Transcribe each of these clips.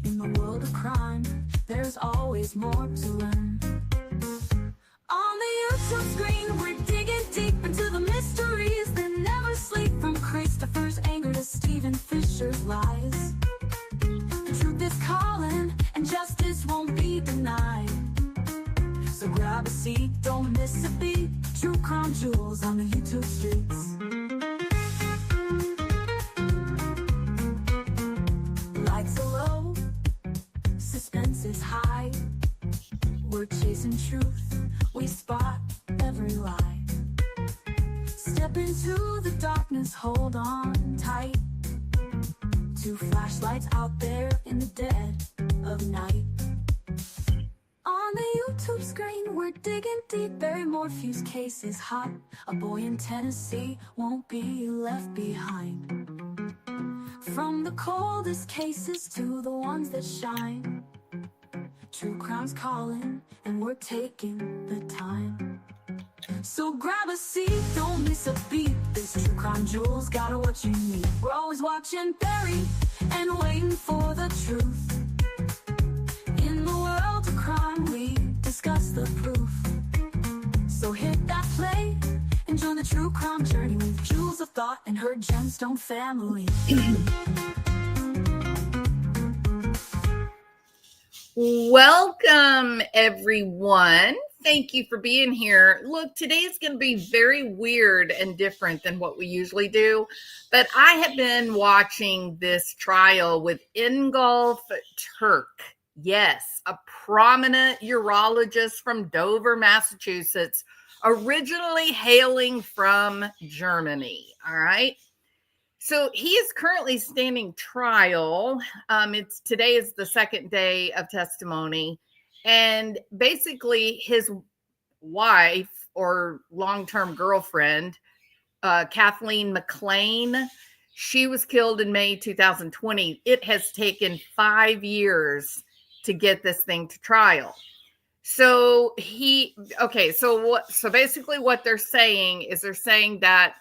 In the world of crime, there's always more to learn. On the YouTube screen, we're digging deep into the mysteries that never sleep. From Christopher's anger to Stephen Fisher's lies. The truth is calling, and justice won't be denied. So grab a seat, don't miss a beat. True crime jewels on the YouTube streets. Lights are low, suspense is high. We're chasing truth, we spot every lie. Step into the darkness, hold on tight. Two flashlights out there in the dead of night. On the YouTube screen, we're digging deep. Barry Morphew's case is hot. A boy in Tennessee won't be left behind. From the coldest cases to the ones that shine, true crime's calling, and we're taking the time. So grab a seat, don't miss a beat. This true crime jewel's got what you need. We're always watching Barry and waiting for the truth. In the world of crime, we discuss the proof. So hit that play and join the true crime journey with Jewels of Thought and her gemstone family. Welcome, everyone. Thank you for being here. Look, today is going to be very weird and different than what we usually do, but I have been watching this trial with Ingolf Tuerk. Yes, a prominent urologist from Dover, Massachusetts, originally hailing from Germany. All right. So he is currently standing trial. Today is the second day of testimony. And basically his wife or long-term girlfriend, Kathleen McLean, she was killed in May 2020. It has taken 5 years to get this thing to trial. So basically what they're saying is that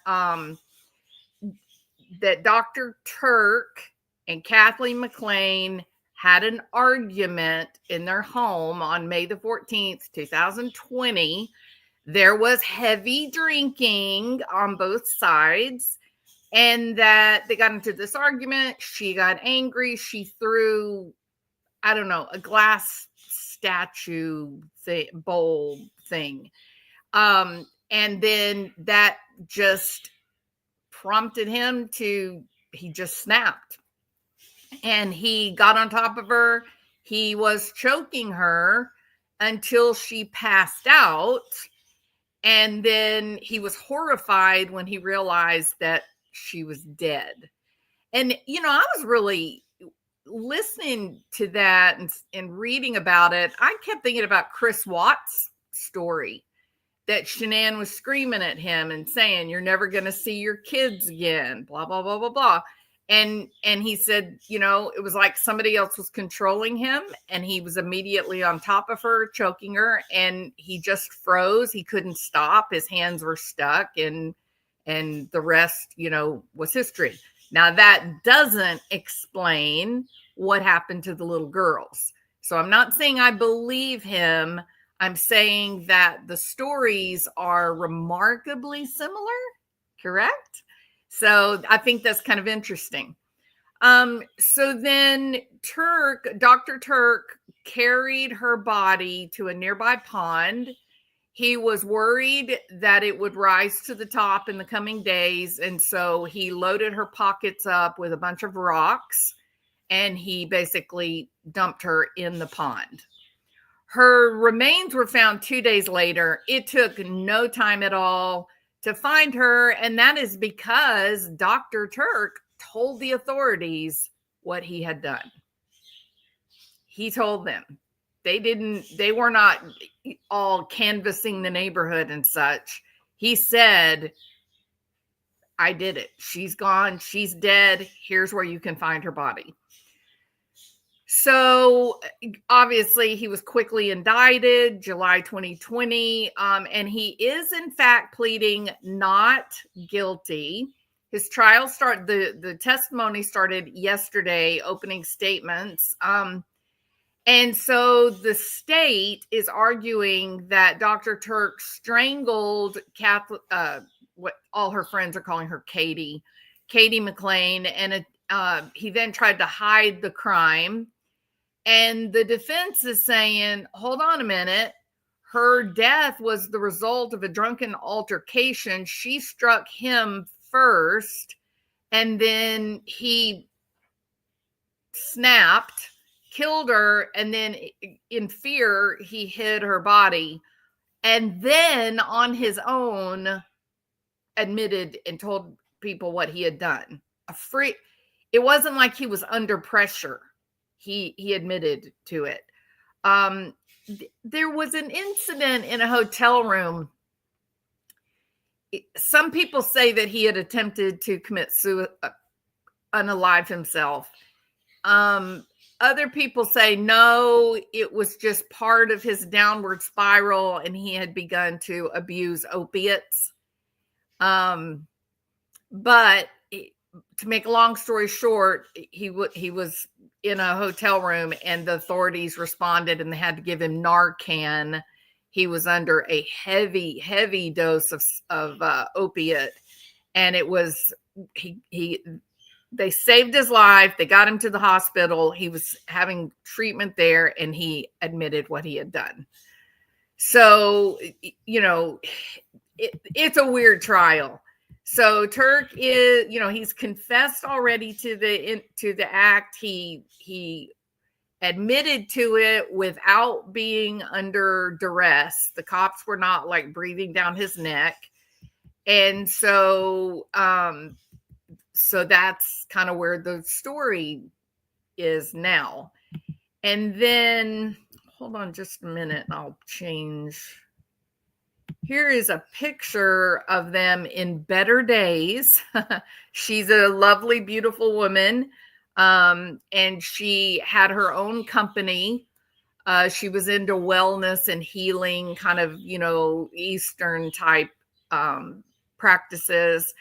that Dr. Tuerk and Kathleen McLean had an argument in their home on May the 14th, 2020. There was heavy drinking on both sides, and that they got into this argument. She got angry. She threw, I don't know, a glass statue bowl thing. And then that just prompted him he just snapped. And he got on top of her. He was choking her until she passed out. And then he was horrified when he realized that she was dead. And, I was really listening to that and reading about it. I kept thinking about Chris Watts' story, that Shanann was screaming at him and saying, "You're never going to see your kids again, blah, blah, blah, blah, blah." And he said, it was like somebody else was controlling him, and he was immediately on top of her, choking her, and he just froze. He couldn't stop. His hands were stuck, and the rest, was history. Now, that doesn't explain what happened to the little girls. So I'm not saying I believe him. I'm saying that the stories are remarkably similar, correct? So I think that's kind of interesting. So then Dr. Tuerk carried her body to a nearby pond. He was worried that it would rise to the top in the coming days. And so he loaded her pockets up with a bunch of rocks, and he basically dumped her in the pond. Her remains were found 2 days later. It took no time at all to find her, and that is because Dr. Tuerk told the authorities what he had done. He told them. They were not all canvassing the neighborhood and such. He said, "I did it. She's gone. She's dead. Here's where you can find her body." So obviously he was quickly indicted July 2020, and he is in fact pleading not guilty. His trial the testimony started yesterday, opening statements. And so the state is arguing that Dr. Tuerk strangled what all her friends are calling her Katie McLean, and he then tried to hide the crime. And the defense is saying, hold on a minute, her death was the result of a drunken altercation. She struck him first, and then he snapped, killed her, and then in fear, he hid her body. And then on his own, admitted and told people what he had done. It wasn't like he was under pressure. He admitted to it. There was an incident in a hotel room. Some people say that he had attempted to commit unalive himself. Other people say no, it was just part of his downward spiral, and he had begun to abuse opiates. But to make a long story short, he was in a hotel room, and the authorities responded, and they had to give him Narcan. He was under a heavy dose of opiate, and it was they saved his life. They got him to the hospital. He was having treatment there, and he admitted what he had done. So, it's a weird trial. So Tuerk is, he's confessed already to the act. He admitted to it without being under duress. The cops were not like breathing down his neck. And so that's kind of where the story is now. And then hold on just a minute, and I'll change. Here is a picture of them in better days. She's a lovely, beautiful woman. And she had her own company. She was into wellness and healing, kind of, Eastern type practices.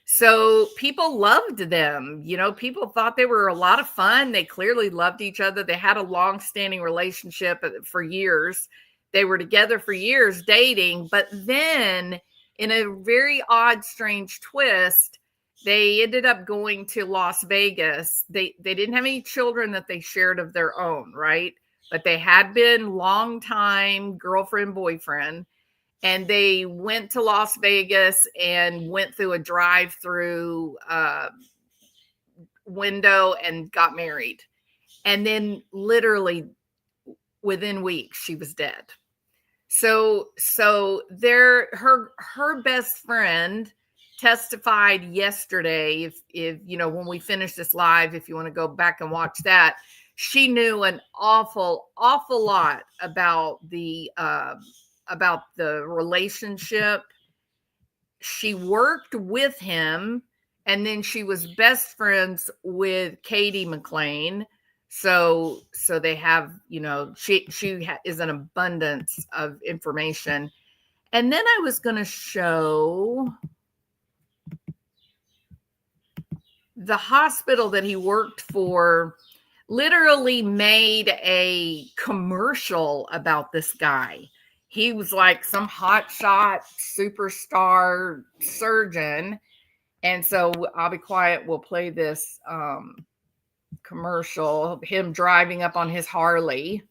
So people loved them. People thought they were a lot of fun. They clearly loved each other. They had a long-standing relationship for years. They were together for years dating, but then in a very odd, strange twist, they ended up going to Las Vegas. They didn't have any children that they shared of their own, right? But they had been longtime girlfriend, boyfriend, and they went to Las Vegas and went through a drive-through window and got married. And then literally within weeks, she was dead. So her best friend testified yesterday. If when we finish this live, if you want to go back and watch that, she knew an awful lot about the relationship. She worked with him, and then she was best friends with Katie McLean. So they have, she is an abundance of information. And then I was going to show the hospital that he worked for literally made a commercial about this guy. He was like some hotshot superstar surgeon. And so I'll be quiet. We'll play this commercial, him driving up on his Harley.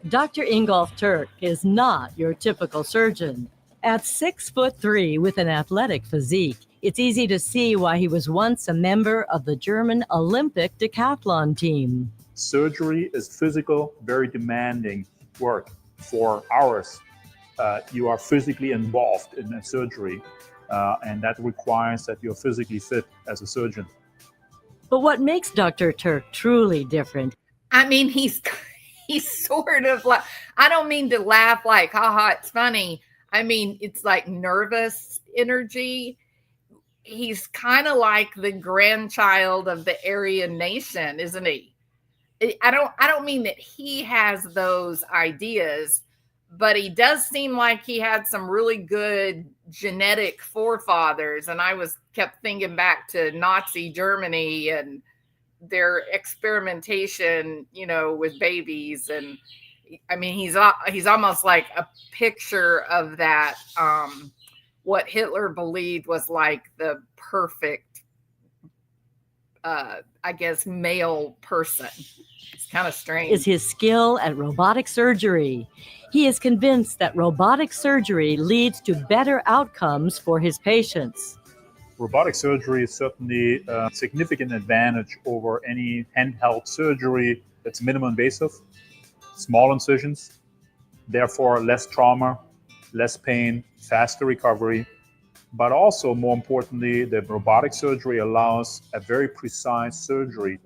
Dr. Ingolf Tuerk is not your typical surgeon. At 6'3" with an athletic physique, it's easy to see why he was once a member of the German Olympic decathlon team. Surgery is physical, very demanding work. For hours, you are physically involved in a surgery, and that requires that you're physically fit as a surgeon. But what makes Dr. Tuerk truly different? I mean, he's sort of like, I don't mean to laugh like, haha, it's funny. I mean, it's like nervous energy. He's kind of like the grandchild of the Aryan nation, isn't he? I don't mean that he has those ideas, but he does seem like he had some really good genetic forefathers. And I kept thinking back to Nazi Germany and their experimentation, with babies. And I mean, he's almost like a picture of that, what Hitler believed was like the perfect, I guess, male person. It's kind of strange. Is his skill at robotic surgery. He is convinced that robotic surgery leads to better outcomes for his patients. Robotic surgery is certainly a significant advantage over any handheld surgery that's minimally invasive, small incisions, therefore less trauma, less pain, faster recovery. But also, more importantly, the robotic surgery allows a very precise surgery.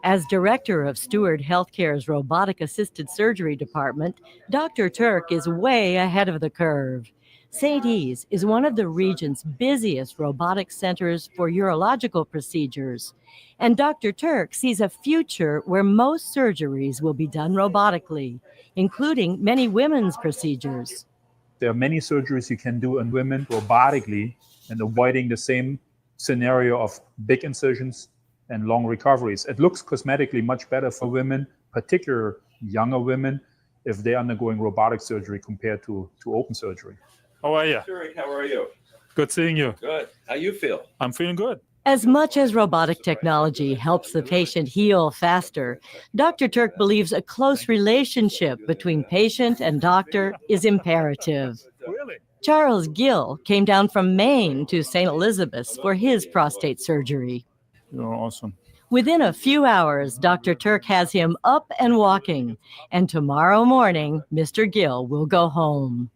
As director of Steward Healthcare's robotic assisted surgery department, Dr. Tuerk is way ahead of the curve. St. E's is one of the region's busiest robotic centers for urological procedures. And Dr. Tuerk sees a future where most surgeries will be done robotically, including many women's procedures. There are many surgeries you can do in women robotically and avoiding the same scenario of big incisions and long recoveries. It looks cosmetically much better for women, particularly younger women, if they're undergoing robotic surgery compared to open surgery. How are you? Tuerk, how are you? Good seeing you. Good. How you feel? I'm feeling good. As much as robotic technology helps the patient heal faster, Dr. Tuerk believes a close relationship between patient and doctor is imperative. Really? Charles Gill came down from Maine to St. Elizabeth's for his prostate surgery. You're awesome. Within a few hours, Dr. Tuerk has him up and walking, and tomorrow morning, Mr. Gill will go home.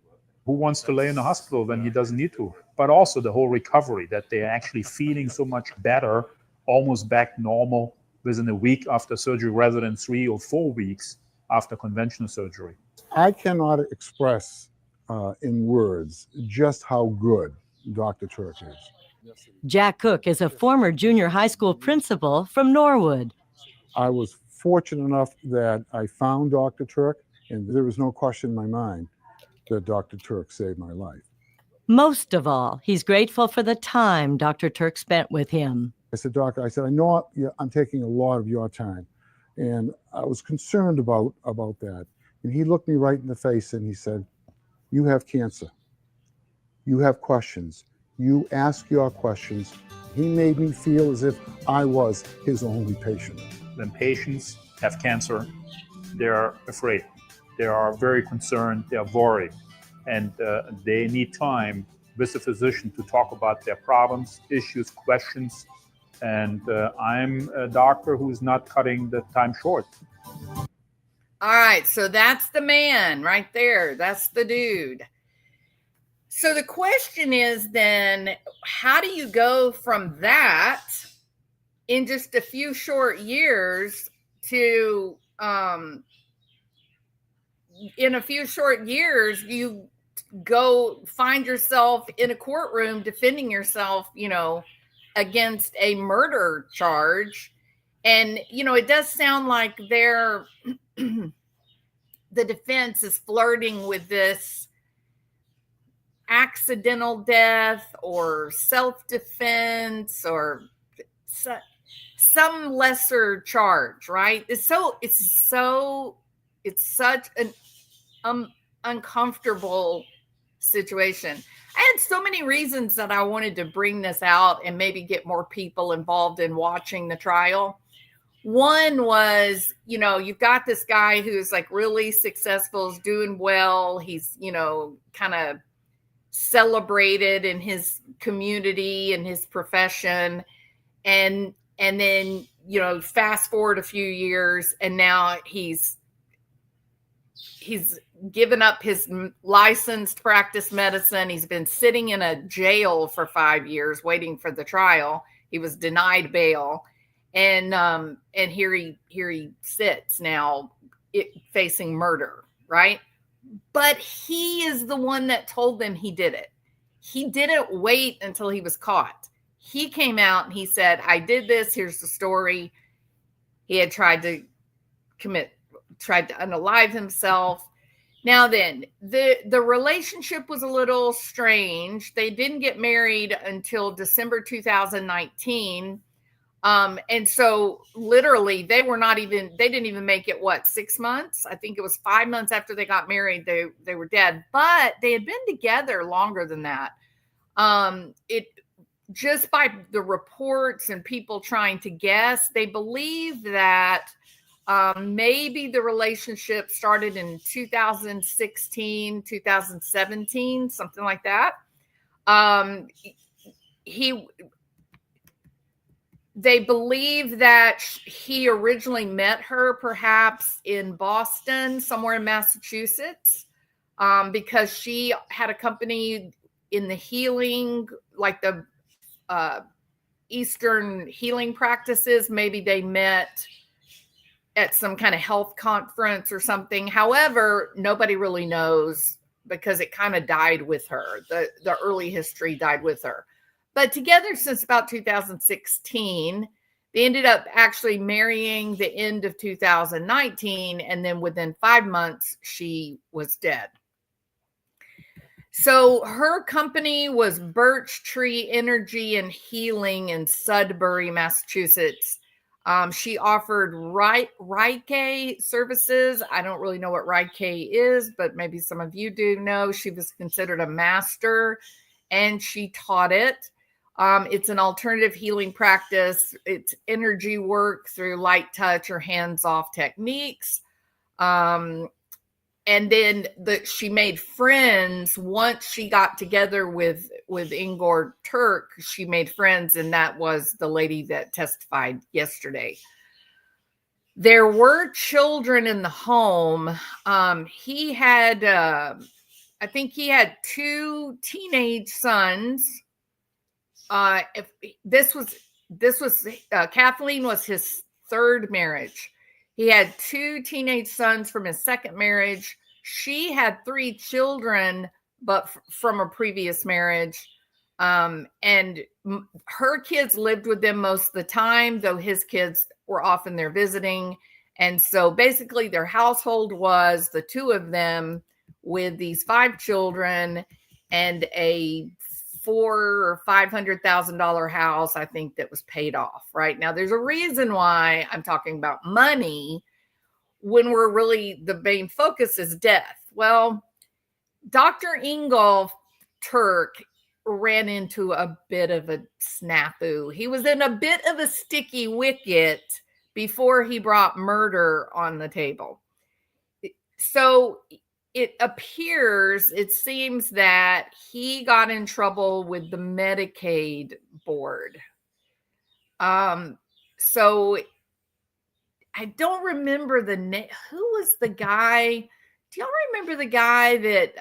Who wants to lay in the hospital when he doesn't need to? But also the whole recovery, that they're actually feeling so much better, almost back normal within a week after surgery rather than 3 or 4 weeks after conventional surgery. I cannot express in words just how good Dr. Tuerk is. Jack Cook is a former junior high school principal from Norwood. I was fortunate enough that I found Dr. Tuerk, and there was no question in my mind that Dr. Tuerk saved my life. Most of all, he's grateful for the time Dr. Tuerk spent with him. I said, Doctor, I know I'm taking a lot of your time, and I was concerned about that. And he looked me right in the face and he said, you have cancer. You have questions. You ask your questions. He made me feel as if I was his only patient. When patients have cancer, they're afraid. They are very concerned. They are worried. And they need time with the physician to talk about their problems, issues, questions. And I'm a doctor who's not cutting the time short. All right. So that's the man right there. That's the dude. So the question is then, how do you go from that in just a few short years to, in a few short years, you go find yourself in a courtroom defending yourself, against a murder charge. And, it does sound like the defense is flirting with this accidental death or self-defense or some lesser charge, right? It's such an uncomfortable situation. I had so many reasons that I wanted to bring this out and maybe get more people involved in watching the trial. One was, you've got this guy who's like really successful, is doing well. He's, kind of celebrated in his community and his profession. And then, fast forward a few years and now he's given up his license to practice medicine. He's been sitting in a jail for 5 years waiting for the trial. He was denied bail. And here he sits now facing murder, right? But he is the one that told them he did it. He didn't wait until he was caught. He came out and he said, I did this. Here's the story. He had tried to unalive himself. Now then, the relationship was a little strange. They didn't get married until December 2019. And so literally they didn't even make it, 6 months? I think it was 5 months after they got married, they were dead, but they had been together longer than that. It just by the reports and people trying to guess, they believe that maybe the relationship started in 2016, 2017, something like that. They believe that he originally met her perhaps in Boston, somewhere in Massachusetts, because she had a company in the healing, like the Eastern healing practices. Maybe they met at some kind of health conference or something. However, nobody really knows because it kind of died with her. The early history died with her. But together since about 2016, they ended up actually marrying the end of 2019. And then within 5 months, she was dead. So her company was Birch Tree Energy and Healing in Sudbury, Massachusetts. She offered Reiki services. I don't really know what Reiki is, but maybe some of you do know. She was considered a master and she taught it. It's an alternative healing practice. It's energy work through light touch or hands-off techniques. And then she made friends once she got together with Ingor Tuerk. She made friends, and that was the lady that testified yesterday. There were children in the home. He had, I think he had 2 teenage sons. If this was Kathleen was his 3rd marriage. He had 2 teenage sons from his 2nd marriage. She had 3 children, but from a previous marriage. And her kids lived with them most of the time, though his kids were often there visiting. And so basically their household was the 2 of them with these 5 children and a $400,000 or $500,000 house, I think, that was paid off. Right now, there's a reason why I'm talking about money when we're really, the main focus is death. Well, Dr. Ingolf Tuerk ran into a bit of a snafu. He was in a bit of a sticky wicket before he brought murder on the table. So it seems that he got in trouble with the Medicaid board. So I don't remember the name. Who was the guy? Do y'all remember the guy that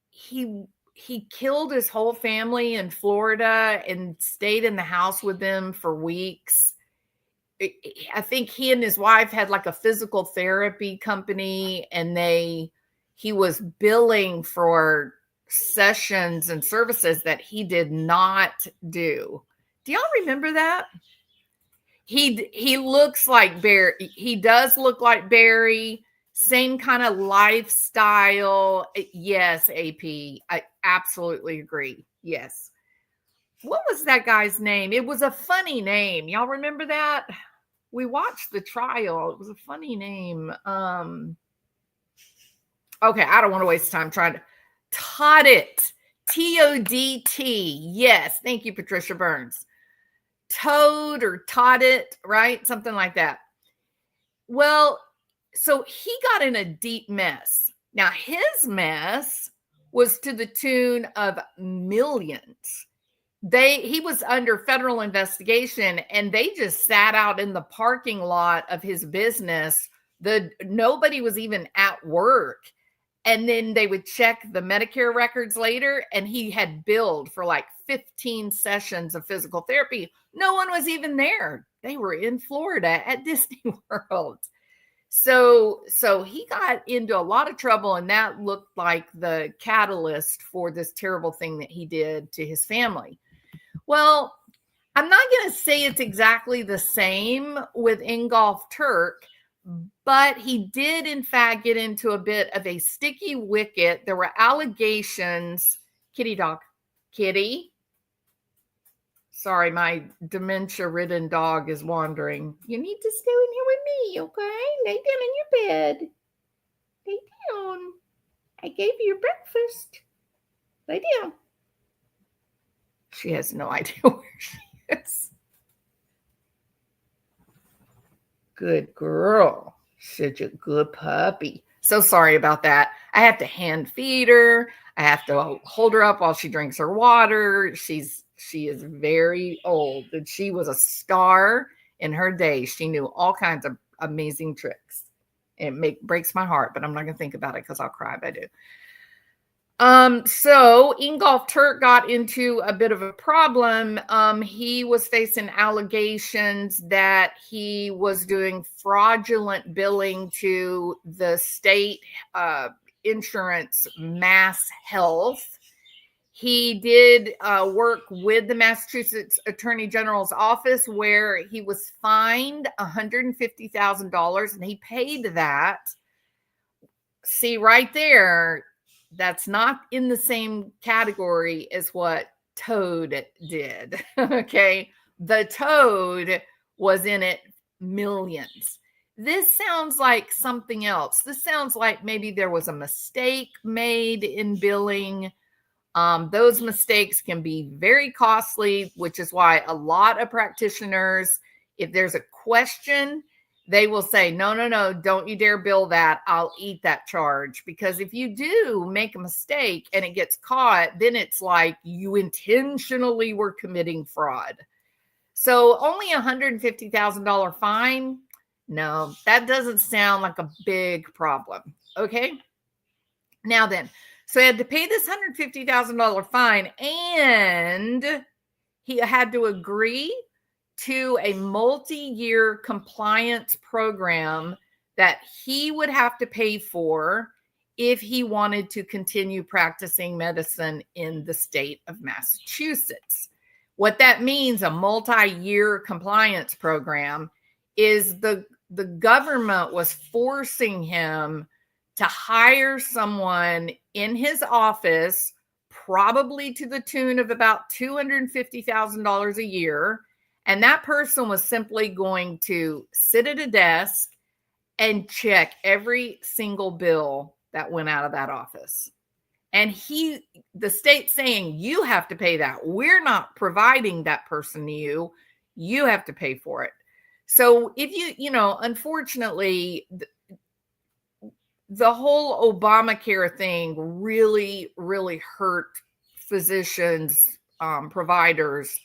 he killed his whole family in Florida and stayed in the house with them for weeks? I think he and his wife had like a physical therapy company, and he was billing for sessions and services that he did not do. Do y'all remember that? He looks like Barry. He does look like Barry. Same kind of lifestyle. Yes, AP. I absolutely agree. Yes. What was that guy's name? It was a funny name. Y'all remember that? We watched the trial. It was a funny name. Okay, I don't want to waste time trying to. Todt. T-O-D-T. Yes. Thank you, Patricia Burns. Toad or Todt, right? Something like that. Well, so he got in a deep mess. Now, his mess was to the tune of millions. He was under federal investigation, and they just sat out in the parking lot of his business. Nobody was even at work. And then they would check the Medicare records later, and he had billed for like 15 sessions of physical therapy. No one was even there. They were in Florida at Disney World. So he got into a lot of trouble, and that looked like the catalyst for this terrible thing that he did to his family. Well, I'm not going to say it's exactly the same with Ingolf Tuerk, But he did, in fact, get into a bit of a sticky wicket. There were allegations. Kitty dog. Kitty. Sorry, my dementia-ridden dog is wandering. You need to stay in here with me, okay? Lay down in your bed. Lay down. I gave you your breakfast. Lay down. She has no idea where she is. Good girl. Such a good puppy. So sorry about that. I have to hand feed her. I have to hold her up while she drinks her water. She is very old, and she was a star in her day. She knew all kinds of amazing tricks. It breaks my heart, but I'm not going to think about it because I'll cry if I do. So Ingolf Tuerk got into a bit of a problem. He was facing allegations that he was doing fraudulent billing to the state insurance Mass Health. He did work with the Massachusetts Attorney General's office, where he was fined $150,000, and he paid that. See, right there, that's not in the same category as what Toad did. Okay. The Toad was in it millions. This sounds like something else. This sounds like maybe there was a mistake made in billing. Those mistakes can be very costly, which is why a lot of practitioners, if there's a question, they will say, no, don't you dare bill that. I'll eat that charge. Because if you do make a mistake and it gets caught, then it's like you intentionally were committing fraud. So only $150,000 fine. No, that doesn't sound like a big problem. Okay. Now then, so he had to pay this $150,000 fine, and he had to agree to a multi-year compliance program that he would have to pay for if he wanted to continue practicing medicine in the state of Massachusetts. What that means, a multi-year compliance program, is the government was forcing him to hire someone in his office, probably to the tune of about $250,000 a year. And that person was simply going to sit at a desk and check every single bill that went out of that office. And the state's saying, you have to pay that. We're not providing that person to you. You have to pay for it. So if unfortunately, the whole Obamacare thing really, really hurt physicians, providers.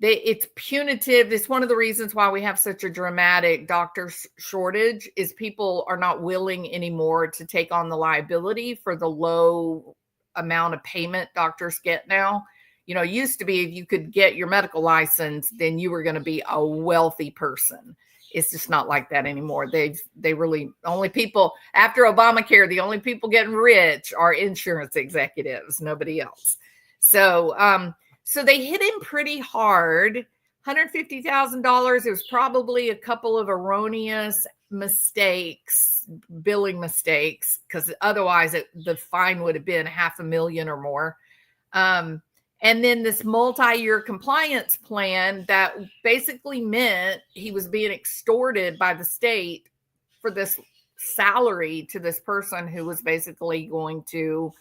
It's punitive. It's one of the reasons why we have such a dramatic doctor shortage, is people are not willing anymore to take on the liability for the low amount of payment doctors get now. It used to be if you could get your medical license, then you were going to be a wealthy person. It's just not like that anymore. They really, only people after Obamacare, the only people getting rich are insurance executives, nobody else. So they hit him pretty hard. $150,000. It was probably a couple of erroneous mistakes, billing mistakes, because otherwise the fine would have been $500,000 or more. And then this multi-year compliance plan that basically meant he was being extorted by the state for this salary to this person who was basically going to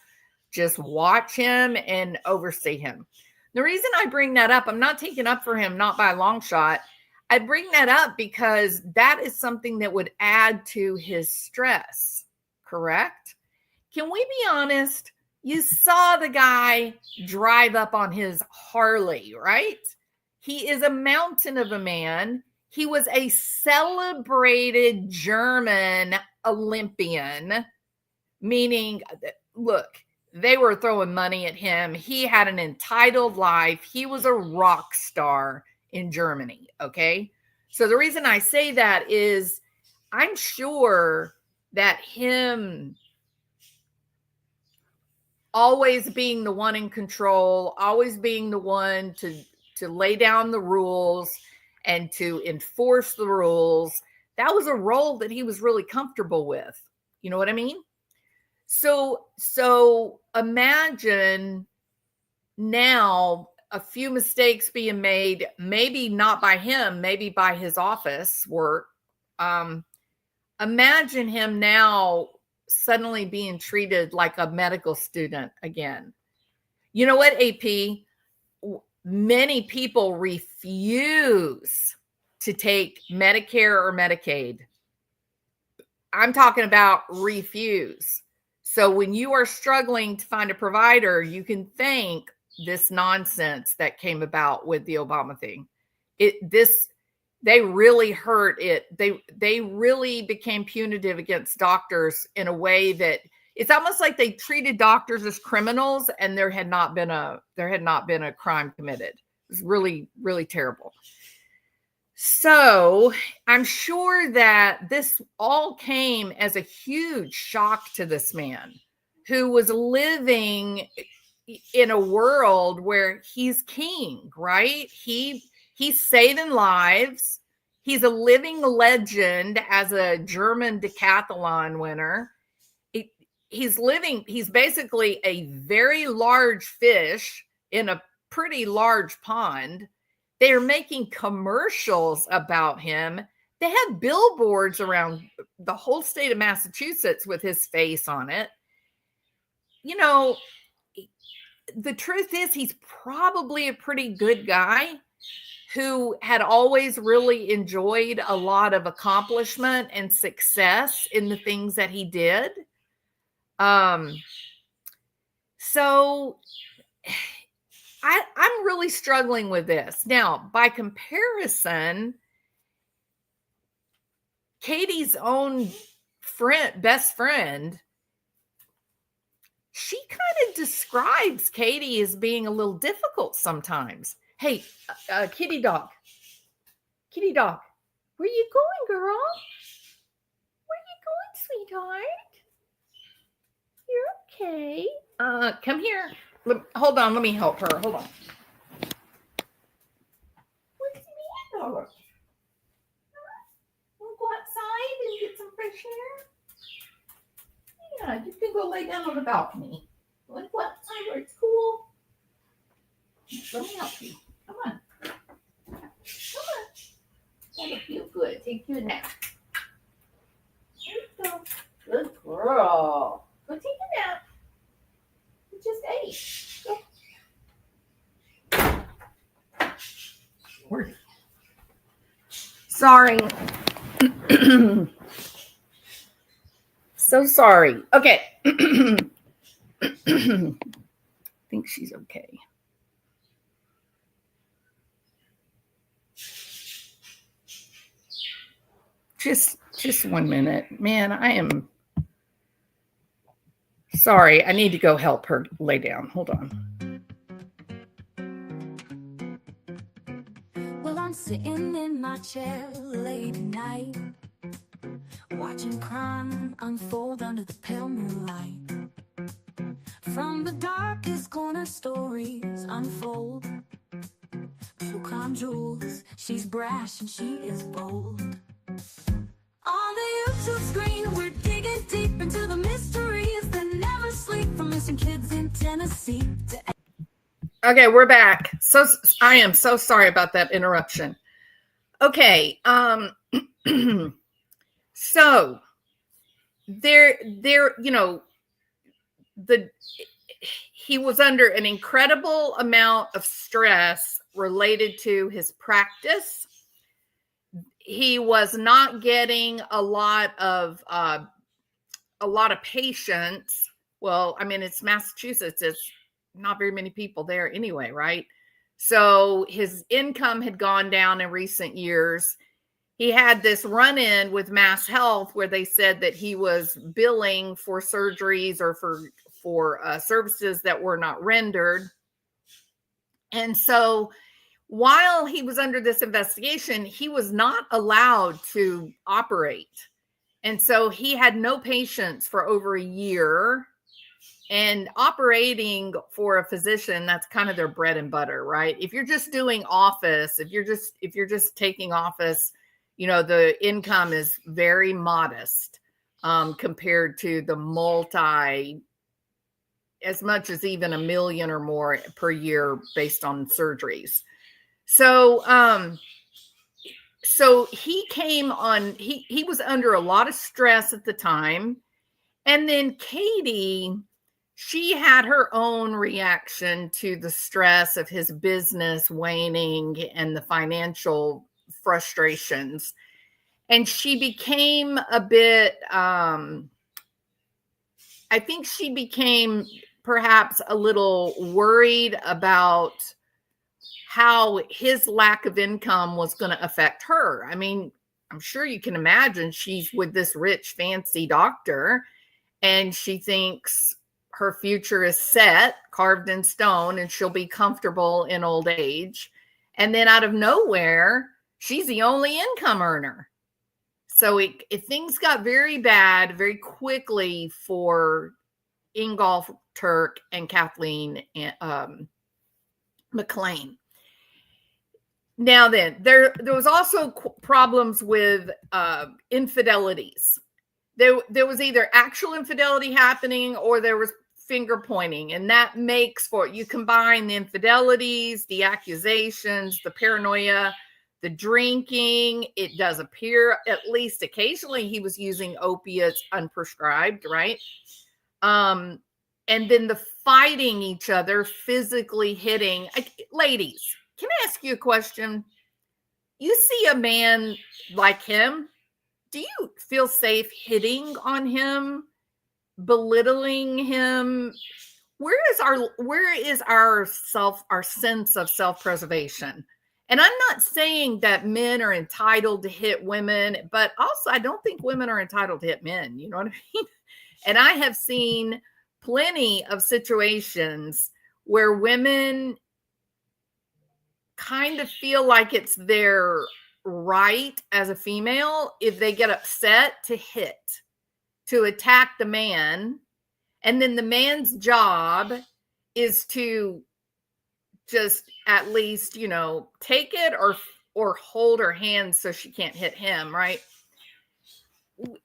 just watch him and oversee him. The reason I bring that up, I'm not taking up for him, not by a long shot. I bring that up because that is something that would add to his stress, correct? Can we be honest? You saw the guy drive up on his Harley, right? He is a mountain of a man. He was a celebrated German Olympian, meaning, look, they were throwing money at him. He had an entitled life. He was a rock star in Germany, okay? So the reason I say that is I'm sure that him always being the one in control, always being the one to lay down the rules and to enforce the rules, that was a role that he was really comfortable with. You know what I mean? So imagine now a few mistakes being made, maybe not by him, maybe by his office work. Imagine him now suddenly being treated like a medical student again. You know what, AP? Many people refuse to take Medicare or Medicaid. I'm talking about refuse. So when you are struggling to find a provider, you can thank this nonsense that came about with the Obama thing. They really hurt it. They really became punitive against doctors in a way that it's almost like they treated doctors as criminals, and there had not been a crime committed. It was really, really terrible. So I'm sure that this all came as a huge shock to this man who was living in a world where he's king, right? He's saving lives. He's a living legend as a German decathlon winner. He's basically a very large fish in a pretty large pond. They're making commercials about him. They have billboards around the whole state of Massachusetts with his face on it. You know, the truth is he's probably a pretty good guy who had always really enjoyed a lot of accomplishment and success in the things that he did. So I'm really struggling with this. Now, by comparison, Katie's own best friend, she kind of describes Katie as being a little difficult sometimes. Hey, kitty dog, where you going, girl? Where you going, sweetheart? You're okay. Come here. Hold on, let me help her. Hold on. What's the matter? Want to go outside and get some fresh air? Yeah, you can go lay down on the balcony. Want to go outside where it's cool? Let me help you. Come on. That'll feel good. Take you a nap. There you go. Good girl. Go take a nap. You just ate. Go. Sorry. So sorry. Okay. I think she's okay. Just 1 minute. Man, I am sorry. I need to go help her lay down. Hold on. Well, I'm sitting in my chair late at night, watching crime unfold under the pale moonlight. From the darkest corner, stories unfold. True crime jewels, she's brash and she is bold. On the YouTube screen, we're digging deep into the mysteries that never sleep, from missing kids in Tennessee to... Okay, we're back. So I am so sorry about that interruption. Okay, so there, you know, he was under an incredible amount of stress related to his practice. He was not getting a lot of patients. Well, I mean, it's Massachusetts. It's not very many people there anyway, right? So his income had gone down in recent years. He had this run-in with Mass Health where they said that he was billing for surgeries or for services that were not rendered. And so while he was under this investigation, he was not allowed to operate. And so he had no patients for over a year. And operating for a physician, that's kind of their bread and butter, right? If you're just doing office, if you're just taking office, the income is very modest compared to the as much as even $1 million or more per year based on surgeries. So, so he came on, he was under a lot of stress at the time. And then Katie, she had her own reaction to the stress of his business waning and the financial frustrations. And she became a bit, I think she became perhaps a little worried about how his lack of income was going to affect her. I mean, I'm sure you can imagine she's with this rich, fancy doctor, and she thinks her future is set, carved in stone, and she'll be comfortable in old age. And then out of nowhere, she's the only income earner. So things got very bad very quickly for Ingolf Tuerk and Kathleen McLean. Now then, there was also problems with infidelities. There was either actual infidelity happening or there was finger pointing, and that makes for, you combine the infidelities, the accusations, the paranoia, the drinking. It does appear, at least occasionally, he was using opiates unprescribed, right? And then the fighting each other, physically hitting. Ladies, can I ask you a question? You see a man like him, do you feel safe hitting on him, belittling him? Where is our sense of self-preservation? And I'm not saying that men are entitled to hit women, but also I don't think women are entitled to hit men. You know what I mean? And I have seen plenty of situations where women kind of feel like it's their right as a female, if they get upset, to hit, to attack the man. And then the man's job is to just at least, take it or hold her hand so she can't hit him, right?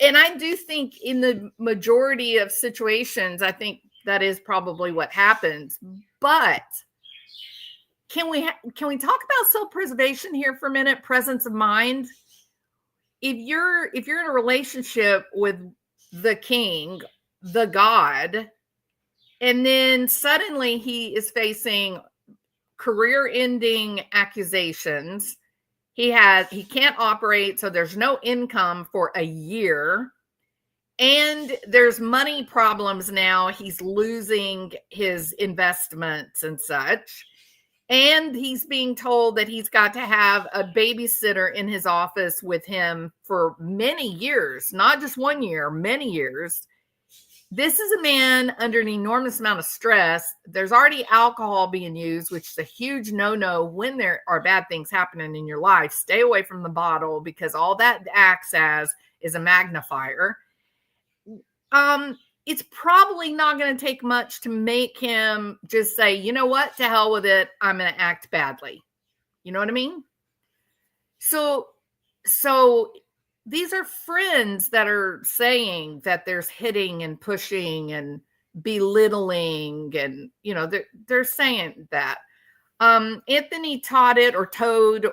And I do think in the majority of situations, I think that is probably what happens. But can we talk about self-preservation here for a minute? Presence of mind. If you're in a relationship with the king, the god, and then suddenly he is facing career-ending accusations, he can't operate, so there's no income for a year, and there's money problems now. He's losing his investments and such. And he's being told that he's got to have a babysitter in his office with him for many years, not just 1 year, many years. This is a man under an enormous amount of stress. There's already alcohol being used, which is a huge no-no when there are bad things happening in your life. Stay away from the bottle, because all that acts as is a magnifier. It's probably not going to take much to make him just say, you know what, to hell with it, I'm going to act badly. You know what I mean? So these are friends that are saying that there's hitting and pushing and belittling, and they're saying that. Anthony Todd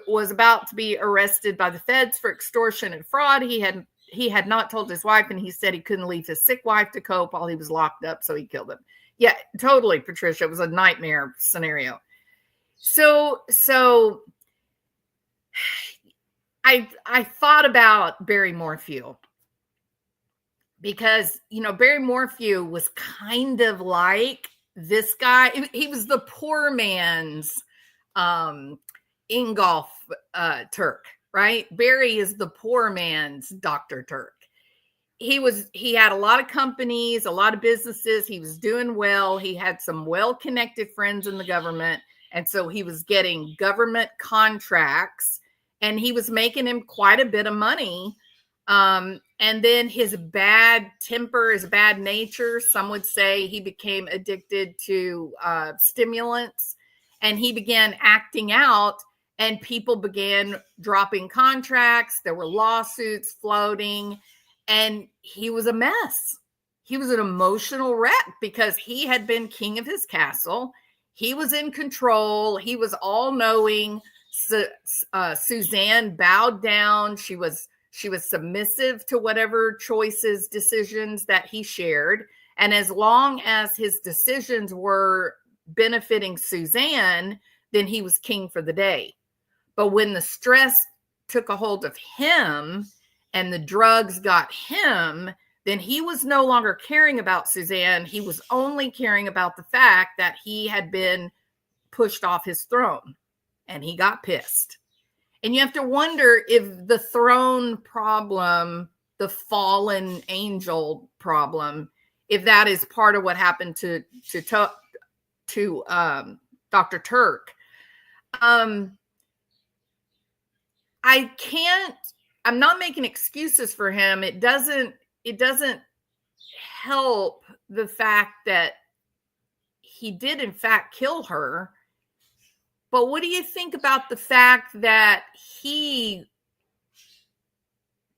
was about to be arrested by the feds for extortion and fraud. He had not told his wife, and he said he couldn't leave his sick wife to cope while he was locked up, so he killed him. Yeah, totally, Patricia. It was a nightmare scenario. So I thought about Barry Morphew, because Barry Morphew was kind of like this guy. He was the poor man's Ingolf Tuerk. Right? Barry is the poor man's Dr. Tuerk. He had a lot of companies, a lot of businesses. He was doing well. He had some well-connected friends in the government. And so he was getting government contracts, and he was making him quite a bit of money. And then his bad temper, his bad nature, some would say he became addicted to stimulants, and he began acting out and people began dropping contracts. There were lawsuits floating, and he was a mess. He was an emotional wreck because he had been king of his castle. He was in control. He was all knowing. Suzanne bowed down. She was submissive to whatever choices, decisions that he shared. And as long as his decisions were benefiting Suzanne, then he was king for the day. But when the stress took a hold of him and the drugs got him, then he was no longer caring about Suzanne. He was only caring about the fact that he had been pushed off his throne, and he got pissed. And you have to wonder if the throne problem, the fallen angel problem, if that is part of what happened to Dr. Tuerk. I'm not making excuses for him. It doesn't help the fact that he did in fact kill her. But what do you think about the fact that he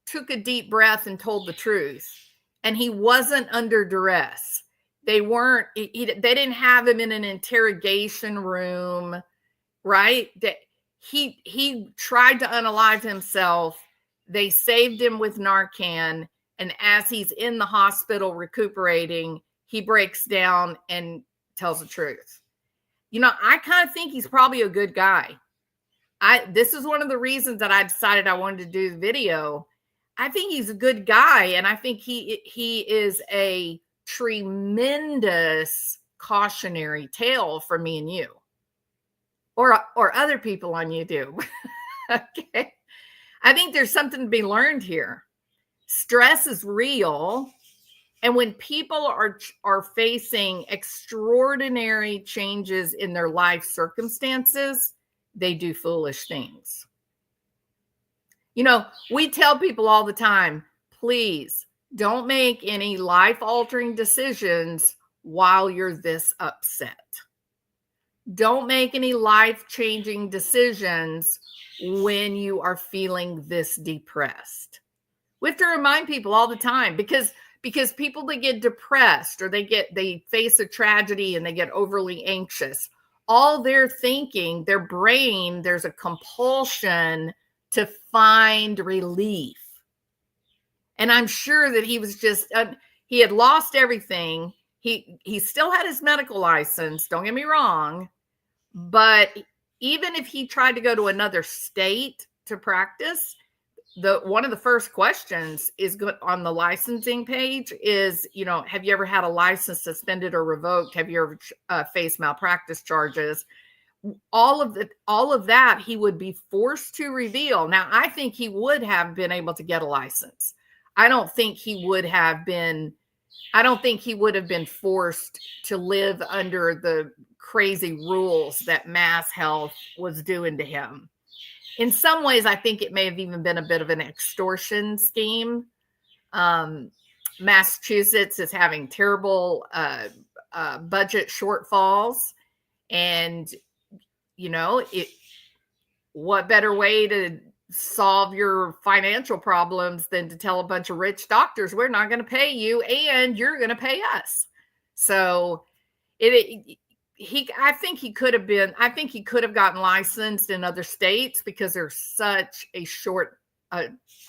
took a deep breath and told the truth, and he wasn't under duress? They didn't have him in an interrogation room, right? He tried to unalive himself. They saved him with Narcan. And as he's in the hospital recuperating, he breaks down and tells the truth. You know, I kind of think he's probably a good guy. This is one of the reasons that I decided I wanted to do the video. I think he's a good guy, and I think he is a tremendous cautionary tale for me and you, or other people on YouTube. Okay, I think there's something to be learned here. Stress is real. And when people are facing extraordinary changes in their life circumstances, they do foolish things. You know, we tell people all the time, please don't make any life-altering decisions while you're this upset. Don't make any life-changing decisions when you are feeling this depressed. We have to remind people all the time, because people that get depressed or they face a tragedy and they get overly anxious, all they're thinking, their brain, there's a compulsion to find relief. And I'm sure that he was just, he had lost everything. He still had his medical license, don't get me wrong. But even if he tried to go to another state to practice, one of the first questions is on the licensing page is, you know, have you ever had a license suspended or revoked? Have you ever faced malpractice charges? All of that he would be forced to reveal. Now, I think he would have been able to get a license. I don't think he would have been forced to live under the crazy rules that Mass Health was doing to him. In some ways, I think it may have even been a bit of an extortion scheme. Massachusetts is having terrible budget shortfalls. And, you know, what better way to solve your financial problems than to tell a bunch of rich doctors, we're not going to pay you and you're going to pay us. So I think he could have gotten licensed in other states because there's such a short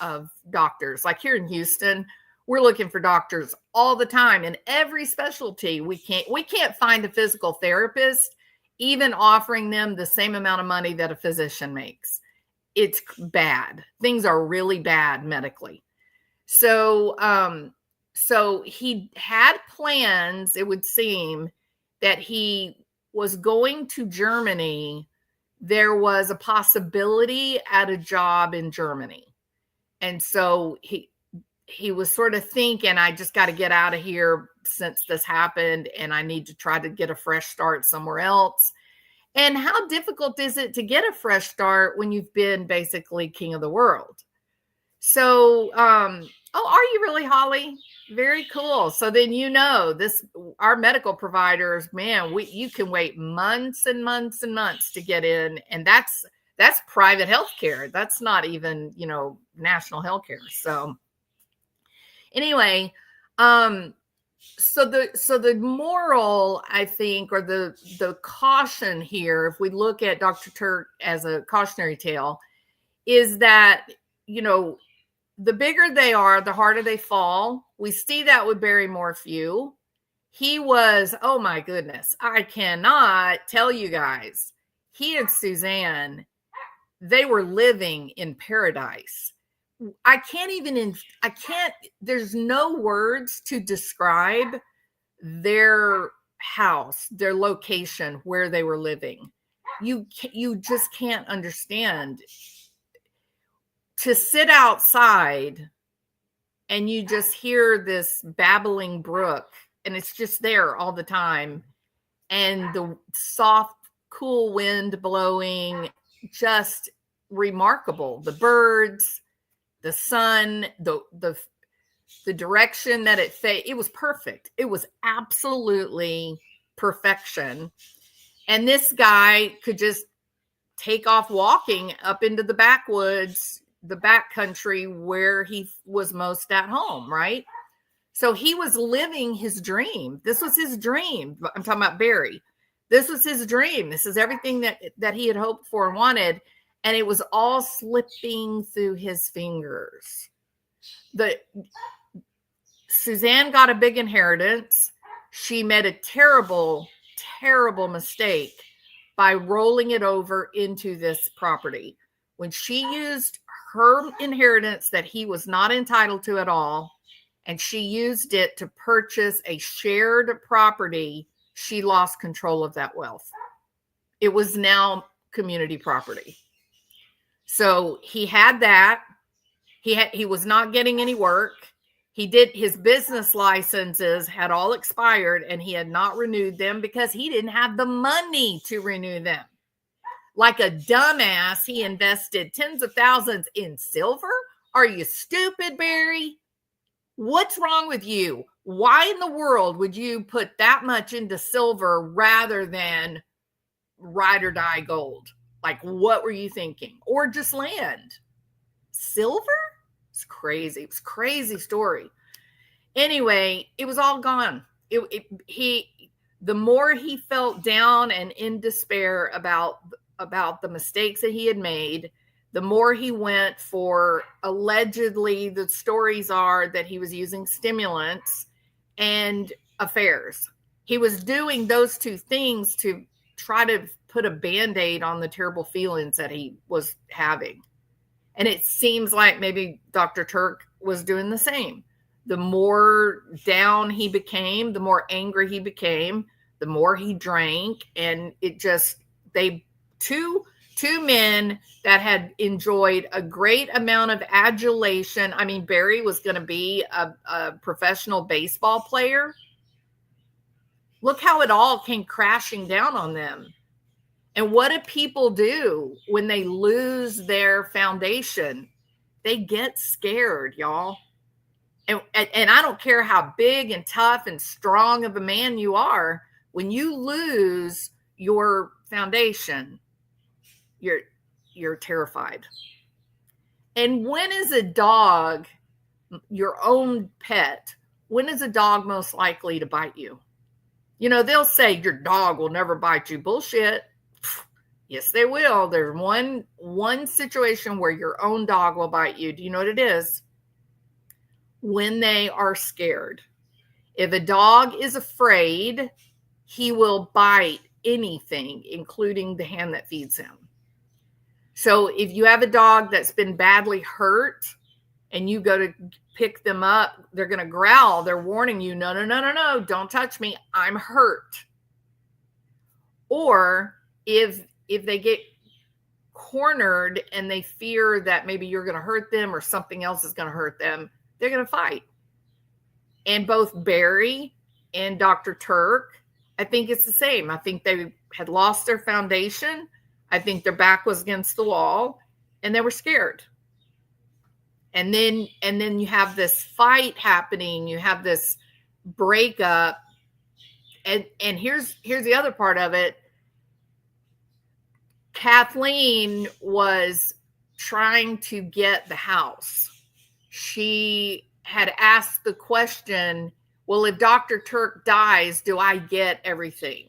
of doctors. Like here in Houston, we're looking for doctors all the time in every specialty. We can't find a physical therapist even offering them the same amount of money that a physician makes. It's bad. Things are really bad medically. So he had plans, it would seem, that he was going to Germany. There was a possibility at a job in Germany. And so he was sort of thinking, I just got to get out of here since this happened, and I need to try to get a fresh start somewhere else. And how difficult is it to get a fresh start when you've been basically king of the world? So, are you really, Holly? Very cool. So then, you know, our medical providers, man, you can wait months and months and months to get in. And that's that's private health care. That's not even, national health care. So anyway, so the moral, I think, or the caution here, if we look at Dr. Tuerk as a cautionary tale, is that, the bigger they are, the harder they fall. We see that with Barry Morphew. He was, oh my goodness, I cannot tell you guys, he and Suzanne, they were living in paradise. There's no words to describe their house, their location, where they were living. You just can't understand. To sit outside and you just hear this babbling brook, and it's just there all the time, and the soft, cool wind blowing, just remarkable. The birds, the sun, the direction that it was perfect. It was absolutely perfection. And this guy could just take off walking up into the backwoods, the backcountry, where he was most at home, right? So he was living his dream. This was his dream. I'm talking about Barry. This was his dream. This is everything that he had hoped for and wanted. And it was all slipping through his fingers. Suzanne got a big inheritance. She made a terrible, terrible mistake by rolling it over into this property. When she used her inheritance that he was not entitled to at all, and she used it to purchase a shared property, she lost control of that wealth. It was now community property. So he had that. He was not getting any work. His business licenses had all expired, and he had not renewed them because he didn't have the money to renew them. Like a dumbass, he invested tens of thousands in silver. Are you stupid, Barry? What's wrong with you? Why in the world would you put that much into silver rather than ride or die gold? Like, what were you thinking? Or just land? Silver? It's crazy. It was a crazy story. Anyway, it was all gone. The more he felt down and in despair about the mistakes that he had made, the more he went for, allegedly, the stories are that he was using stimulants and affairs. He was doing those two things to try to put a Band-Aid on the terrible feelings that he was having. And it seems like maybe Dr. Tuerk was doing the same. The more down he became, the more angry he became, the more he drank. And it just, two men that had enjoyed a great amount of adulation. I mean, Barry was going to be a professional baseball player. Look how it all came crashing down on them. And what do people do when they lose their foundation? They get scared, y'all. And I don't care how big and tough and strong of a man you are, when you lose your foundation, you're terrified. And when is a dog, your own pet, when is a dog most likely to bite you? They'll say your dog will never bite you. Bullshit. Yes, they will. There's one situation where your own dog will bite you. Do you know what it is? When they are scared. If a dog is afraid, he will bite anything, including the hand that feeds him. So if you have a dog that's been badly hurt and you go to pick them up, they're going to growl. They're warning you, no, don't touch me. I'm hurt. Or if they get cornered and they fear that maybe you're going to hurt them or something else is going to hurt them, they're going to fight. And both Barry and Dr. Tuerk, I think it's the same. I think they had lost their foundation. I think their back was against the wall and they were scared. And then you have this fight happening. You have this breakup. And here's the other part of it. Kathleen was trying to get the house. She had asked the question, well, if Dr. Tuerk dies, do I get everything?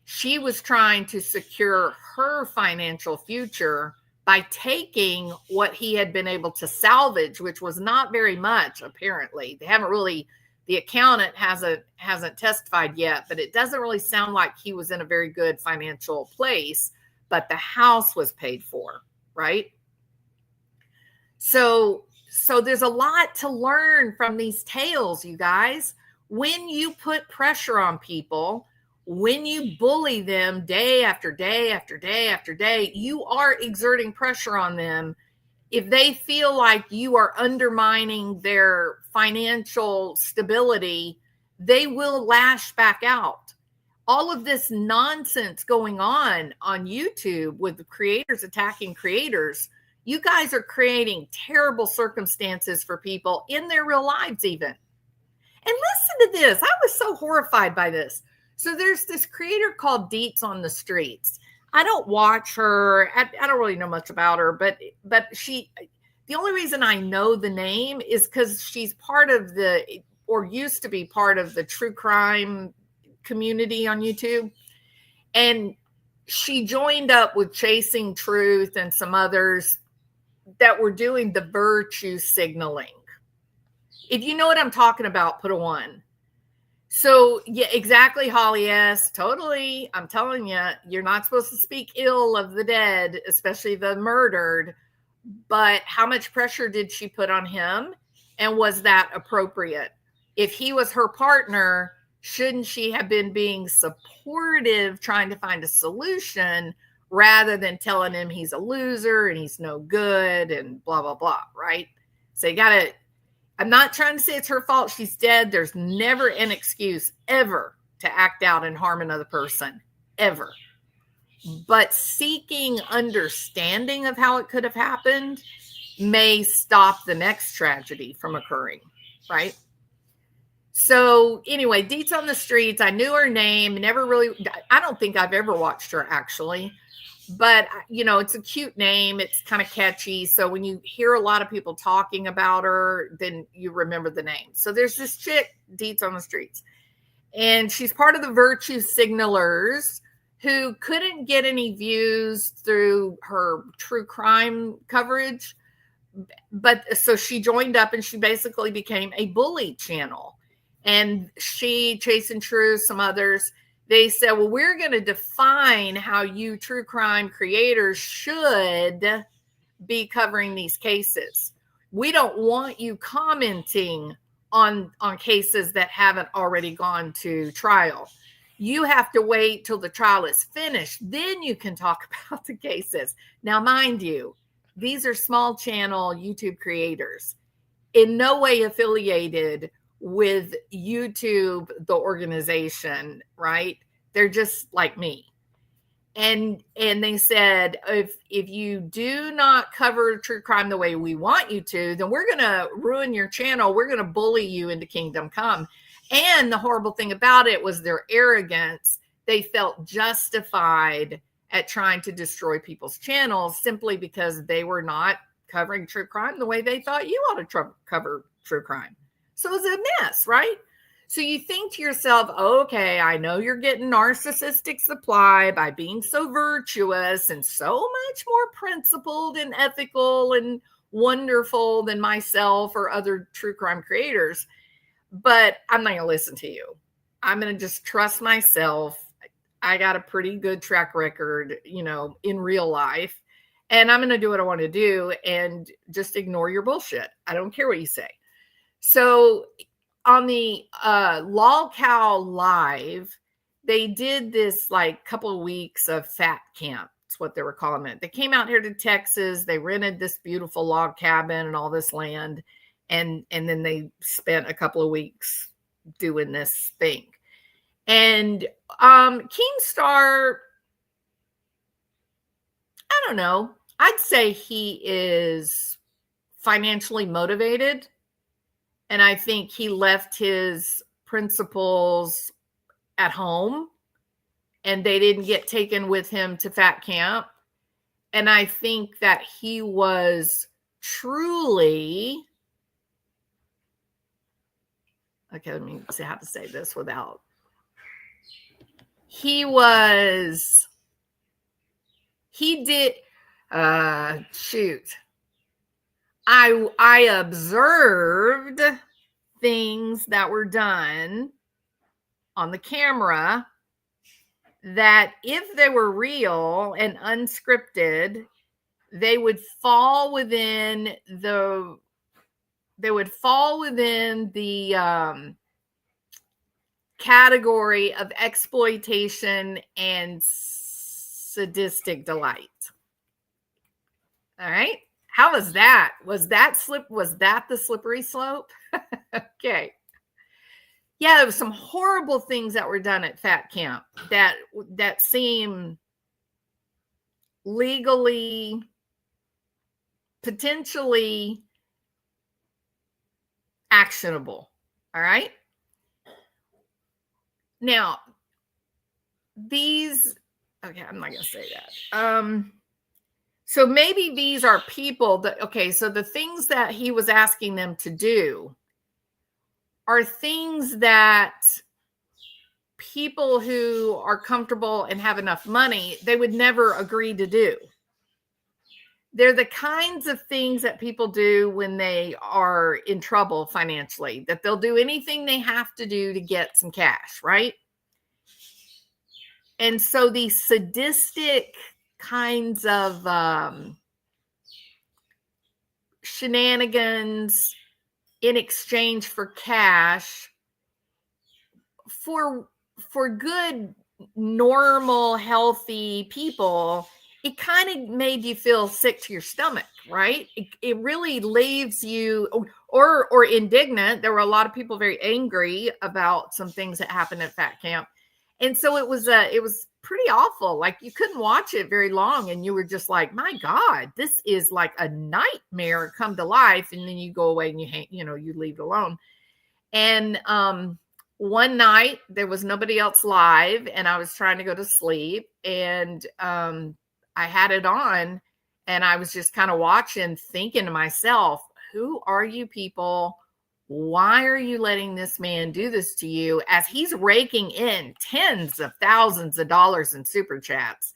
She was trying to secure her financial future by taking what he had been able to salvage, which was not very much, apparently. They haven't really, the accountant hasn't testified yet, but it doesn't really sound like he was in a very good financial place, but the house was paid for, right? So there's a lot to learn from these tales, you guys. When you put pressure on people, when you bully them day after day after day after day, you are exerting pressure on them. If they feel like you are undermining their financial stability, they will lash back out. All of this nonsense going on YouTube with the creators attacking creators, you guys are creating terrible circumstances for people in their real lives even. And listen to this. I was so horrified by this. So there's this creator called Deets on the Streets. I don't watch her. I don't really know much about her, but she, the only reason I know the name is because she's part of or used to be part of the true crime community on YouTube. And she joined up with Chasing Truth and some others that were doing the virtue signaling. If you know what I'm talking about, put a 1. So, yeah, exactly, Holly S. Totally. I'm telling you, you're not supposed to speak ill of the dead, especially the murdered. But how much pressure did she put on him? And was that appropriate? If he was her partner, shouldn't she have been being supportive, trying to find a solution, rather than telling him he's a loser and he's no good and blah, blah, blah, right? So you got to, I'm not trying to say it's her fault. She's dead. There's never an excuse ever to act out and harm another person, ever. But seeking understanding of how it could have happened may stop the next tragedy from occurring, right? So anyway, Deets on the Streets, I knew her name, never really, I don't think I've ever watched her actually. But, it's a cute name. It's kind of catchy. So when you hear a lot of people talking about her, then you remember the name. So there's this chick, Deets on the Streets. And she's part of the virtue signalers who couldn't get any views through her true crime coverage. But so she joined up and she basically became a bully channel. And she, Chasing Truth, some others, they said, well, we're going to define how you true crime creators should be covering these cases. We don't want you commenting on cases that haven't already gone to trial. You have to wait till the trial is finished. Then you can talk about the cases. Now, mind you, these are small channel YouTube creators, in no way affiliated with YouTube, the organization, right? They're just like me. And they said, if you do not cover true crime the way we want you to, then we're going to ruin your channel. We're going to bully you into Kingdom Come. And the horrible thing about it was their arrogance. They felt justified at trying to destroy people's channels simply because they were not covering true crime the way they thought you ought to cover true crime. So it's a mess, right? So you think to yourself, okay, I know you're getting narcissistic supply by being so virtuous and so much more principled and ethical and wonderful than myself or other true crime creators, but I'm not going to listen to you. I'm going to just trust myself. I got a pretty good track record, in real life, and I'm going to do what I want to do and just ignore your bullshit. I don't care what you say. So on the Lol Cow Live, they did this couple of weeks of fat camp. That's what they were calling it. They came out here to Texas. They rented this beautiful log cabin and all this land. And then they spent a couple of weeks doing this thing. And Keemstar, I don't know. I'd say he is financially motivated. And I think he left his principles at home and they didn't get taken with him to fat camp. And I think that he was truly, okay, let me see how to say this without, he did, shoot. I observed things that were done on the camera that if they were real and unscripted, they would fall within the category of exploitation and sadistic delight. All right. How was that? Was that the slippery slope? Okay. Yeah, there was some horrible things that were done at Fat Camp that seem legally, potentially actionable. All right. Now, okay, I'm not going to say that. So maybe these are people that, okay, so the things that he was asking them to do are things that people who are comfortable and have enough money, they would never agree to do. They're the kinds of things that people do when they are in trouble financially, that they'll do anything they have to do to get some cash, right? And so these sadistic kinds of shenanigans in exchange for cash, for good, normal, healthy people, it kind of made you feel sick to your stomach, right? It really leaves you or indignant. There were a lot of people very angry about some things that happened at Fat Camp. And so it was pretty awful. Like, you couldn't watch it very long and you were just like, my God, this is like a nightmare come to life. And then you go away and you leave it alone. And one night there was nobody else live and I was trying to go to sleep, and I had it on and I was just kind of watching, thinking to myself, who are you people? Why are you letting this man do this to you, as he's raking in tens of thousands of dollars in super chats?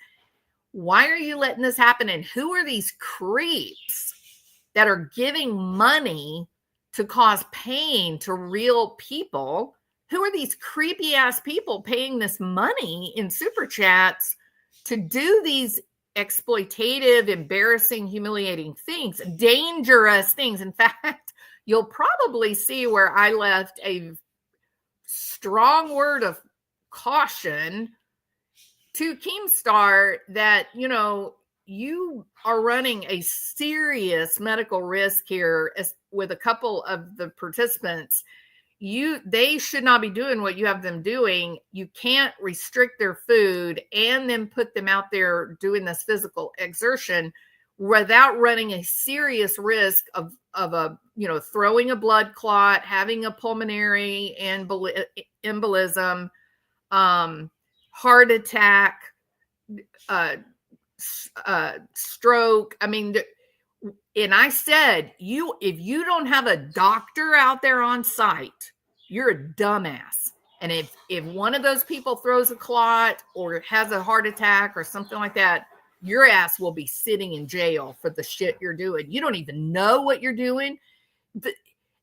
Why are you letting this happen? And who are these creeps that are giving money to cause pain to real people? Who are these creepy ass people paying this money in super chats to do these exploitative, embarrassing, humiliating things, dangerous things? In fact, you'll probably see where I left a strong word of caution to Keemstar that, you are running a serious medical risk here with a couple of the participants. They should not be doing what you have them doing. You can't restrict their food and then put them out there doing this physical exertion without running a serious risk of throwing a blood clot, having a pulmonary embolism, heart attack, stroke. I mean, and I said, if you don't have a doctor out there on site, you're a dumbass. And if one of those people throws a clot or has a heart attack or something like that, your ass will be sitting in jail for the shit you're doing. You don't even know what you're doing.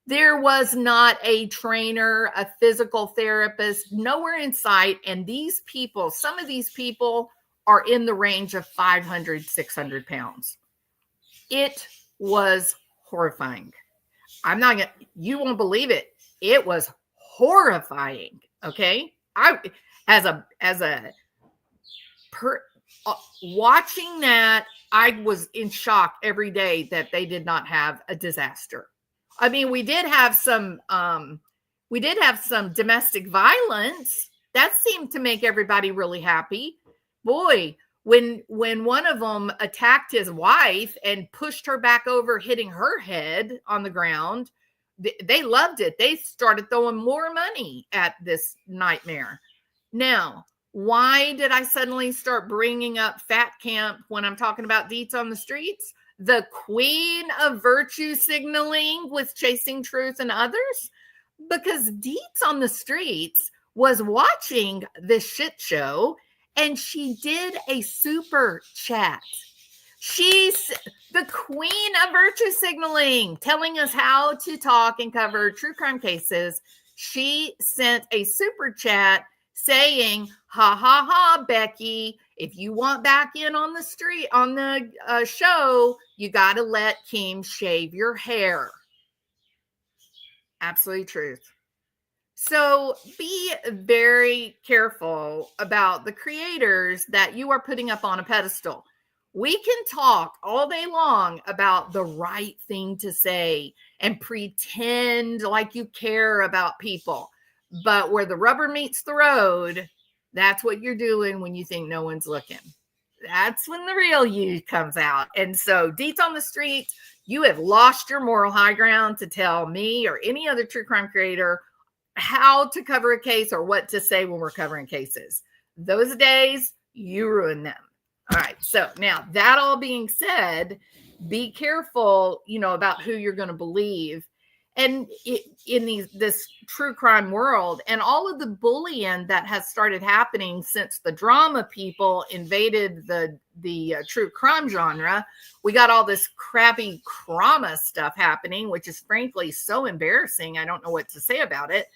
There was not a trainer, a physical therapist, nowhere in sight. And these people, some of these people are in the range of 500, 600 pounds. It was horrifying. You won't believe it. It was horrifying. Okay. Watching that, I was in shock every day that they did not have a disaster. I mean, we did have some domestic violence that seemed to make everybody really happy. Boy, when one of them attacked his wife and pushed her back over, hitting her head on the ground, they loved it. They started throwing more money at this nightmare. Now, Why did I suddenly start bringing up Fat Camp when I'm talking about deets on the streets? The queen of virtue signaling with Chasing Truth and others? Because deets on the streets was watching this shit show, and she did a super chat. She's the queen of virtue signaling, telling us how to talk and cover true crime cases. She sent a super chat saying, ha ha ha, Becky, if you want back in on the street, on the show, you got to let Kim shave your hair. Absolute truth. So be very careful about the creators that you are putting up on a pedestal. We can talk all day long about the right thing to say and pretend like you care about people. But where the rubber meets the road, that's what you're doing when you think no one's looking. That's when the real you comes out. And so, deets on the streets, you have lost your moral high ground to tell me or any other true crime creator how to cover a case or what to say when we're covering cases. Those days, you ruin them. All right. So now, that all being said, be careful, about who you're going to believe. And in this true crime world and all of the bullying that has started happening since the drama people invaded the true crime genre, we got all this crappy crama stuff happening, which is frankly so embarrassing. I don't know what to say about it.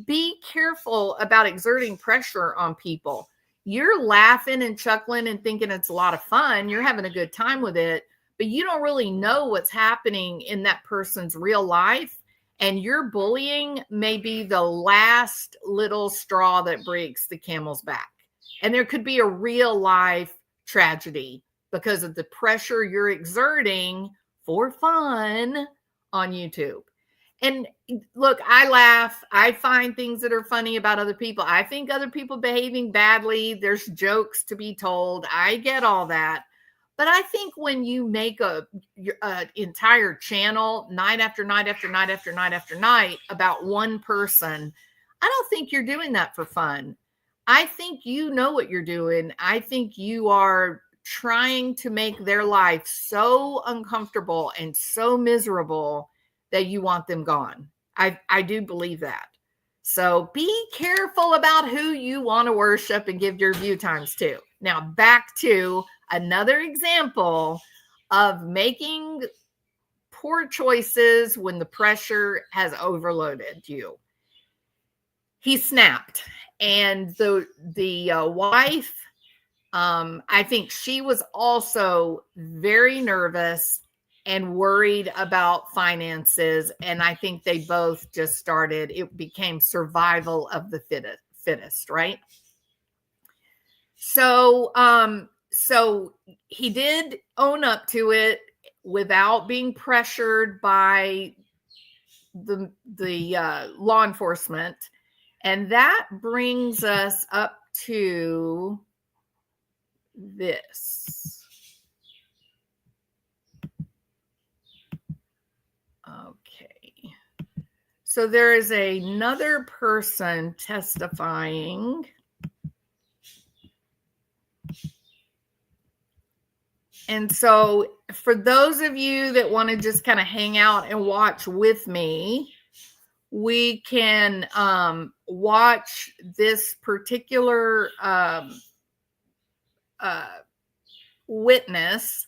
Be careful about exerting pressure on people. You're laughing and chuckling and thinking it's a lot of fun. You're having a good time with it, but you don't really know what's happening in that person's real life. And your bullying may be the last little straw that breaks the camel's back. And there could be a real life tragedy because of the pressure you're exerting for fun on YouTube. And look, I laugh. I find things that are funny about other people. I think other people behaving badly. There's jokes to be told. I get all that. But I think when you make a entire channel night after night after night after night after night about one person, I don't think you're doing that for fun. I think you know what you're doing. I think you are trying to make their life so uncomfortable and so miserable that you want them gone. I do believe that. So be careful about who you want to worship and give your view times to. Now, back to another example of making poor choices when the pressure has overloaded you. He snapped, and the wife, I think she was also very nervous and worried about finances. And I think they both just started, it became survival of the fittest, right? So, so he did own up to it without being pressured by the law enforcement. And that brings us up to this. Okay. So there is another person testifying. And so for those of you that want to just kind of hang out and watch with me, we can watch this particular witness,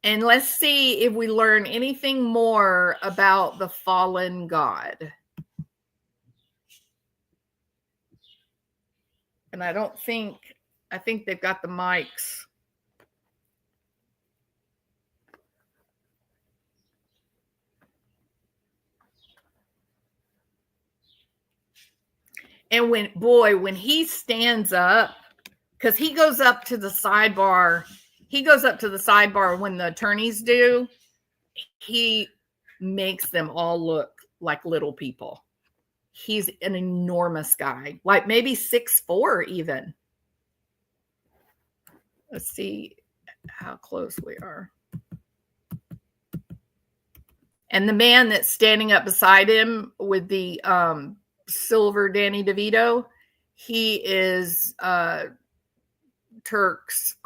and let's see if we learn anything more about the fallen God. And I think they've got the mics. And when he stands up, because he goes up to the sidebar when the attorneys do, he makes them all look like little people. He's an enormous guy, like maybe 6'4" even. Let's see how close we are. And the man that's standing up beside him with the silver Danny DeVito, He is Turk's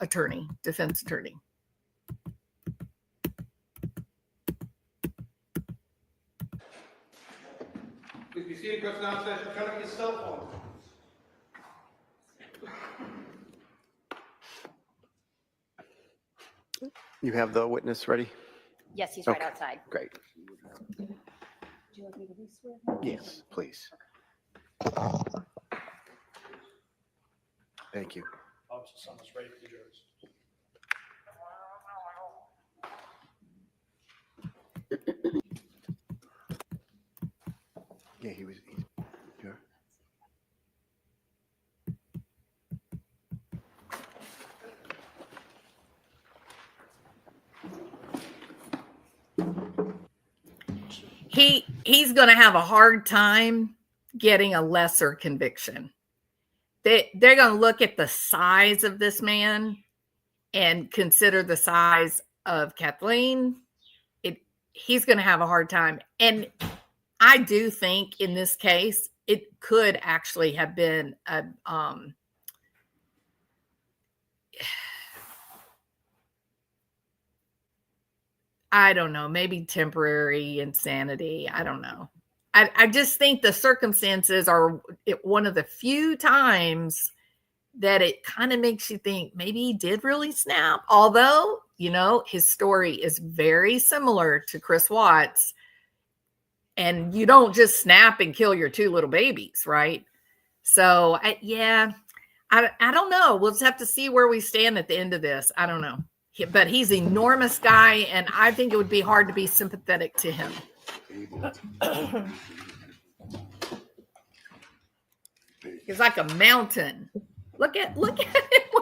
attorney, defense attorney. Please be seated. Question on session. Turn off your cell phone. You have the witness ready? Yes, he's right Okay. outside. Great. Would you like me to re-swear? Yes, please. Thank you. Officer Summers, ready for the jurors. Yeah, he's here. He's going to have a hard time getting a lesser conviction. They're going to look at the size of this man and consider the size of Kathleen. He's going to have a hard time. And I do think in this case, it could actually have been a, I don't know, maybe temporary insanity. I don't know. I just think the circumstances are one of the few times that it kind of makes you think maybe he did really snap. Although, you know, his story is very similar to Chris Watts. And you don't just snap and kill your two little babies, right? So, I don't know. We'll just have to see where we stand at the end of this. I don't know. But he's an enormous guy, and I think it would be hard to be sympathetic to him. He's like a mountain. Look at him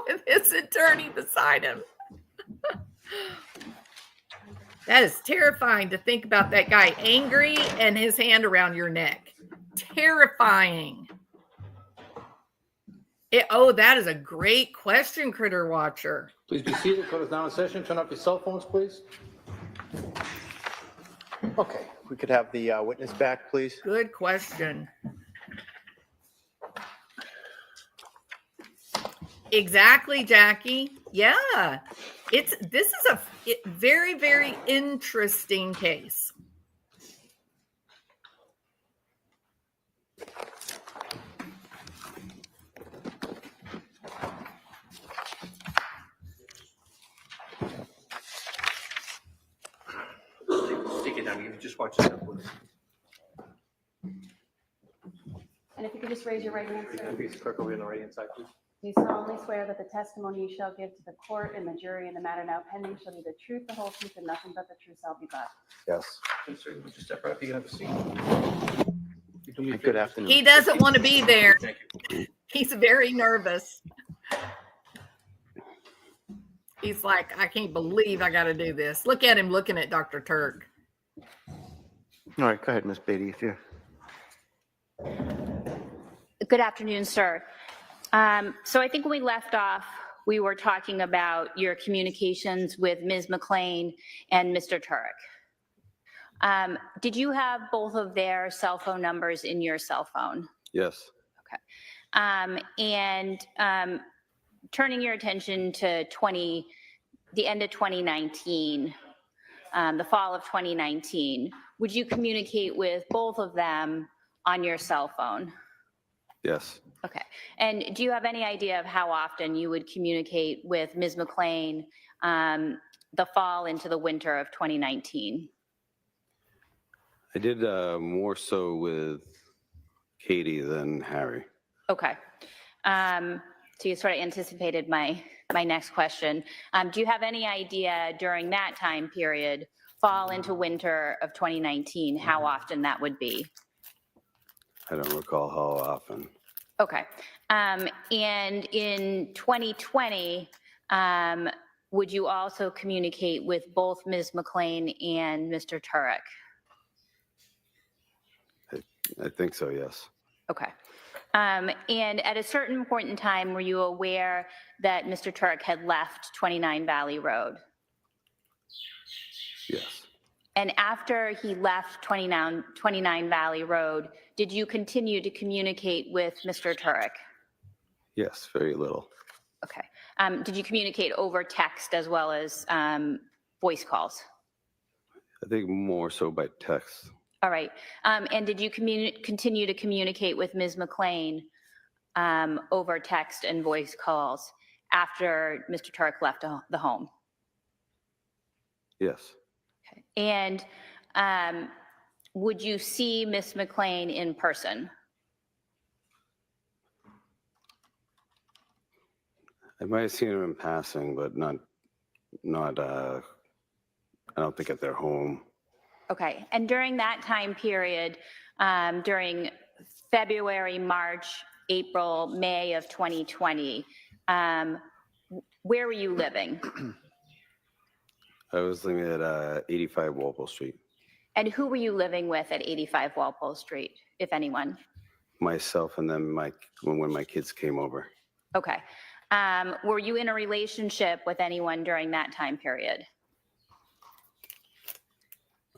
with his attorney beside him. That is terrifying to think about, that guy angry and his hand around your neck. Terrifying. That is a great question, Critter Watcher. Please be seated. Court is now in session. Turn off your cell phones, please. Okay, we could have the witness back, please. Good question. Exactly, Jackie. Yeah. This is a very, very interesting case. Take it down. You just watch it. And if you could just raise your right hand, sir. Please, clerk, over on the right-hand side, please. Do you solemnly swear that the testimony you shall give to the court and the jury in the matter now pending shall be the truth, the whole truth, and nothing but the truth shall be God? Yes. Please, sir, would you step right up? You can have a seat. You do me a Good favor. afternoon. He doesn't want to be there. Thank you. He's very nervous. He's like, I can't believe I got to do this. Look at him looking at Dr. Tuerk. All right, go ahead, Miss Beatty, if you're. Good afternoon, sir. So I think when we left off, we were talking about your communications with Ms. McLean and Mr. Tuerk. Did you have both of their cell phone numbers in your cell phone? Yes. Okay. Turning your attention to the end of 2019, the fall of 2019, would you communicate with both of them on your cell phone? Yes. Okay. And do you have any idea of how often you would communicate with Ms. McLean the fall into the winter of 2019? I did more so with Katie than Harry. Okay. So you sort of anticipated my next question. Do you have any idea during that time period, fall into winter of 2019, how often that would be? I don't recall how often. Okay. And in 2020, would you also communicate with both Ms. McLean and Mr. Tuerk? I think so, yes. Okay. And at a certain point in time, were you aware that Mr. Tuerk had left 29 Valley Road? Yes. And after he left 29 Valley Road, did you continue to communicate with Mr. Tuerk? Yes, very little. Okay. Did you communicate over text as well as voice calls? I think more so by text. All right. And did you continue to communicate with Ms. McLean over text and voice calls after Mr. Tuerk left the home? Yes. Okay. And would you see Ms. McLean in person? I might have seen them in passing, but not. I don't think at their home. Okay. And during that time period, during February, March, April, May of 2020, where were you living? I was living at 85 Walpole Street. And who were you living with at 85 Walpole Street, if anyone? Myself and then when my kids came over. Okay. Were you in a relationship with anyone during that time period?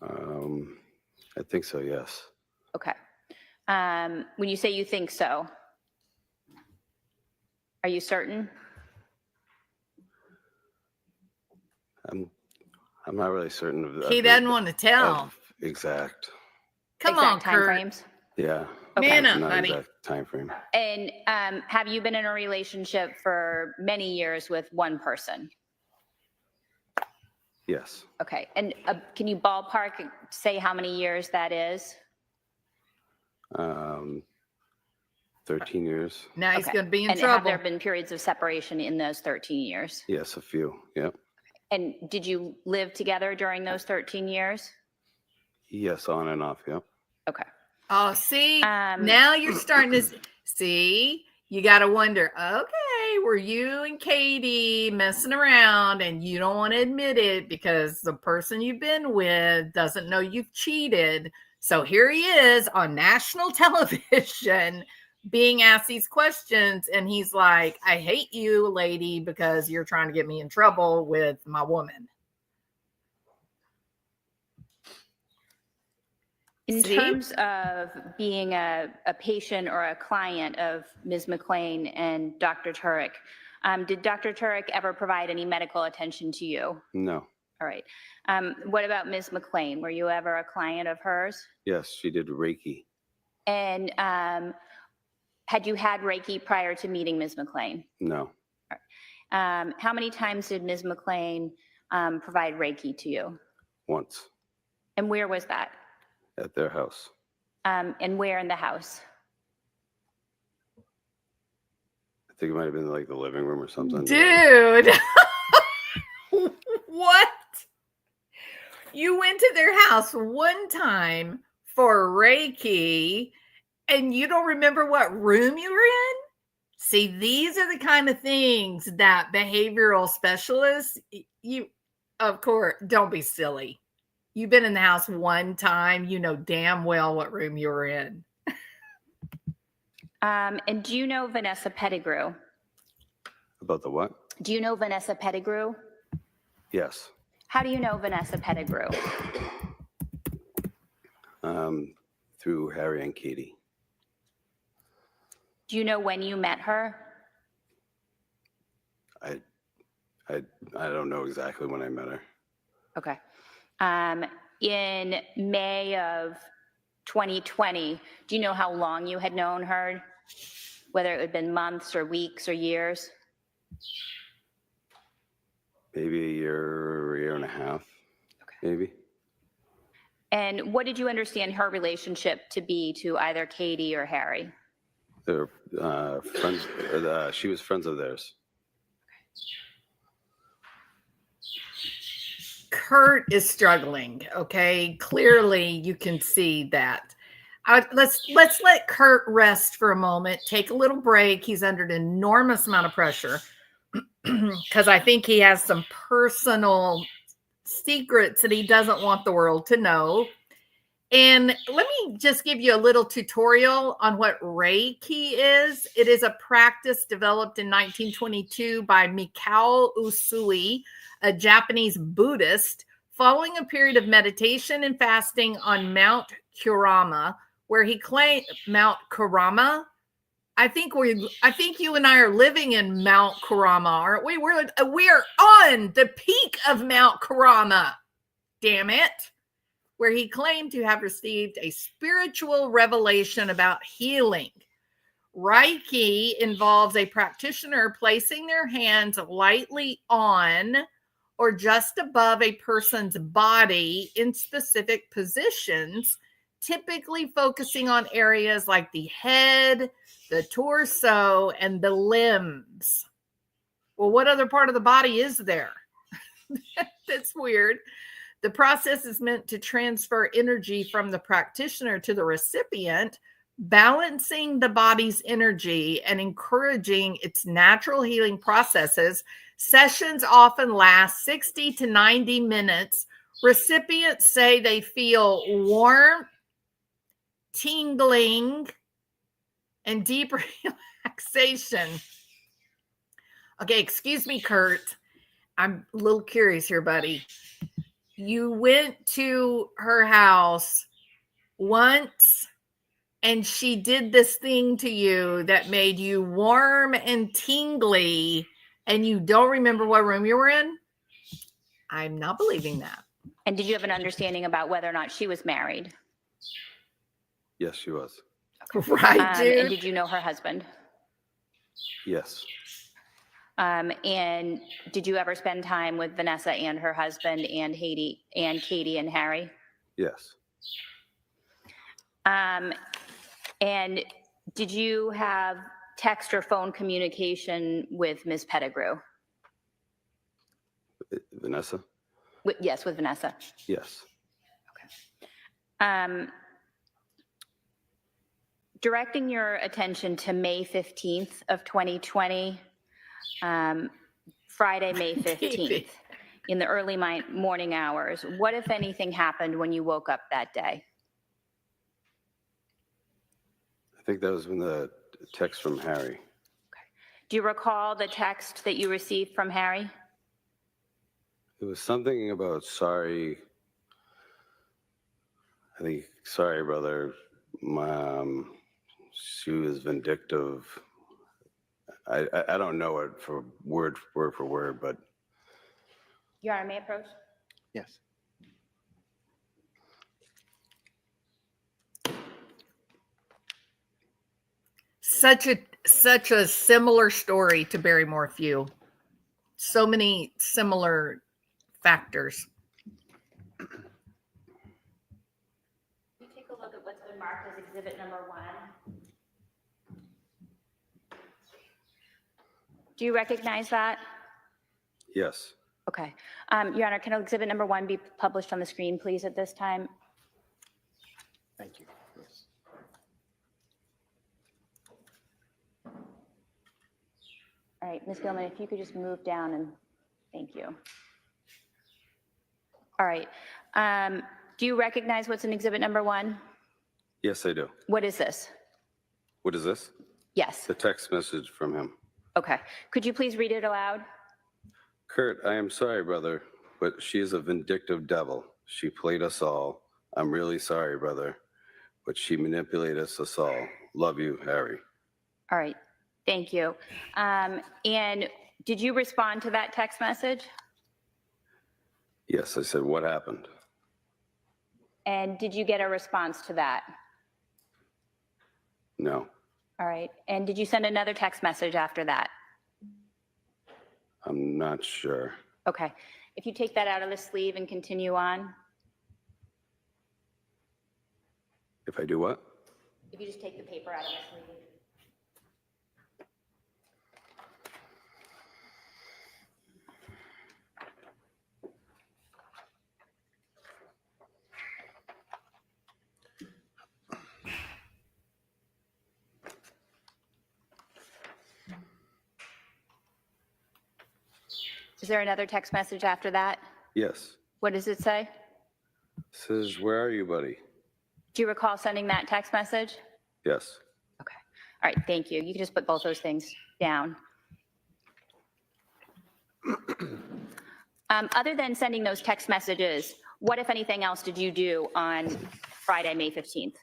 I think so, yes. Okay. When you say you think so, are you certain? I'm not really certain of He doesn't want to tell. Exact. Come on, Exact time Curt. frames? Yeah. Okay. Man up, Not buddy. exact time frame. And have you been in a relationship for many years with one person? Yes. Okay. And can you ballpark say how many years that is? 13 years. Now he's Okay. going to be in And have trouble. there been periods of separation in those 13 years? Yes, a few. Yep. And did you live together during those 13 years? Yes, on and off. Yep. Okay. Oh, see, now you're starting to see. You got to wonder, okay, were you and Katie messing around and you don't want to admit it because the person you've been with doesn't know you've cheated. So here he is on national television being asked these questions. And he's like, I hate you, lady, because you're trying to get me in trouble with my woman. In See? terms of being a patient or a client of Ms. McLean and Dr. Tuerk, did Dr. Tuerk ever provide any medical attention to you? No. All right. What about Ms. McLean? Were you ever a client of hers? Yes, she did Reiki. And had you had Reiki prior to meeting Ms. McLean? No. How many times did Ms. McLean provide Reiki to you? Once. And where was that? At their house. And where in the house? I think it might have been like the living room or something. Dude. What? You went to their house one time for Reiki and you don't remember what room you were in? See, these are the kind of things that behavioral specialists, of course, don't be silly. You've been in the house one time, you know damn well what room you were in. And do you know Vanessa Pettigrew? About the what? Do you know Vanessa Pettigrew? Yes. How do you know Vanessa Pettigrew? Through Harry and Katie. Do you know when you met her? I don't know exactly when I met her. Okay. In May of 2020, do you know how long you had known her? Whether it had been months or weeks or years? Maybe a year and a half. Okay. Maybe. And what did you understand her relationship to be to either Katie or Harry? They're friends. She was friends of theirs. Curt is struggling. Okay, clearly you can see that. Let's let Curt rest for a moment. Take a little break. He's under an enormous amount of pressure because I think he has some personal secrets that he doesn't want the world to know. And let me just give you a little tutorial on what Reiki is. It is a practice developed in 1922 by Mikao Usui, a Japanese Buddhist, following a period of meditation and fasting on Mount Kurama, where he claimed Mount Kurama. I think you and I are living in Mount Kurama, aren't we? We're on the peak of Mount Kurama. Damn it. Where he claimed to have received a spiritual revelation about healing. Reiki involves a practitioner placing their hands lightly on or just above a person's body in specific positions, typically focusing on areas like the head, the torso, and the limbs. Well, what other part of the body is there? That's weird. The process is meant to transfer energy from the practitioner to the recipient, balancing the body's energy and encouraging its natural healing processes. Sessions often last 60 to 90 minutes. Recipients say they feel warm, tingling, and deep relaxation. Okay, excuse me, Curt. I'm a little curious here, buddy. You went to her house once and she did this thing to you that made you warm and tingly, and you don't remember what room you were in? I'm not believing that. And did you have an understanding about whether or not she was married? Yes, she was. Right, dude. And did you know her husband? Yes. And did you ever spend time with Vanessa and her husband and Katie and Harry? Yes. And did you have text or phone communication with Ms. Pettigrew? Vanessa? Yes, with Vanessa. Yes. Directing your attention to May 15th of 2020, Friday, May 15th, in the early morning hours, what, if anything, happened when you woke up that day? I think that was when the text from Harry. Okay. Do you recall the text that you received from Harry? It was something about sorry. I think, sorry, brother. She was vindictive. I don't know it for word for word, but. Your Honor, may I approach? Yes. Such a similar story to Barrymore Few. So many similar factors. You take a look at what's been marked as exhibit number 1. Do you recognize that? Yes. Okay. Your Honor, can exhibit number 1 be published on the screen, please, at this time? Thank you. Yes. All right, Ms. Gilman, if you could just move down, and thank you. All right. Do you recognize what's in exhibit number 1? Yes, I do. What is this? What is this? Yes. The text message from him. Okay. Could you please read it aloud? Curt, I am sorry, brother, but she is a vindictive devil. She played us all. I'm really sorry, brother, but she manipulated us all. Love you, Harry. All right. Thank you. And did you respond to that text message? Yes, I said, what happened? And did you get a response to that? No. All right. And did you send another text message after that? I'm not sure. Okay. If you take that out of the sleeve and continue on. If I do what? If you just take the paper out of the sleeve. Is there another text message after that? Yes. What does it say? It says, where are you, buddy? Do you recall sending that text message? Yes. Okay. All right. Thank you. You can just put both those things down. Other than sending those text messages, what, if anything else, did you do on Friday, May 15th?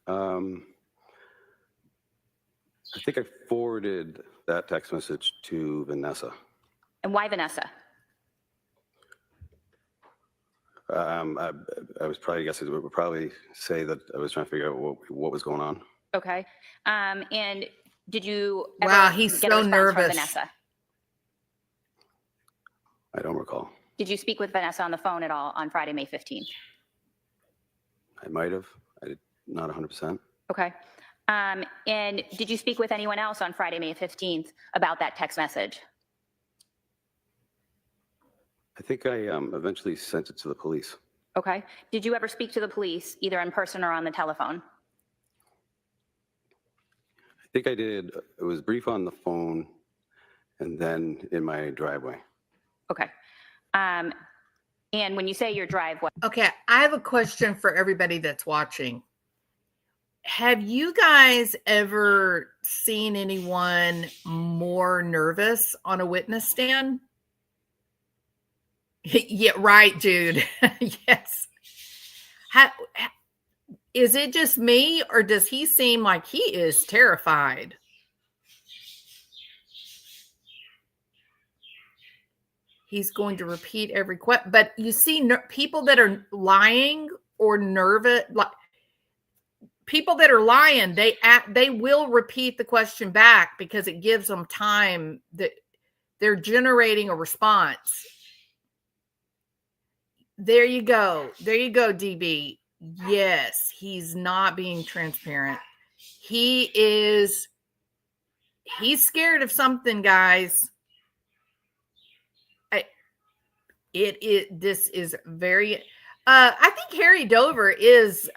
I think I forwarded that text message to Vanessa. And why Vanessa? I was probably guessing, would probably say that I was trying to figure out what was going on. Okay. And did you ever Wow, he's get a so response nervous. from Vanessa? I don't recall. Did you speak with Vanessa on the phone at all on Friday, May 15th? I might have. I did not 100%. Okay. And did you speak with anyone else on Friday, May 15th about that text message? I think I eventually sent it to the police. Okay. Did you ever speak to the police, either in person or on the telephone? I think I did. It was brief on the phone and then in my driveway. Okay. And when you say your driveway, Okay, I have a question for everybody that's watching. Have you guys ever seen anyone more nervous on a witness stand? Yeah, right, Jude. Yes. Is it just me, or does he seem like he is terrified? He's going to repeat every question. But you see, people that are lying or nervous, like people that are lying, they will repeat the question back because it gives them time that they're generating a response. There you go. There you go, DB. Yes, he's not being transparent. He's scared of something, guys. This is very, I think Harry Dover is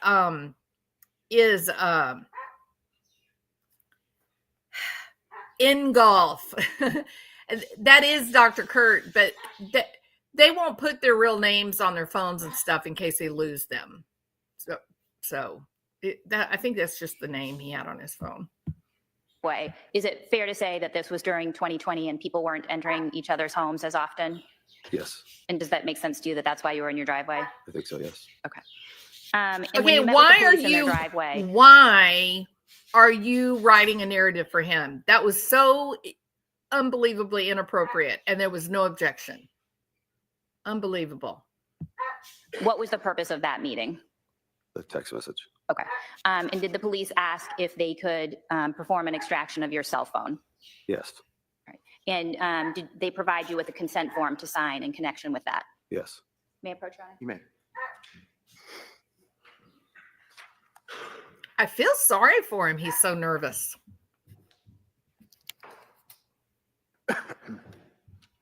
in golf. That is Dr. Curt, but they won't put their real names on their phones and stuff in case they lose them. So I think that's just the name he had on his phone. is it fair to say that this was during 2020 and people weren't entering each other's homes as often? Yes. And does that make sense to you that that's why you were in your driveway? I think so, yes. Okay. And Okay, when you met with why the are police in their you driveway, why are you writing a narrative for him? That was so unbelievably inappropriate, and there was no objection. Unbelievable. what was the purpose of that meeting? The text message. Okay. And did the police ask if they could perform an extraction of your cell phone? Yes. Right. And did they provide you with a consent form to sign in connection with that? Yes. May I approach, Your Honor? You may. I feel sorry for him. He's so nervous.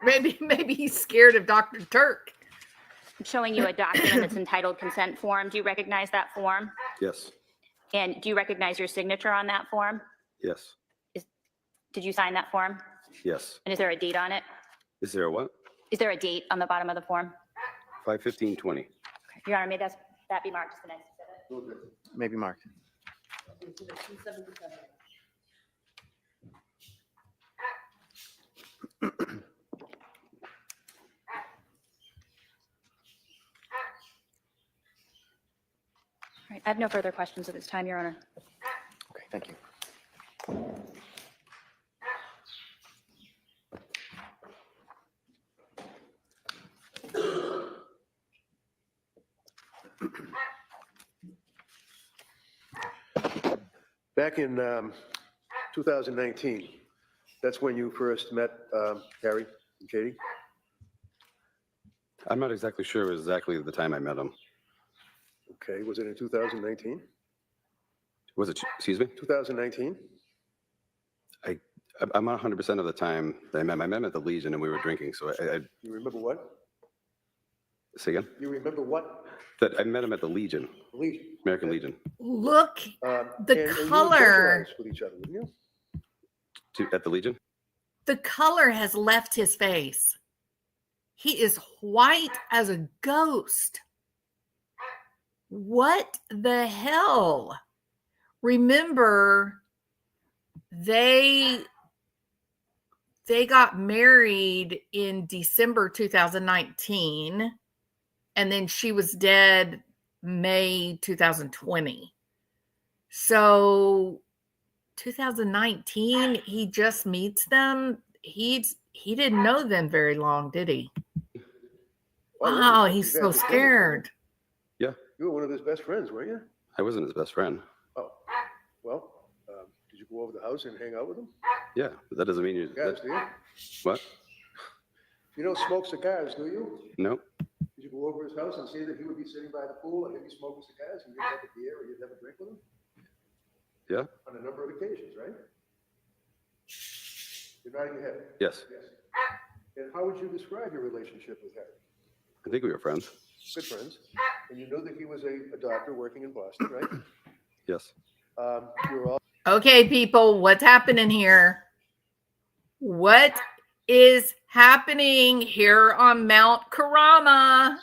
Maybe he's scared of Dr. Tuerk. I'm showing you a document that's entitled consent form. Do you recognize that form? Yes. And do you recognize your signature on that form? Yes. Did you sign that form? Yes. And is there a date on it? Is there a what? Is there a date on the bottom of the form? 5/15/20. Okay. Your Honor, may that be marked as the next exhibit? Maybe marked. All right. I have no further questions at this time, Your Honor. Okay, thank you. Back in 2019, that's when you first met Harry and Katie? I'm not exactly sure exactly the time I met him. Okay, was it in 2019? Was it, excuse me? 2019? I'm not 100% of the time that I met him. I met him at the Legion and we were drinking. So You remember what? say again? You remember what? That I met him at the Legion, Legion. American Legion. Look, And the you color. socialized with each other, didn't you? At the Legion? The color has left his face. He is white as a ghost. What the hell? Remember, they they got married in December 2019, and then she was dead May 2020. So 2019, he just meets them. He didn't know them very long, did he? Wow, Oh, he's so scared. Yeah, You were one of his best friends, weren't you? I wasn't his best friend. Oh, well, did you go over the house and hang out with him? Yeah, but that doesn't mean you. Cigars, do you? What? You don't smoke cigars, do you? Nope. Did you go over his house and see that he would be sitting by the pool and he'd be smoking cigars and you'd have a beer or you'd have a drink with him? Yeah. On a number of occasions, right? You're nodding your head. Yes. Yes. And how would you describe your relationship with Harry? I think we were friends. Good friends. And you knew that he was a doctor working in Boston, right? Yes. You were all. Okay, people, what's happening here? What is happening here on Mount Karama?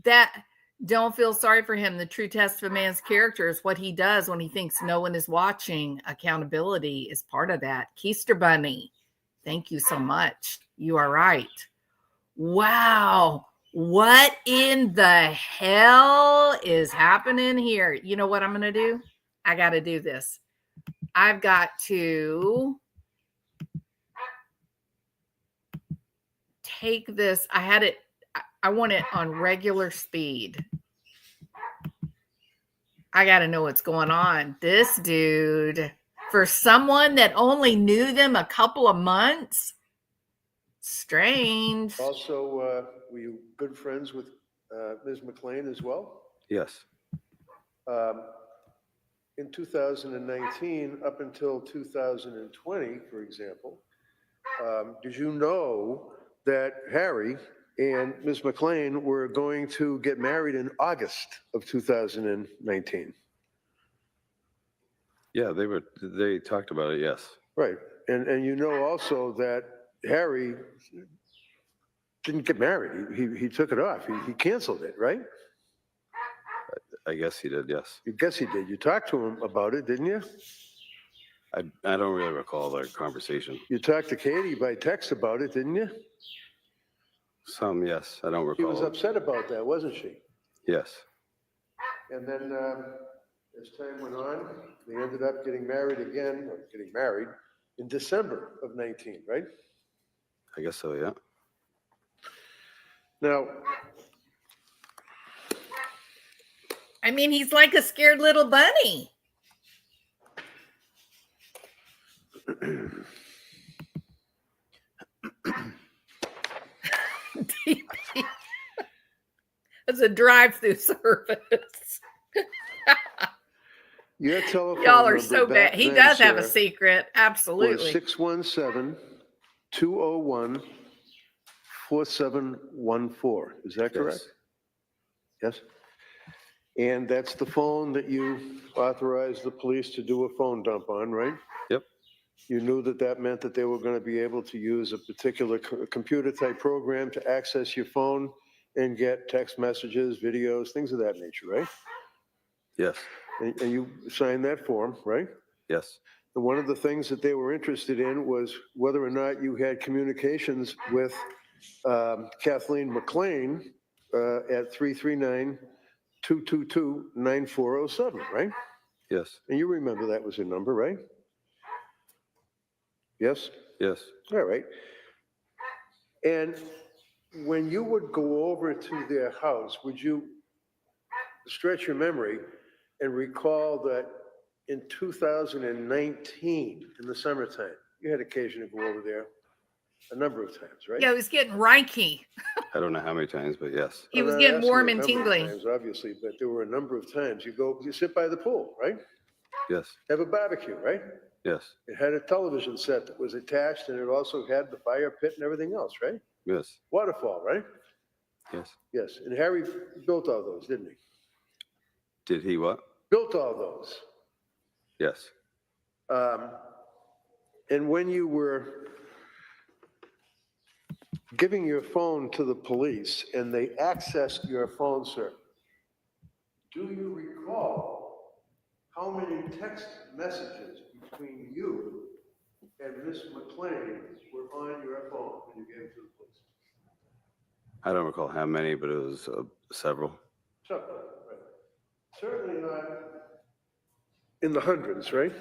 That don't feel sorry for him. The true test of a man's character is what he does when he thinks no one is watching. Accountability is part of that. Keister Bunny, thank you so much. You are right. Wow. What in the hell is happening here? You know what I'm going to do? I got to do this. I've got to take this. I want it on regular speed. I got to know what's going on. This dude, for someone that only knew them a couple of months, strange. Also, were you good friends with Ms. McLean as well? Yes. In 2019, up until 2020, for example, did you know that Harry and Ms. McLean were going to get married in August of 2019? Yeah, they talked about it, yes. Right. And you know also that Harry didn't get married. He took it off. He canceled it, right? I guess he did, yes. You guess he did. You talked to him about it, didn't you? I don't really recall the conversation. You talked to Katie by text about it, didn't you? Some, yes. I don't She recall. was upset about that, wasn't she? Yes. And then as time went on, they ended up getting married again, or getting married in December of 19, right? I guess so, yeah. Now, I mean, he's like a scared little bunny. It's a drive-through service. your telephone Y'all are number so back bad. He then, does have a sir, secret. Absolutely. was 617-201-4714. Is that correct? Yes. And that's the phone that you authorized the police to do a phone dump on, right? Yep. You knew that that meant that they were going to be able to use a particular computer type program to access your phone and get text messages, videos, things of that nature, right? Yes. And you signed that form, right? Yes. And one of the things that they were interested in was whether or not you had communications with Kathleen McLean at 339-222-9407, right? Yes. And you remember that was her number, right? Yes? Yes. All right. And when you would go over to their house, would you stretch your memory and recall that in 2019, in the summertime, you had occasion to go over there a number of times, right? Yeah, he was getting Reiki. I don't know how many times, but yes. He was I'm not getting asking warm a and number of tingly. times, obviously, but there were a number of times you sit by the pool, right? Yes. Have a barbecue, right? Yes. It had a television set that was attached, and it also had the fire pit and everything else, right? Yes. Waterfall, right? Yes. Yes. And Harry built all those, didn't he? Did he what? Built all those. Yes. And when you were giving your phone to the police and they accessed your phone, sir, do you recall how many text messages between you and Ms. Miss McLean were on your phone when you gave it to the police? I don't recall how many, but it was several. So, right. Certainly not in the hundreds, right?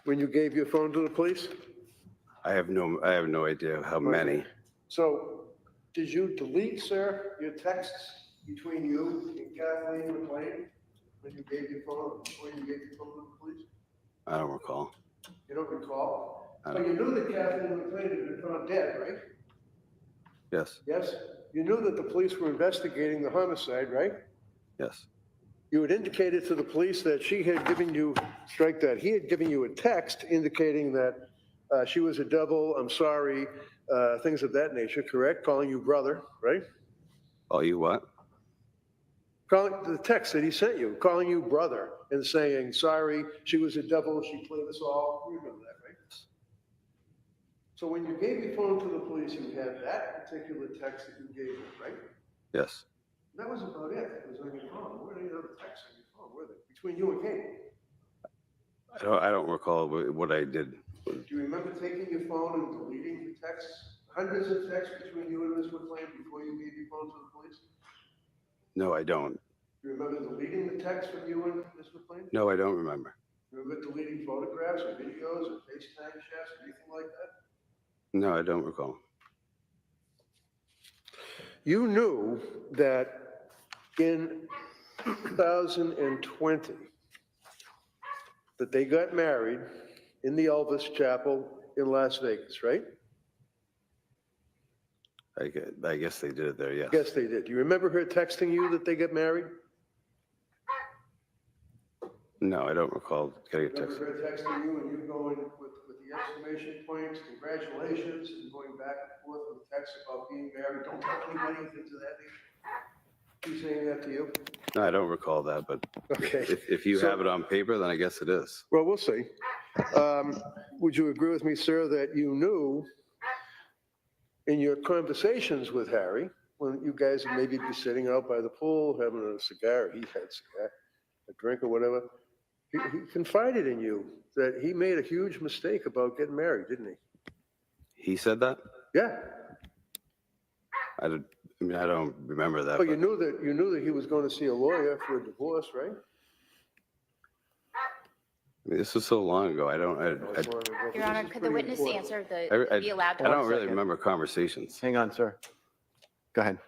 When you gave your phone to the police? I have no idea how many. So, did you delete, sir, your texts between you and Kathleen McLean when you gave your phone, before you gave your phone to the police? I don't recall. You don't recall? I But don't. you knew that Kathleen McLean had been found dead, right? Yes. Yes? You knew that the police were investigating the homicide, right? Yes. You had indicated to the police that she had given you, strike that, he had given you a text indicating that she was a devil, I'm sorry, things of that nature, correct? Calling you brother, right? Oh, you what? Calling the text that he sent you, calling you brother and saying, sorry, she was a devil, she played us all. You remember that, right? So when you gave your phone to the police, you had that particular text that you gave them, right? Yes. That was about it. It was on your phone. There weren't any other texts on your phone, were there? Between you and Kate. I don't recall what I did. Do you remember taking your phone and deleting the texts? Hundreds of texts between you and Ms. McLean before you gave your phone to the police? No, I don't. Do you remember deleting the text from you and Ms. McLean? No, I don't remember. Remember deleting photographs or videos or FaceTime chats or anything like that? No, I don't recall. You knew that in 2020 that they got married in the Elvis Chapel in Las Vegas, right? I guess they did it there, yes. Yes, they did. Do you remember her texting you that they got married? No, I don't recall getting a text. Remember her texting you and you going with the exclamation points, congratulations, and going back and forth with texts about being married? Don't tell anybody, things of that nature. She's saying that to you? No, I don't recall that, but Okay. if you have it on paper, then I guess it is. Well, we'll see. Would you agree with me, sir, that you knew in your conversations with Harry, when you guys would maybe be sitting out by the pool, having a cigar, he had a cigar, a drink or whatever, he confided in you that he made a huge mistake about getting married, didn't he? He said that? Yeah. I don't remember that. But you knew that he was going to see a lawyer for a divorce, right? This was so long ago. Your Honor, could the witness answer be allowed to? I don't really remember conversations. Hang on, sir. Go ahead.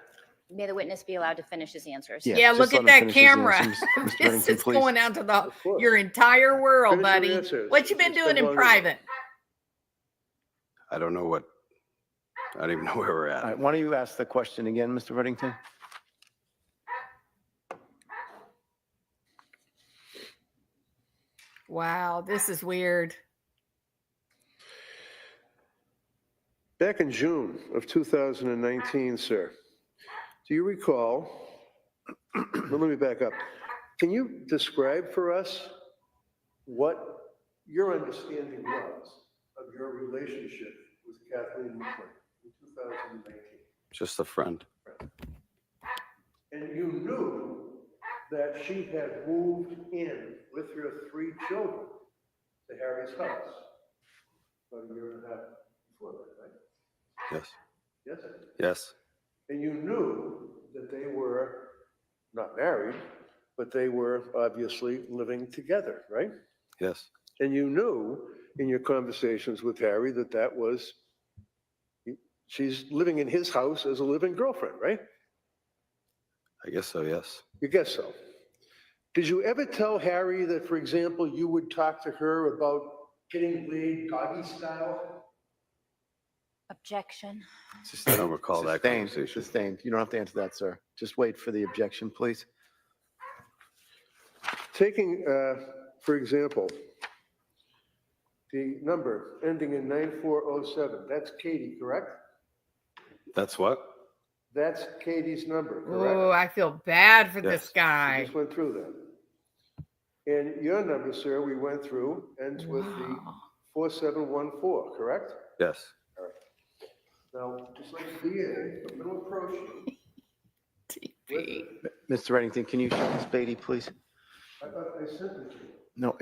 May the witness be allowed to finish his answers? Yeah, Yeah, just look let at him that finish his camera. answer, Mr. This Reddington, is please. going out to Of course. your entire world, Finish your buddy. answers. What you been It's doing been in long private? I don't know what, I don't even know where we're All at. right, why don't you ask the question again, Mr. Reddington? Wow, this is weird. Back in June of 2019, sir, do you recall, well, let me back up. Can you describe for us what your understanding was of your relationship with Kathleen McLean in 2019? Just a friend. And you knew that she had moved in with her 3 children to Harry's house about a year and a half before that, right? Yes. Yes? Yes. And you knew that they were not married, but they were obviously living together, right? Yes. And you knew in your conversations with Harry that was, she's living in his house as a living girlfriend, right? I guess so, yes. You guess so. Did you ever tell Harry that, for example, you would talk to her about getting laid doggy style? Objection. I don't recall that Sustained, conversation. sustained. You don't have to answer that, sir. Just wait for the objection, please. Taking, for example, the number ending in 9407, that's Katie, correct? That's what? That's Katie's number, correct? Oh, I feel bad for Yes. this guy. We just went through that. And your number, sir, we went through, ends with the Wow. 4714, correct? Yes. Now, just like the DA, I'm going to approach you. TP. Mr. Reddington, can you show Ms. Beatty, please? I thought I sent it to you. No,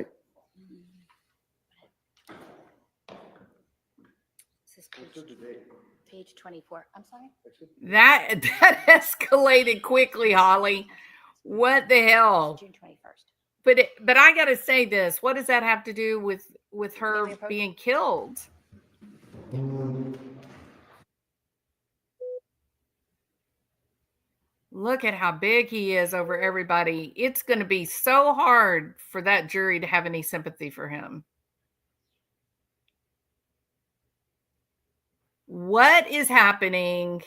Page 24. I'm sorry? That escalated quickly, Holly. What the hell? June 21st. But I got to say this. What does that have to do with her being killed? Look at how big he is over everybody. It's going to be so hard for that jury to have any sympathy for him. What is happening?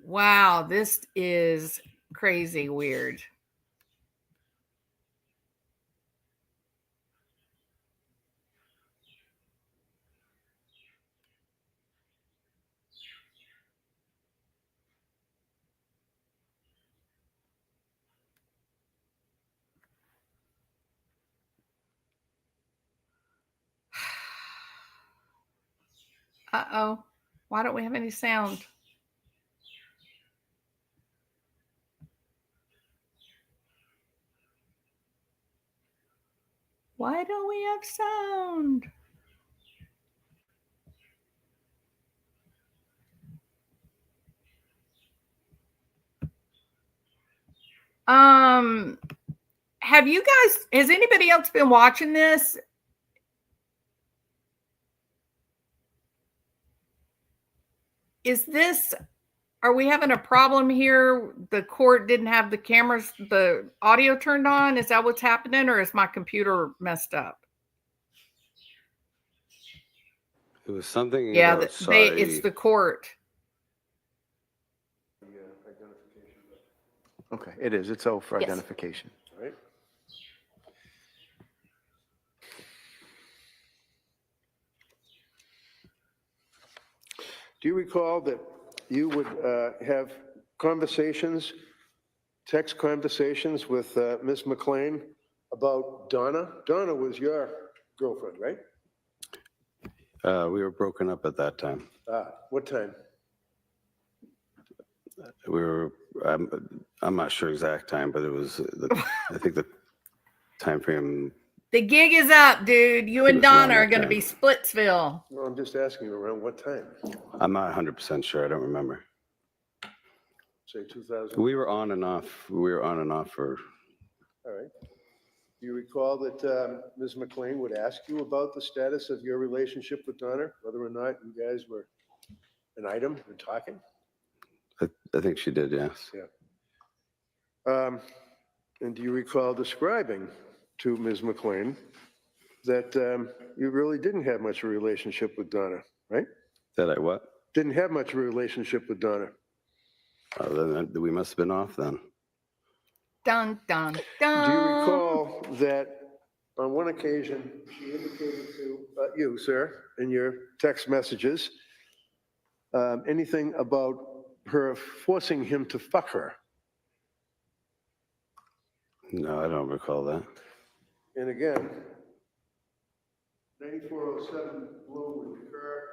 Wow, this is crazy weird. Uh-oh. Why don't we have any sound? Why don't we have sound? Have you guys, has anybody else been watching this? Are we having a problem here? The court didn't have the cameras, the audio turned on. Is that what's happening, or is my computer messed up? It was something. Yeah, about sorry. it's the court. Okay, it is. It's O for Yes. identification. All right. Do you recall that you would have conversations, text conversations with Ms. McLean about Donna? Donna was your girlfriend, right? We were broken up at that time. What time? We were. I'm not sure exact time, but it was. I think the time frame. The gig is up, dude. You and Donna are going to be Splitsville. Well, I'm just asking you around what time? I'm not 100% sure. I don't remember. Say 2000. We were on and off. We were on and off for. All right. Do you recall that Ms. McLean would ask you about the status of your relationship with Donna, whether or not you guys were an item in talking? I think she did, yes. Yeah. And do you recall describing to Ms. McLean that you really didn't have much of a relationship with Donna, right? That I what? Didn't have much of a relationship with Donna. Then we must have been off then. Dun, dun, dun. Do you recall that on one occasion she indicated to you, sir, in your text messages, anything about her forcing him to fuck her? No, I don't recall that. And again, 9407 blue would be her,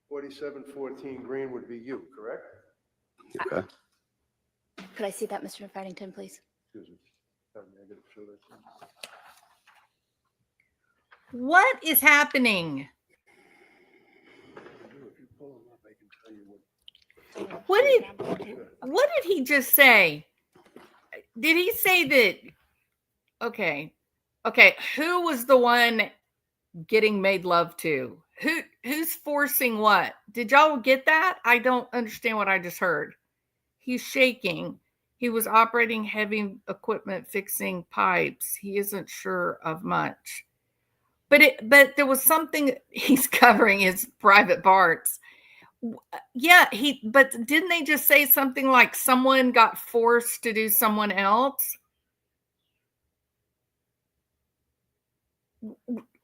4714 green would be you, correct? Okay. Could I see that, Mr. Farrington, please? Excuse me. I gotta show that to you. What is happening? If you pull them up, I can tell you what. What did he just say? Did he say that? Okay. Who was the one getting made love to? Who's forcing what? Did y'all get that? I don't understand what I just heard. He's shaking. He was operating heavy equipment, fixing pipes. He isn't sure of much. But there was something. He's covering his private parts. Yeah, but didn't they just say something like someone got forced to do someone else?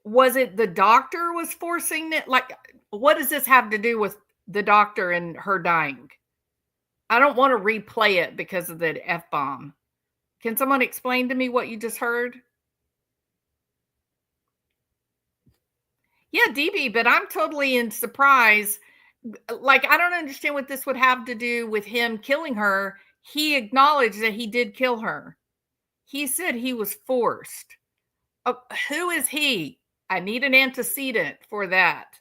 Was it the doctor was forcing it? Like, what does this have to do with the doctor and her dying? I don't want to replay it because of the F-bomb. Can someone explain to me what you just heard? Yeah, DB, but I'm totally in surprise. Like, I don't understand what this would have to do with him killing her. He acknowledged that he did kill her. He said he was forced. Who is he? I need an antecedent for that.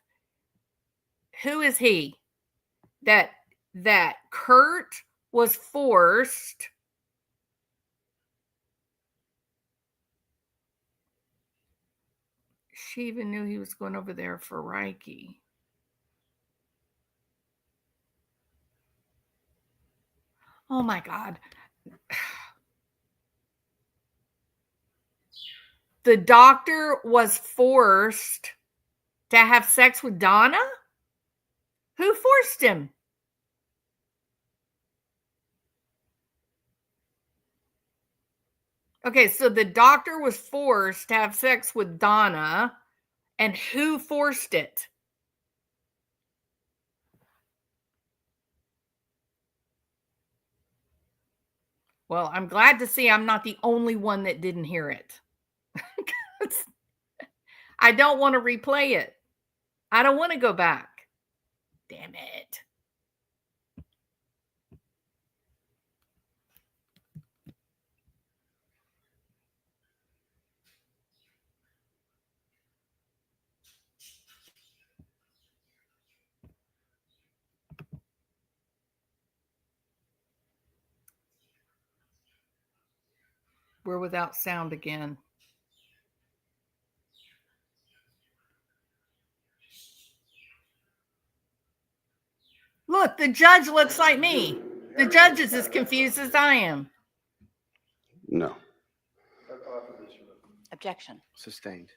Who is he? That Curt was forced she even knew he was going over there for Reiki. Oh my God. The doctor was forced to have sex with Donna? Who forced him? Okay, so the doctor was forced to have sex with Donna, and who forced it? Well, I'm glad to see I'm not the only one that didn't hear it. I don't want to replay it. I don't want to go back. Damn it. We're without sound again. Look, the judge looks like me. The judge is as confused as I am. No. Objection. Sustained.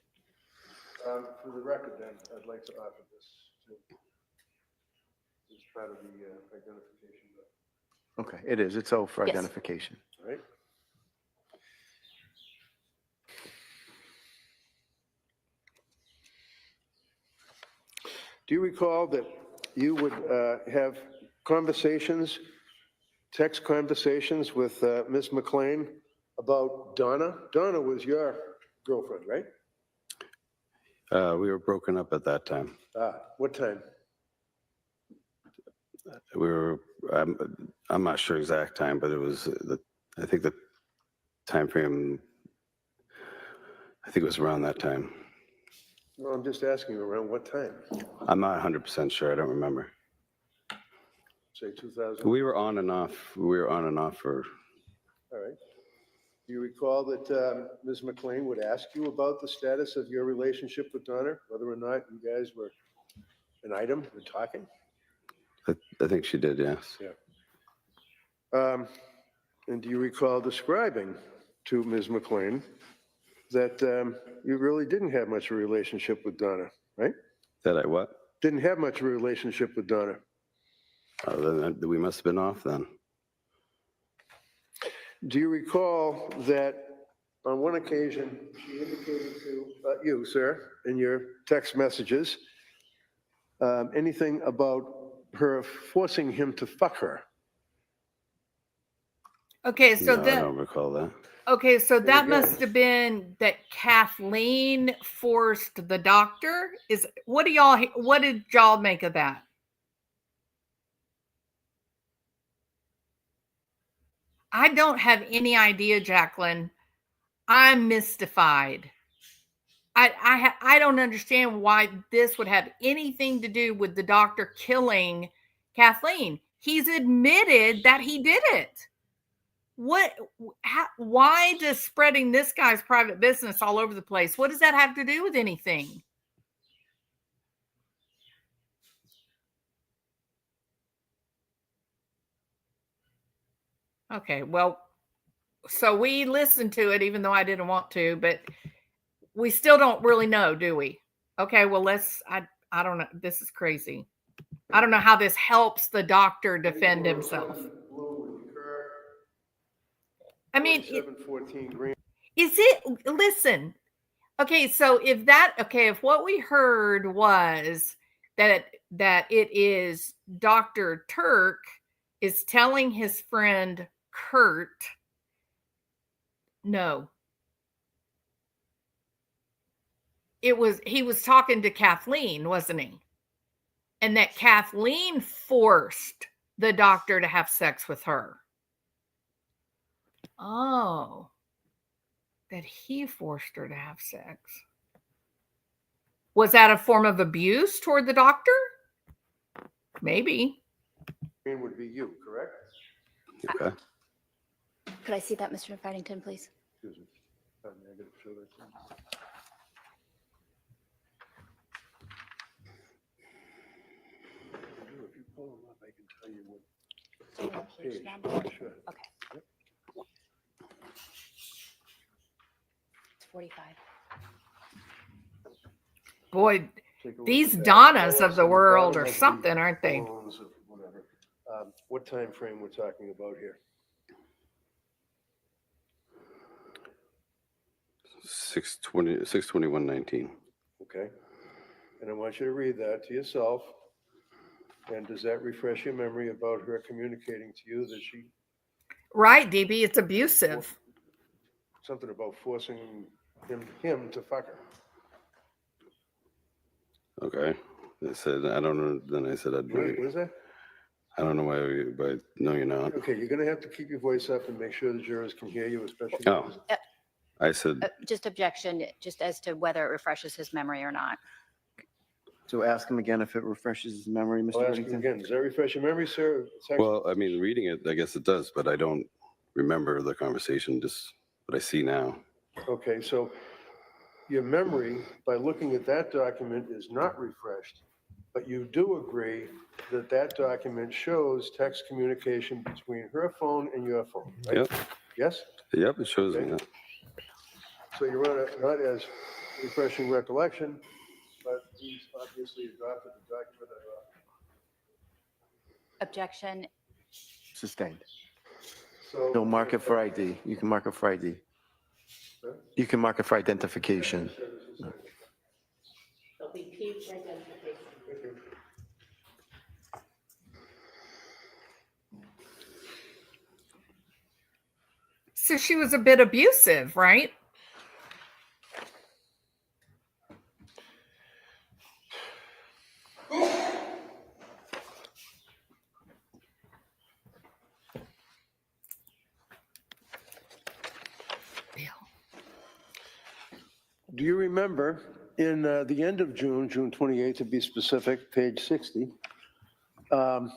For the record, then, I'd like to offer this to, as part of the identification. Okay, it is. It's O for Yes. identification. All right? Do you recall that you would have conversations, text conversations with Ms. McLean about Donna? Donna was your girlfriend, right? We were broken up at that time. What time? We were, I'm not sure exact time, but it was, I think the time frame, I think it was around that time. Well, I'm just asking you around what time? I'm not 100% sure. I don't remember. Say 2000? We were on and off. We were on and off for. All right. Do you recall that Ms. McLean would ask you about the status of your relationship with Donna, whether or not you guys were an item in talking? I think she did, yes. Yeah. And do you recall describing to Ms. McLean that you really didn't have much of a relationship with Donna, right? That I what? Didn't have much of a relationship with Donna. Then we must have been off then. Do you recall that on one occasion she indicated to you, sir, in your text messages, anything about her forcing him to fuck her? Okay, so No, I don't recall that. Okay, so that again. must have been that Kathleen forced the doctor. What did y'all make of that? I don't have any idea, Jacqueline. I'm mystified. I don't understand why this would have anything to do with the doctor killing Kathleen. He's admitted that he did it. Why does spreading this guy's private business all over the place? What does that have to do with anything? Okay, well, so we listened to it even though I didn't want to, but we still don't really know, do we? Okay, well, I don't know. This is crazy. I don't know how this helps the doctor defend himself. I mean, listen, okay, so if what we heard was that it is Dr. Tuerk is telling his friend Curt, no. He was talking to Kathleen, wasn't he? And that Kathleen forced the doctor to have sex with her. Oh, that he forced her to have sex. Was that a form of abuse toward the doctor? Maybe. It would be you, correct? Okay. Could I see that, Mr. Farrington, please? Excuse me. I gotta show that to you. If you pull them up, I can tell you what page. Sure. Okay. It's 45. Boy, Take a look these at that. Donnas Oh, of the so world bottom are of the something, aren't they? phones of whatever. What time frame we're talking about here? 6/21/19. Okay. And I want you to read that to yourself. And does that refresh your memory about her communicating to you that she, Right, DB, it's abusive. something about forcing him to fuck her? Okay. I said, I don't know. Then I said, What is that? I don't know why, but no, you're not. Okay, you're gonna have to keep your voice up and make sure the jurors can hear you, especially. Oh, I said, Just objection, just as to whether it refreshes his memory or not. So ask him again if it refreshes his memory, I'll Mr. ask you Reddington. again, does that refresh your memory, sir? well, I mean, reading it, I guess it does, but I don't remember the conversation, just what I see now. Okay, so your memory, by looking at that document, is not refreshed, but you do agree that that document shows text communication between her phone and your phone, right? Yep. Yes? Yep, it shows me Okay. that. So you're on a not as refreshing recollection, but he's obviously adopted the document. Objection, Sustained. So. No, mark it for ID. You can mark it for ID. You can mark it for identification. So she was a bit abusive, right? Do you remember in the end of June, June 28th to be specific, page 60, on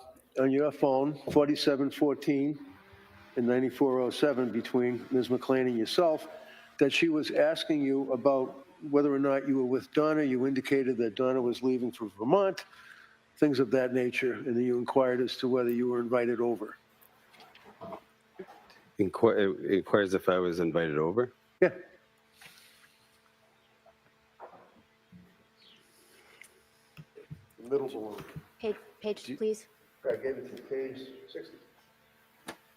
your phone, 4714 and 9407 between Ms. McLean and yourself, that she was asking you about whether or not you were with Donna. You indicated that Donna was leaving for Vermont, things of that nature, and then you inquired as to whether you were invited over. It inquires if I was invited over. Yeah. The middle balloon. page, please. I gave it to you, page 60.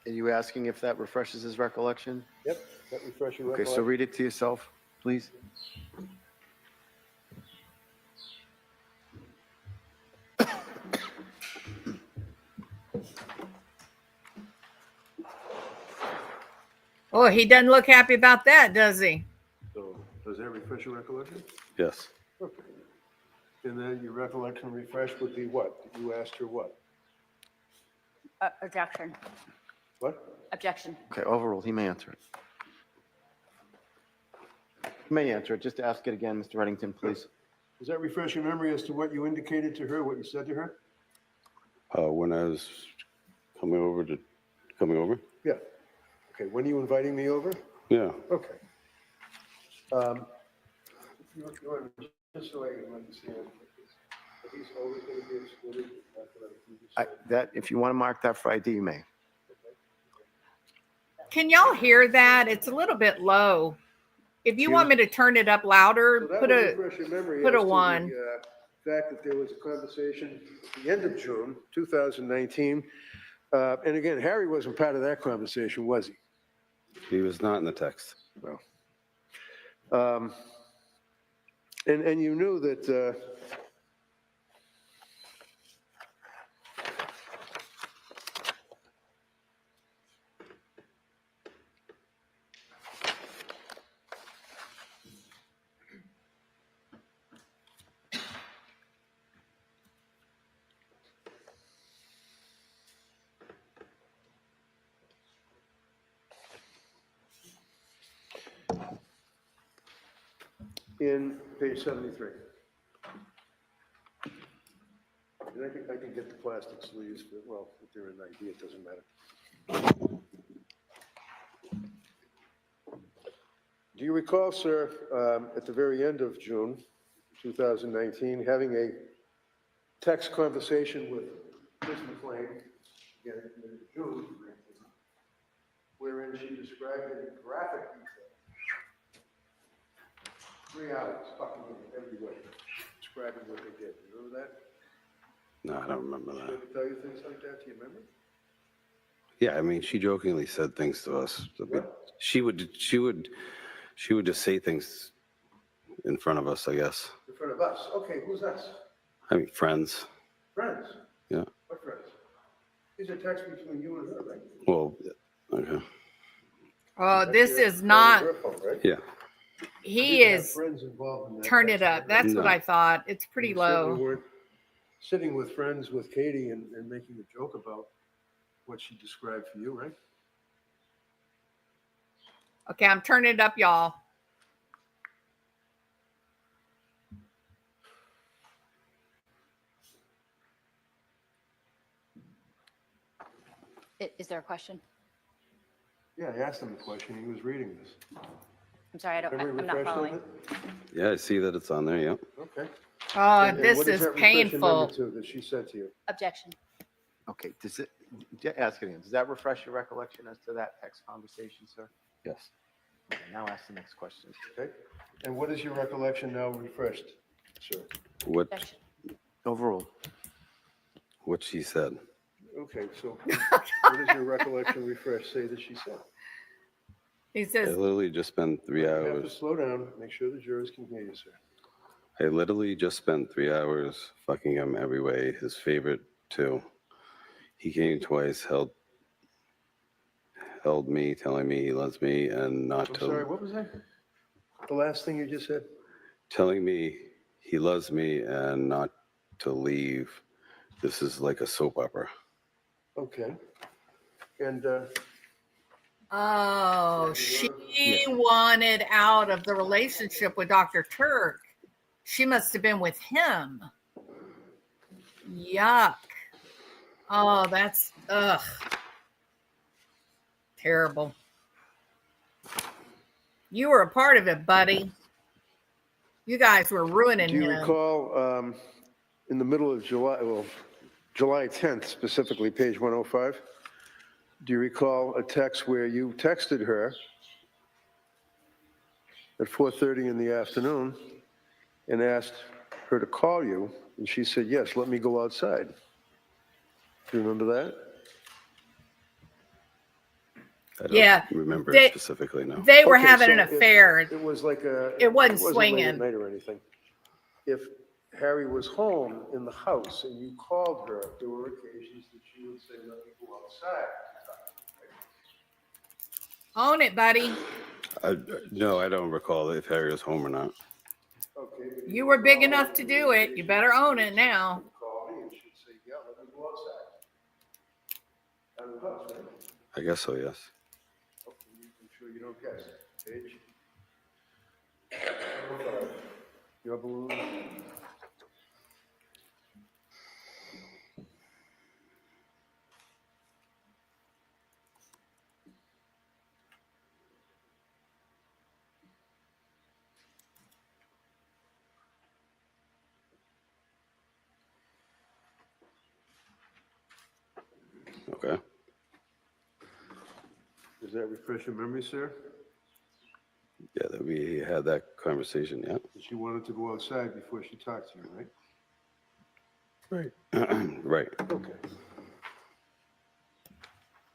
Are you asking if that refreshes his recollection? Yep, that refresh your Okay, so recollection. read it to yourself, please. Oh, he doesn't look happy about that, does he? So, does that refresh your recollection? Yes. Okay. And then your recollection refresh would be what? You asked her what? Objection, What? objection. Okay, overruled. He may answer it. He may answer it. Just ask it again, Mr. Reddington, please. Does that refresh your memory as to what you indicated to her, what you said to her? When I was coming over. Yeah. Okay, when are you inviting me over? Yeah. Okay. Just so I can understand, he's always going to be excluded? If you want to mark that for ID, you may. Can y'all hear that? It's a little bit low. If you want me to turn it up louder, So that put would a refresh your memory put as a to one. the fact that there was a conversation at the end of June 2019. And again, Harry wasn't part of that conversation, was he? He was not in the text. Well. And you knew that in page 73. And I can get the plastic sleeves, but, well, if they're an idea, it doesn't matter. Do you recall, sir, at the very end of June 2019, having a text conversation with Ms. McLean, again, in June, wherein she described in graphic detail 3 hours fucking every way, describing what they did. You remember that? No, I don't remember She that. ever tell you things like that? Do you remember? Yeah, I mean, she jokingly said things to us. What? She would just say things in front of us, I guess. In front of us. Okay, who's us? I mean, friends. Friends. Yeah. What friends? These are texts between you and her, right? Well, okay. This is not, Her phone, right? Yeah. he Didn't have is, friends involved in that turn it text, up. right? That's what No. I thought. It's pretty You certainly low. weren't sitting with friends with Katie and making a joke about what she described for you, right? Okay, I'm turning it up, y'all. Is there a question? Yeah, I asked him a question. He was reading this. I'm sorry, Can we I'm not refresh on following. it? Yeah, I see that it's on there. Yeah. Okay. Oh, And this what does is that refresh your memory painful. to that she said to you? Objection. Okay, does it, ask it again, does that refresh your recollection as to that text conversation, sir? Yes. Okay, now ask the next question. Okay. And what is your recollection now refreshed, sir? What Objection. Overall, what she said. Okay, so what is your recollection refreshed? Say that she said. He I says, literally just spent 3 You have to hours. slow down. Make sure the jurors can hear you, sir. I literally just spent 3 hours fucking him every way. His favorite too. He came twice, held me, telling me he loves me and not I'm to. sorry, what was that? The last thing you just said? Telling me he loves me and not to leave. This is like a soap opera. Okay. And oh, she wanted out of the relationship with Dr. Tuerk. She must have been with him. Yuck. Oh, that's, ugh. Terrible. You were a part of it, buddy. You guys were ruining do you him. recall in the middle of July, well, July 10th, specifically, page 105, do you recall a text where you texted her at 4:30 in the afternoon and asked her to call you, and she said, yes, let me go outside? Do you remember that? I don't Yeah, remember they- it specifically now. They were Okay, having so an affair. It was like a. It wasn't late swinging. at night or anything. If Harry was home in the house and you called her, there were occasions that she would say, let me go outside. Own it, buddy. No, I don't recall if Harry was home or not. Okay. but You were big enough to do it. You better own it now. Call me and she'd say, yeah, let me go outside. Out of the house, right? I guess so, yes. Okay, I'm sure you don't guess. Page. Your balloon. Okay. Does that refresh your memory, sir? Yeah, that we had that conversation, yeah. She wanted to go outside before she talked to you, right? Right. Right. Okay.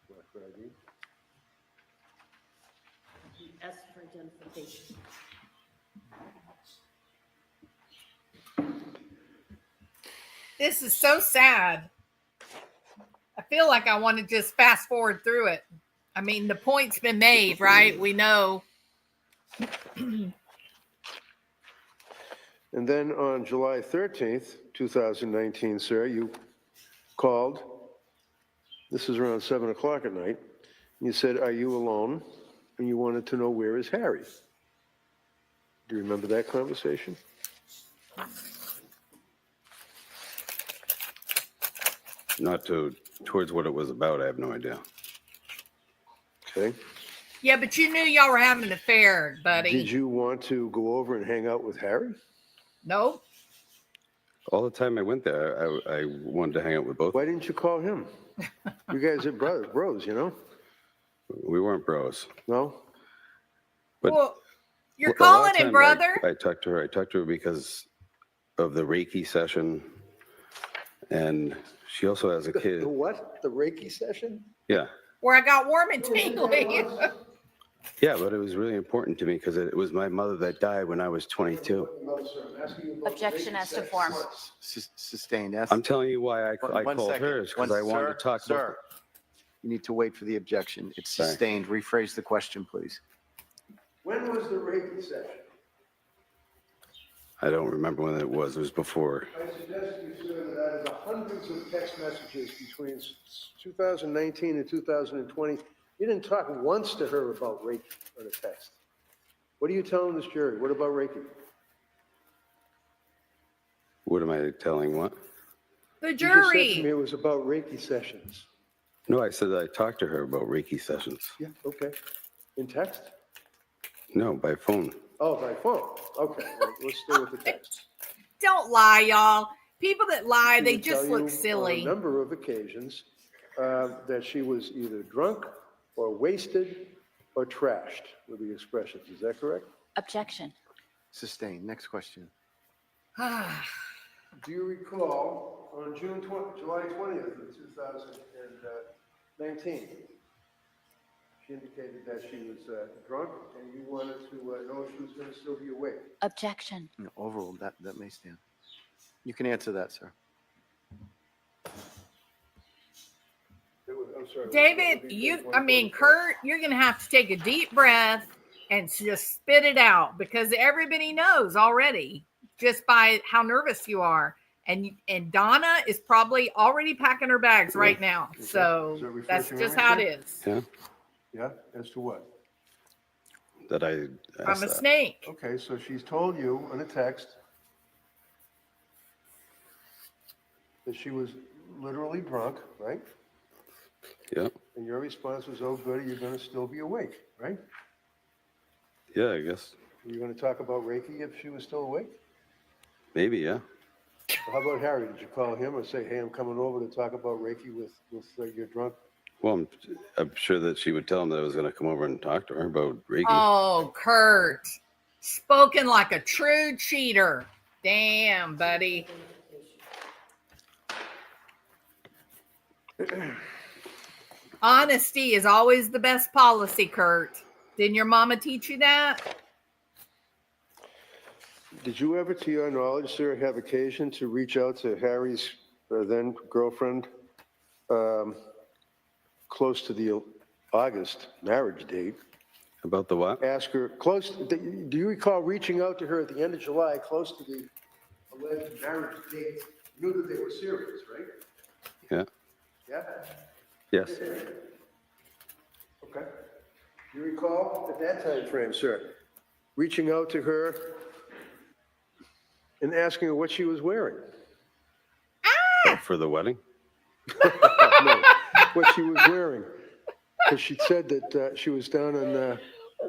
Black Friday. Ask for identification. This is so sad. I feel like I want to just fast forward through it. I mean, the point's been made, right? We know. And then on July 13th, 2019, sir, you called. This is around 7 o'clock at night. You said, are you alone? And you wanted to know, where is Harry? Do you remember that conversation? towards what it was about. I have no idea. Okay. Yeah, but you knew y'all were having an affair, buddy. Did you want to go over and hang out with Harry? Nope. All the time I went there, I wanted to hang out with both. Why didn't you call him? You guys are bros, you know? We weren't bros. No? But well, you're a lot of calling him time brother? I talked to her. I talked to her because of the Reiki session. And she also has a kid. The what? The Reiki session? Yeah. Where I got warm and tingly. Yeah, but it was really important to me because it was my mother that died when I was 22. Objection as to form. Sustained. I'm telling you why I called her is because I wanted to talk about. Sir, you need to wait for the objection. It's Sorry. sustained. Rephrase the question, please. When was the Reiki session? I don't remember when it was. It was before. I suggest to you, sir, that out of the hundreds of text messages between 2019 and 2020, you didn't talk once to her about Reiki on a text. What are you telling this jury? What about Reiki? What am I telling? What? The You just said to jury. me it was about Reiki sessions. No, I said that I talked to her about Reiki sessions. Yeah, okay. In text? No, by phone. Oh, by phone. Okay, well, let's stay with the text. Don't lie, y'all. People that lie, She they would just tell look you silly. on a number of occasions that she was either drunk or wasted or trashed, were the expressions. Is that correct? Objection. Sustained. Next question. Do you recall on July 20th of 2019, she indicated that she was drunk and you wanted to know if she was going to still be awake? Objection. No, overruled. That may stand. You can answer that, sir. I'm sorry. David, Curt, you're going to have to take a deep breath and just spit it out because everybody knows already just by how nervous you are. And Donna is probably already packing her bags right now. Okay. So that's just how it is. Yeah. Yeah, as to what? That I. I'm a snake. Okay, so she's told you on a text that she was literally drunk, right? Yeah. And your response was, oh, good, you're going to still be awake, right? Yeah, I guess. Were you going to talk about Reiki if she was still awake? Maybe, yeah. How about Harry? Did you call him or say, hey, I'm coming over to talk about Reiki with your drunk? Well, I'm sure that she would tell him that I was going to come over and talk to her about Reiki. Oh, Curt, spoken like a true cheater. Damn, buddy. Honesty is always the best policy, Curt. Didn't your mama teach you that? Did you ever, to your knowledge, sir, have occasion to reach out to Harry's then girlfriend close to the August marriage date? About the what? Ask her, do you recall reaching out to her at the end of July, close to the alleged marriage date? You knew that they were serious, right? Yeah. Yeah? Yes. Okay. Do you recall at that time frame, sir, reaching out to her and asking her what she was wearing? For the wedding? No, what she was wearing. Because she said that she was down on the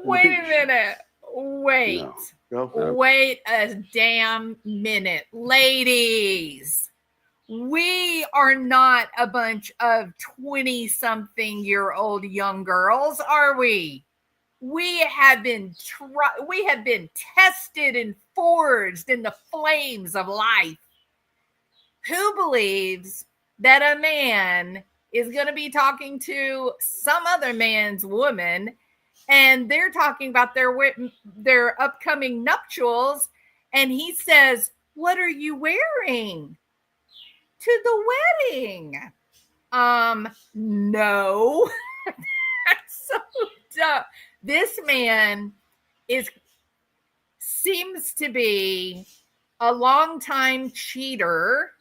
Wait beach. a minute. Wait. No? Wait a damn minute. Ladies, we are not a bunch of 20-something-year-old young girls, are we? We have been tested and forged in the flames of life. Who believes that a man is going to be talking to some other man's woman and they're talking about their upcoming nuptials and he says, "What are you wearing to the wedding?" No. That's so dumb. This man seems to be a longtime cheater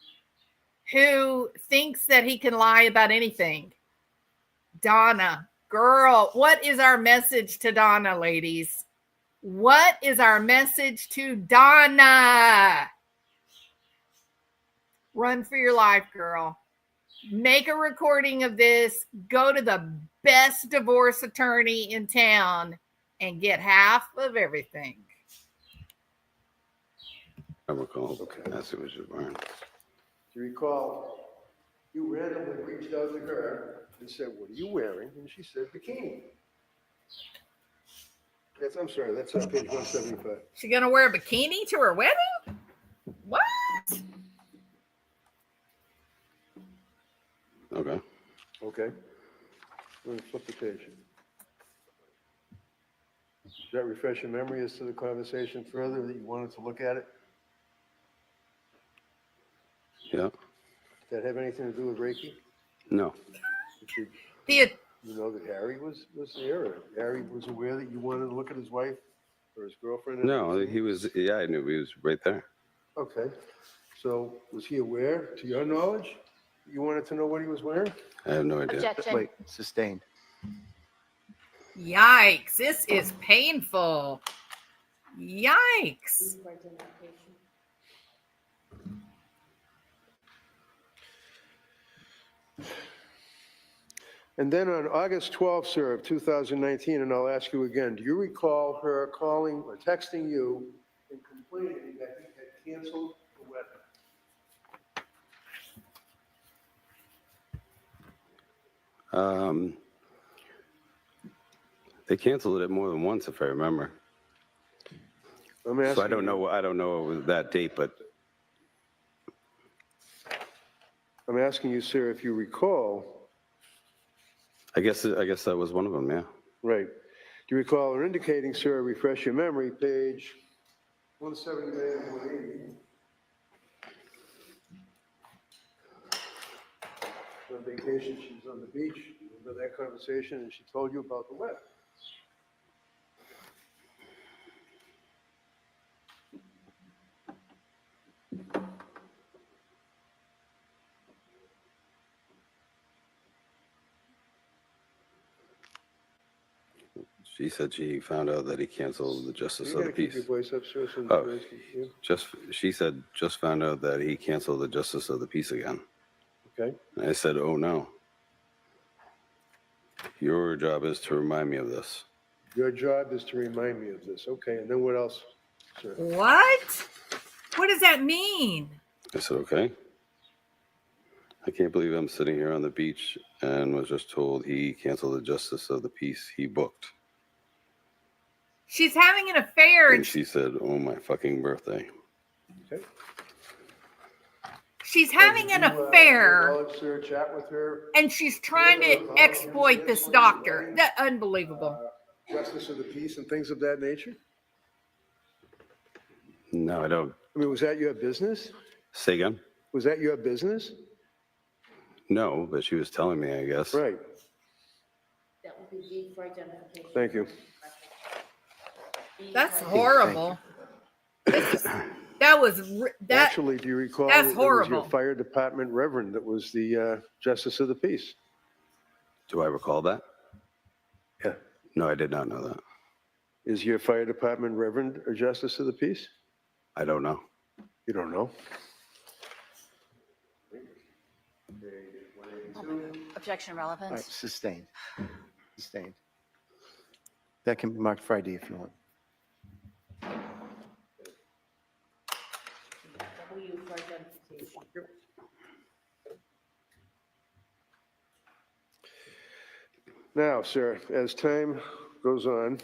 who thinks that he can lie about anything. Donna, girl, what is our message to Donna, ladies? What is our message to Donna? Run for your life, girl. make a recording of this, go to the best divorce attorney in town, and get half of everything. I recall. Okay. That's what you learn. Do you recall, you randomly reached out to her and said, what are you wearing? And she said, bikini. I'm sorry, that's on page 175. She gonna wear a bikini to her wedding? What? Okay. Okay. Let me flip the page. Does that refresh your memory as to the conversation further that you wanted to look at it? Yeah. Did that have anything to do with Reiki? No. You know that Harry was there, or Harry was aware that you wanted to look at his wife or his girlfriend? No, he was, yeah, I knew he was right there. Okay. So was he aware, to your knowledge, you wanted to know what he was wearing? I have no idea. Objection. Wait, sustained. Yikes, this is painful. Yikes. And then on August 12th, sir, of 2019, and I'll ask you again, do you recall her calling or texting you and complaining that he had canceled the wedding? They canceled it more than once, if I remember. So I don't know that date, but I'm asking you, sir, if you recall. I guess that was one of them, yeah. Right. Do you recall or indicating, sir, refresh your memory, page 179 and 180. On vacation, she was on the beach. You remember that conversation, and she told you about the wedding. She said she found out that he canceled the justice of the peace. Keep your voice up, sir. She said just found out that he canceled the justice of the peace again. Okay. And I said, oh no. Your job is to remind me of this. Your job is to remind me of this. Okay, and then what else, sir? What? What does that mean? I said, okay. I can't believe I'm sitting here on the beach and was just told he canceled the justice of the peace he booked. She's having an affair. And she said, oh, my fucking birthday. Okay. She's having an affair. Sir, chat with her. And she's trying to exploit this doctor. That's unbelievable. Justice of the peace and things of that nature? No, I don't. I mean, was that your business? Say again? Was that your business? No, but she was telling me, I guess. Right. That would be G for identification. Thank you. That's horrible. Actually, do you recall that's that horrible. It was your fire department reverend that was the justice of the peace? Do I recall that? Yeah. No, I did not know that. Is your fire department reverend a justice of the peace? I don't know. You don't know? Objection relevance. All right, sustained. Sustained. That can be marked Friday if you want. W for identification. Now, sir, as time goes on,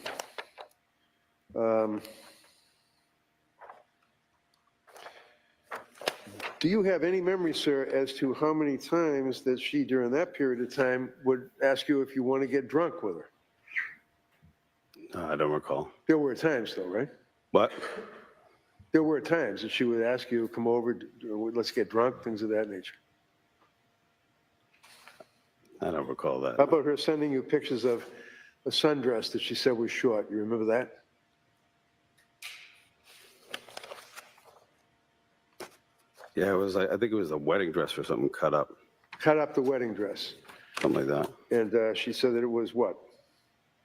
do you have any memory, sir, as to how many times that she, during that period of time, would ask you if you want to get drunk with her? No, I don't recall. There were times, though, right? What? There were times that she would ask you, come over, let's get drunk, things of that nature. I don't recall that. How about her sending you pictures of a sundress that she said was short? You remember that? Yeah, it was. I think it was a wedding dress or something cut up. Cut up the wedding dress. Something like that. And she said that it was what,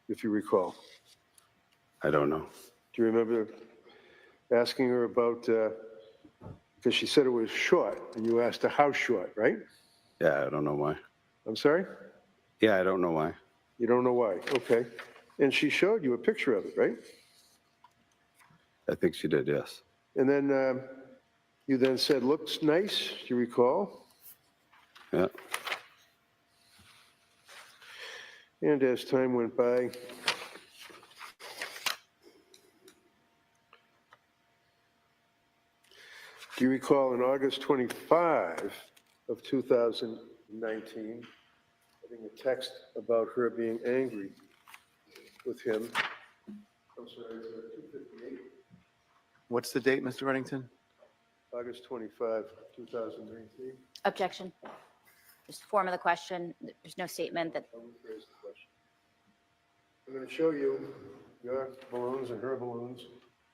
if you recall? I don't know. Do you remember asking her about, because she said it was short, and you asked her how short, right? Yeah, I don't know why. I'm sorry? Yeah, I don't know why. You don't know why? Okay. And she showed you a picture of it, right? I think she did, yes. And then you then said, looks nice, do you recall? Yeah. And as time went by, do you recall in August 25 of 2019, getting a text about her being angry with him? I'm sorry, it's 258, What's the date, Mr. Reddington? August 25, 2019. Objection. Just form of the question. There's no statement that. I'll rephrase the question. I'm going to show you your balloons and her balloons,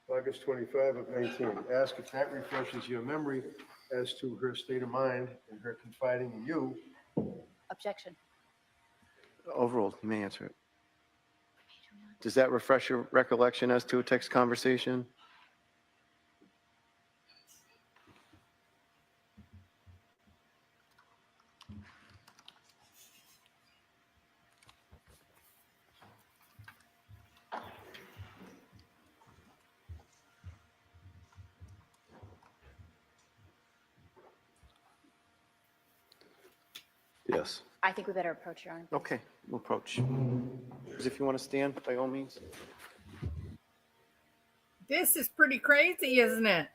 August 25 of 19. Ask if that refreshes your memory as to her state of mind and her confiding in you. Objection. Overruled. You may answer it. Does that refresh your recollection as to a text conversation? Yes. I think we better approach, Your Honor. Okay, we'll approach. If you want to stand, by all means. This is pretty crazy, isn't it?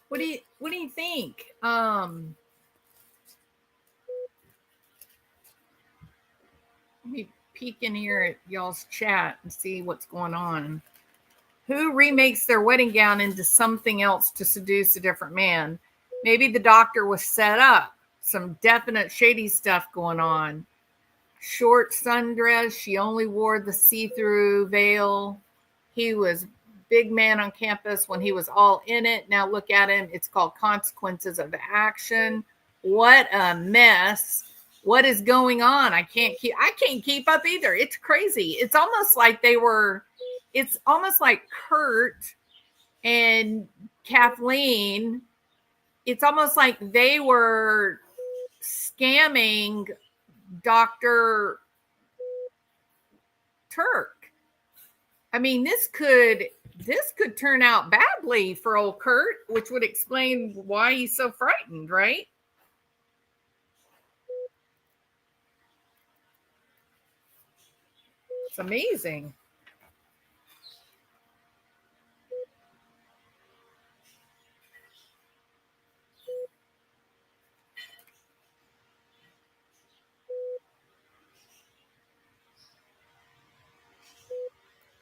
What do you think? Let me peek in here at y'all's chat and see what's going on. Who remakes their wedding gown into something else to seduce a different man? Maybe the doctor was set up. Some definite shady stuff going on. Short sundress. She only wore the see-through veil. He was big man on campus when he was all in it. Now look at him. It's called consequences of action. What a mess. What is going on? I can't keep up either. It's crazy. It's almost like Curt and Kathleen. It's almost like they were scamming Dr. Tuerk. I mean, this could turn out badly for old Curt, which would explain why he's so frightened, right? It's amazing.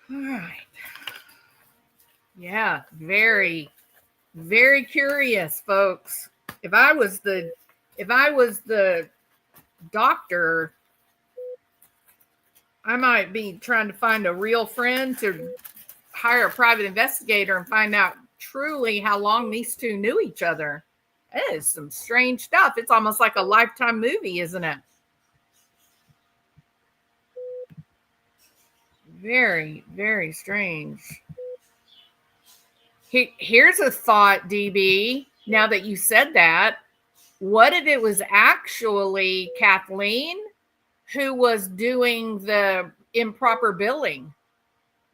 All right. Yeah, very, very curious, folks. If I was the doctor, I might be trying to find a real friend to hire a private investigator and find out truly how long these two knew each other. It is some strange stuff. It's almost like a Lifetime movie, isn't it? Very, very strange. Here's a thought, DB. Now that you said that, what if it was actually Kathleen who was doing the improper billing?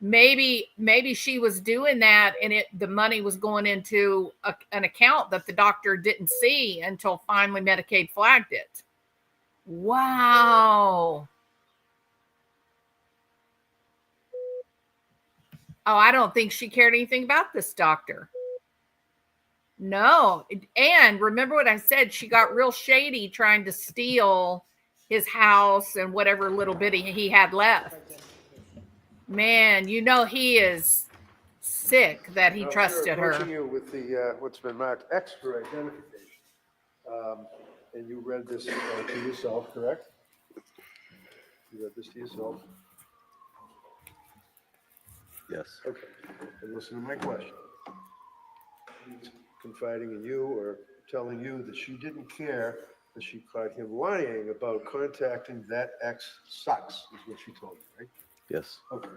Maybe she was doing that, and the money was going into an account that the doctor didn't see until finally Medicaid flagged it. Wow. Oh, I don't think she cared anything about this doctor. No. And remember what I said? She got real shady trying to steal his house and whatever little bitty he had left. Man, you know he is sick that he trusted her. Approaching you with the what's been marked X for identification, and you read this to yourself, correct? You read this to yourself. Yes. Okay. And listen to my question. She's confiding in you or telling you that she didn't care that she caught him lying about contacting that ex sucks, is what she told you, right? Yes. Okay.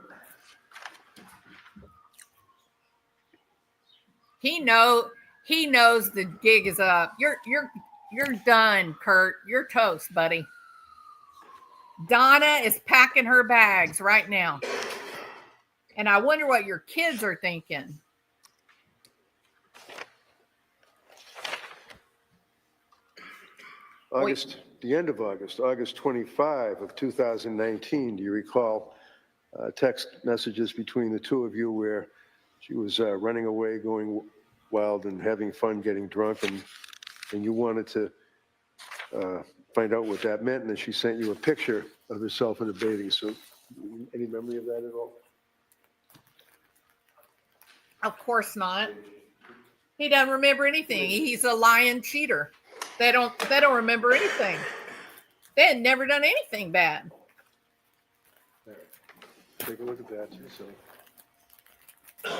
He knows the gig is up. You're done, Curt. You're toast, buddy. Donna is packing her bags right now. And I wonder what your kids are thinking. The end of August 25 of 2019, do you recall text messages between the two of you where she was running away, going wild and having fun, getting drunk, and you wanted to find out what that meant, and then she sent you a picture of herself in a bathing suit. Any memory of that at all? Of course not. He doesn't remember anything. He's a lying cheater. They don't remember anything. They had never done anything bad. Take a look at that too. So.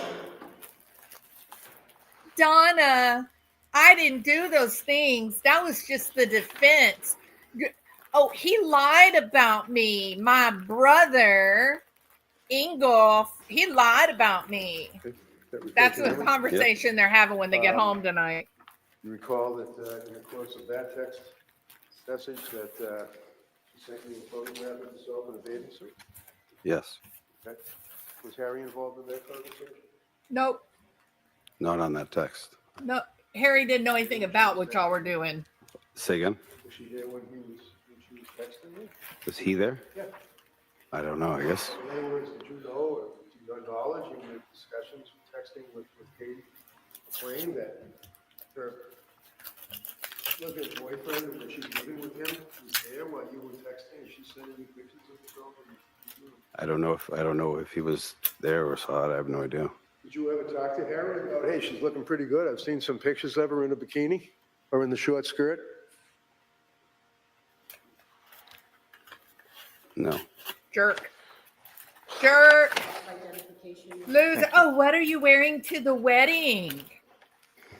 Donna, I didn't do those things. That was just the defense. Oh, he lied about me. My brother, Ingolf, he lied about me. That's the conversation they're having when they get home tonight. You recall that in the course of that text message that she sent you a photograph of herself in a bathing suit? Yes. Okay. Was Harry involved in that conversation? Nope. Not on that text. No, Harry didn't know anything about what y'all were doing. Say again? Was she there when she was texting you? Was he there? Yeah. I don't know, I guess. In other words, did you know, or do you acknowledge in your discussions, texting with Katie McLean, that her boyfriend, and that she's living with him, was there while you were texting, and she sending you pictures of herself? I don't know if he was there or saw it. I have no idea. Did you ever talk to Harry about, hey, she's looking pretty good? I've seen some pictures of her in a bikini or in the short skirt. No. Jerk. Loser. Oh, what are you wearing to the wedding?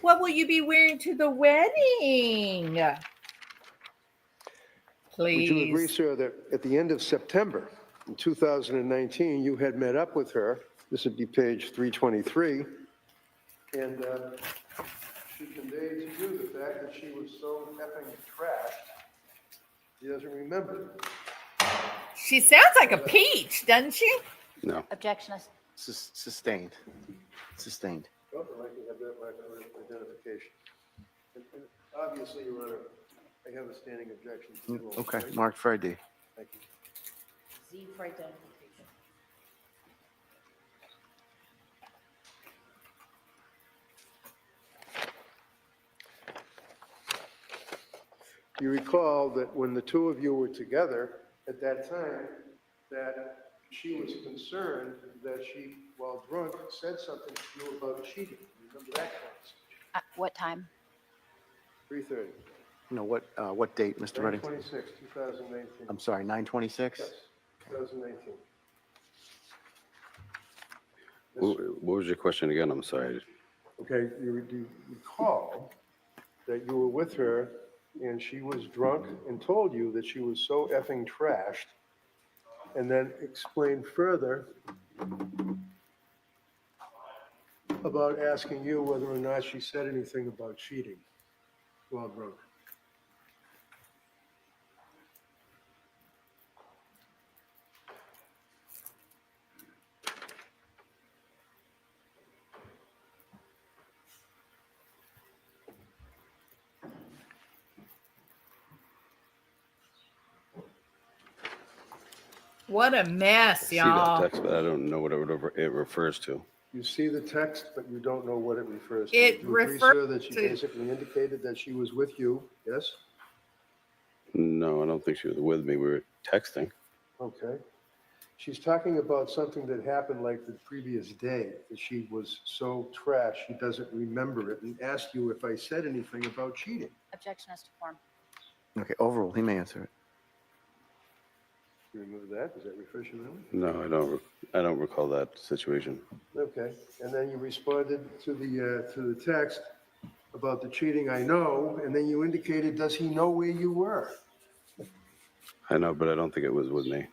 What will you be wearing to the wedding? Please. Would you agree, sir, that at the end of September in 2019, you had met up with her? This would be page 323. And she conveyed to you the fact that she was so effing trashed, she doesn't remember. She sounds like a peach, doesn't she? No. Objection. Sustained. Sustained. Well, I'd like to have that marked for identification. And obviously, Your Honor, I have a standing objection to the rule. Okay, right? marked for ID. Thank you. Z for identification. You recall that when the two of you were together at that time, that she was concerned that she, while drunk, said something to you about cheating. Remember that conversation? What time? 3:30. No, what date, Mr. Redding? 9/26, 2019. I'm sorry, 9/26? Yes, 2019. What was your question again? I'm sorry. Okay, you recall that you were with her and she was drunk and told you that she was so effing trashed, and then explained further about asking you whether or not she said anything about cheating while drunk. What a mess, See that y'all. text, but I don't know what it refers to. You see the text, but you don't know what it refers to. It Do you agree, refers sir, that she to- basically indicated that she was with you, yes? No, I don't think she was with me. We were texting. Okay. She's talking about something that happened like the previous day, that she was so trashed she doesn't remember it, and asked you if I said anything about cheating. Objection as to form. Okay, overrule, he may answer it. You remember that? Does that refresh your memory? No, I don't recall that situation. Okay. And then you responded to the text about the cheating, I know, and then you indicated, does he know where you were? I know, but I don't think it was with me.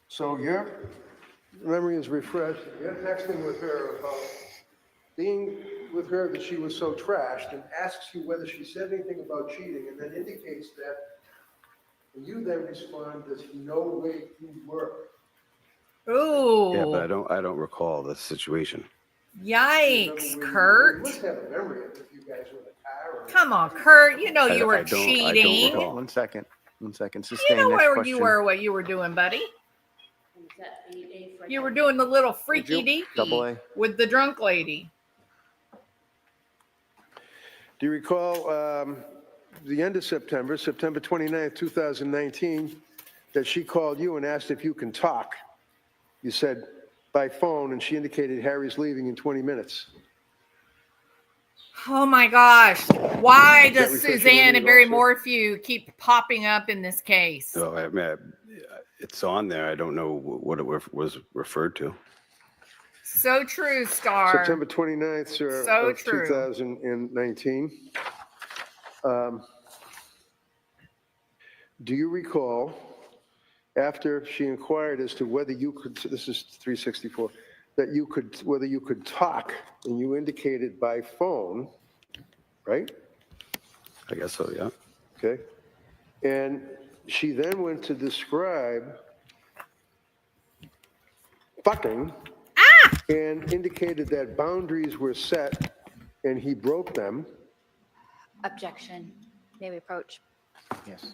So your memory is refreshed. You're texting with her about being with her that she was so trashed, and asks you whether she said anything about cheating, and then indicates that, and you then respond, does he know where you were? Ooh. Yeah, but I don't recall the situation. Yikes, You Curt. must have a memory of if you guys were in the car. Or Come on, Curt. You know you were I don't cheating. recall. One second. You Sustain know next where question. you were, what you were doing, buddy. You were doing the little freaky Double deaky A. with the drunk lady. Do you recall the end of September, September 29th, 2019, that she called you and asked if you can talk? You said by phone, and she indicated Harry's leaving in 20 minutes. Oh my gosh. Why Does that does refresh your Suzanne memory and Barry at all, sir? Morphew keep popping up in this case? So I mean, it's on there. I don't know what it was referred to. So true, Star. September 29th, sir, So of true. 2019. Do you recall, after she inquired as to whether you could, this is 364, that you could, whether you could talk, and you indicated by phone, right? I guess so, yeah. Okay. And she then went to describe fucking and indicated that boundaries were set and he broke them. Objection. May we approach? Yes.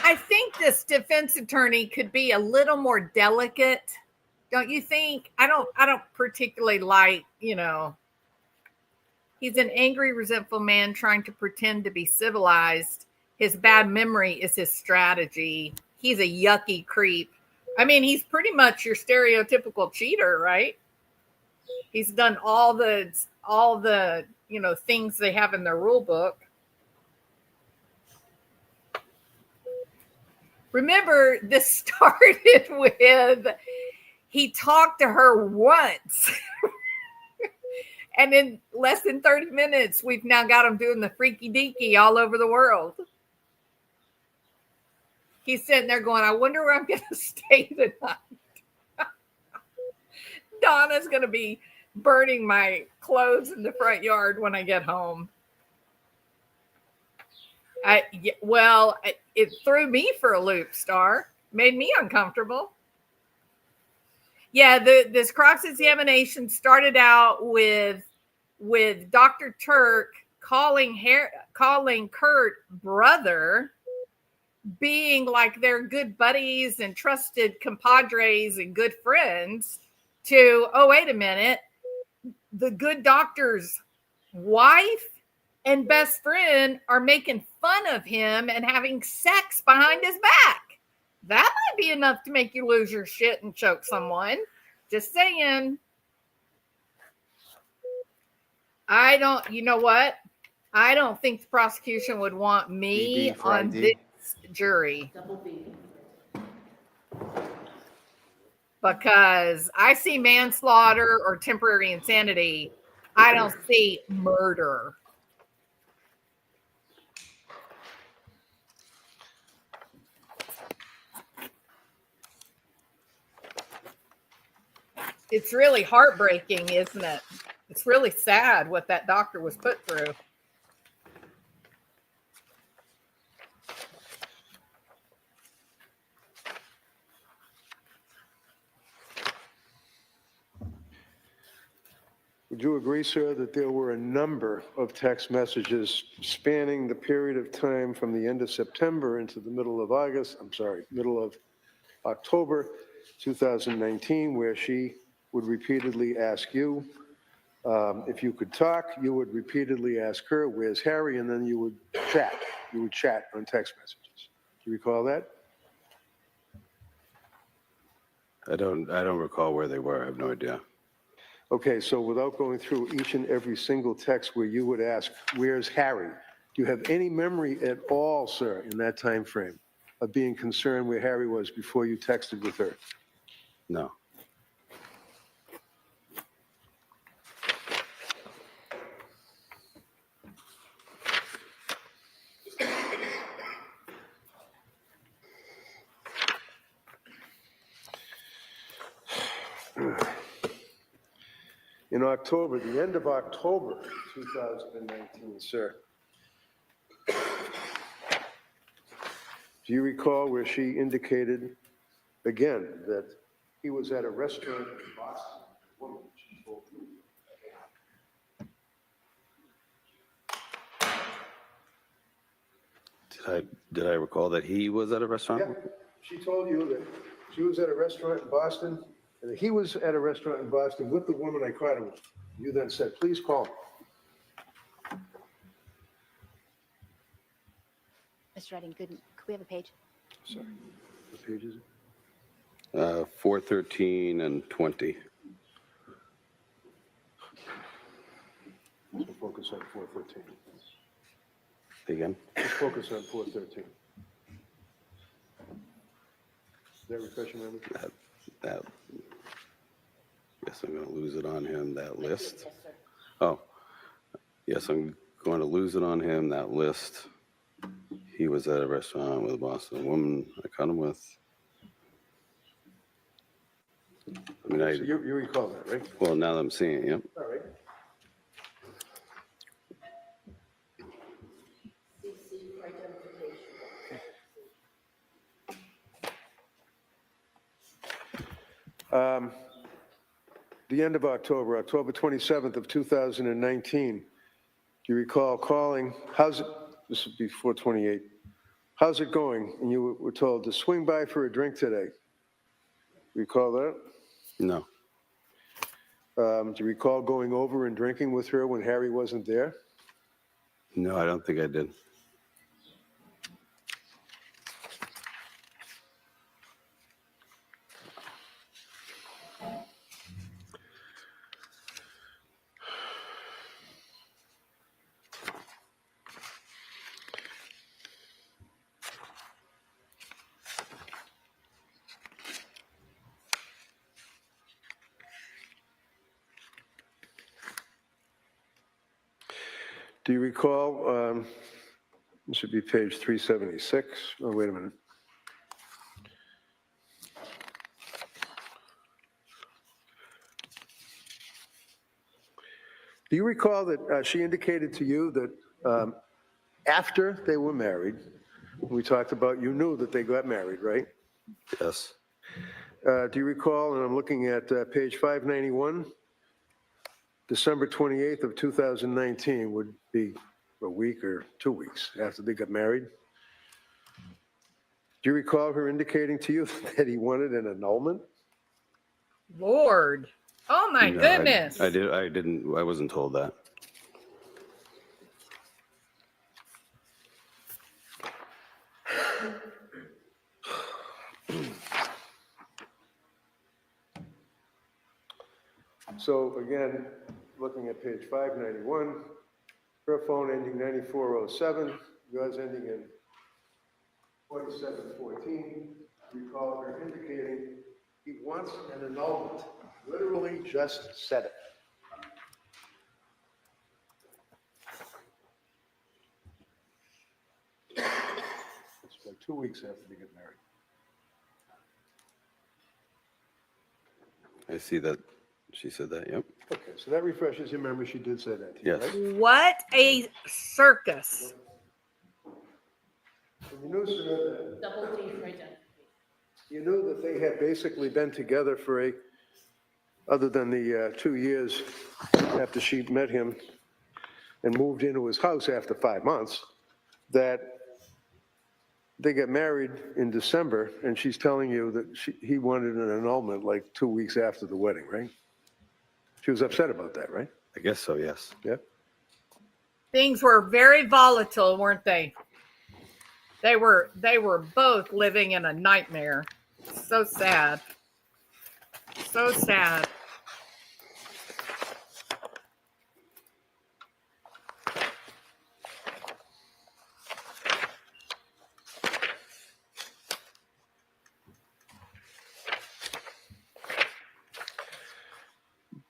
I think this defense attorney could be a little more delicate. Don't you think? I don't particularly like, he's an angry, resentful man trying to pretend to be civilized. His bad memory is his strategy. He's a yucky creep. I mean, he's pretty much your stereotypical cheater, right? He's done all the things they have in their rule book. Remember, this started with he talked to her once. And in less than 30 minutes, we've now got him doing the freaky deaky all over the world. He's sitting there going, I wonder where I'm going to stay tonight. Donna's going to be burning my clothes in the front yard when I get home. It threw me for a loop, Star. Made me uncomfortable. Yeah, this cross-examination started out with Dr. Tuerk calling Curt brother, being like they're good buddies and trusted compadres and good friends, to, oh, wait a minute, the good doctor's wife and best friend are making fun of him and having sex behind his back. That might be enough to make you lose your shit and choke someone. Just saying. You know what? I don't think the prosecution would want me on this jury. Double B. Because I see manslaughter or temporary insanity. I don't see murder. It's really heartbreaking, isn't it? It's really sad what that doctor was put through. Would you agree, sir, that there were a number of text messages spanning the period of time from the end of September into the middle of October 2019, where she would repeatedly ask you if you could talk, you would repeatedly ask her, where's Harry? And then you would chat. You would chat on text messages. Do you recall that? I don't recall where they were. I have no idea. Okay, so without going through each and every single text where you would ask, where's Harry? Do you have any memory at all, sir, in that time frame of being concerned where Harry was before you texted with her? No. In October, the end of October 2019, sir. Do you recall where she indicated, again, that he was at a restaurant in Boston? The woman she told you. Did I recall that he was at a restaurant? Yeah, she told you that she was at a restaurant in Boston, and that he was at a restaurant in Boston with the woman I caught him with. You then said, please call me. Mr. Redding, could we have a page? Sorry, what page is it? 413 and 20. So focus on 413. Again? Let's focus on 413. Does that refresh your memory? That. Guess I'm going to lose it on him, that list. Oh, yes, I'm going to lose it on him, that list. He was at a restaurant with a Boston woman I caught him with. I mean, So you recall that, right? well, now that I'm seeing it, yep. All right. The end of October, October 27th of 2019. Do you recall calling, this would be 428. How's it going? And you were told to swing by for a drink today. Recall that? No. Do you recall going over and drinking with her when Harry wasn't there? No, I don't think I did. Do you recall, this should be page 376. Oh, wait a minute. Do you recall that she indicated to you that after they were married, we talked about, you knew that they got married, right? Yes. Do you recall, and I'm looking at page 591, December 28th of 2019 would be a week or 2 weeks after they got married. Do you recall her indicating to you that he wanted an annulment? Lord. Oh my No, goodness. I wasn't told that. So again, looking at page 591, her phone ending 9407, yours ending in 4714. Recall her indicating he wants an annulment. Literally just said it. It's like 2 weeks after they get married. I see that she said that, yep. Okay, so that refreshes your memory. She did say that to you, Yes. right? What a circus. You knew, sir, you knew that they had basically been together for other than the 2 years after she met him and moved into his house after 5 months, that they got married in December, and she's telling you that he wanted an annulment like 2 weeks after the wedding, right? She was upset about that, right? I guess so, yes. Yeah. Things were very volatile, weren't they? They were both living in a nightmare. So sad. So sad.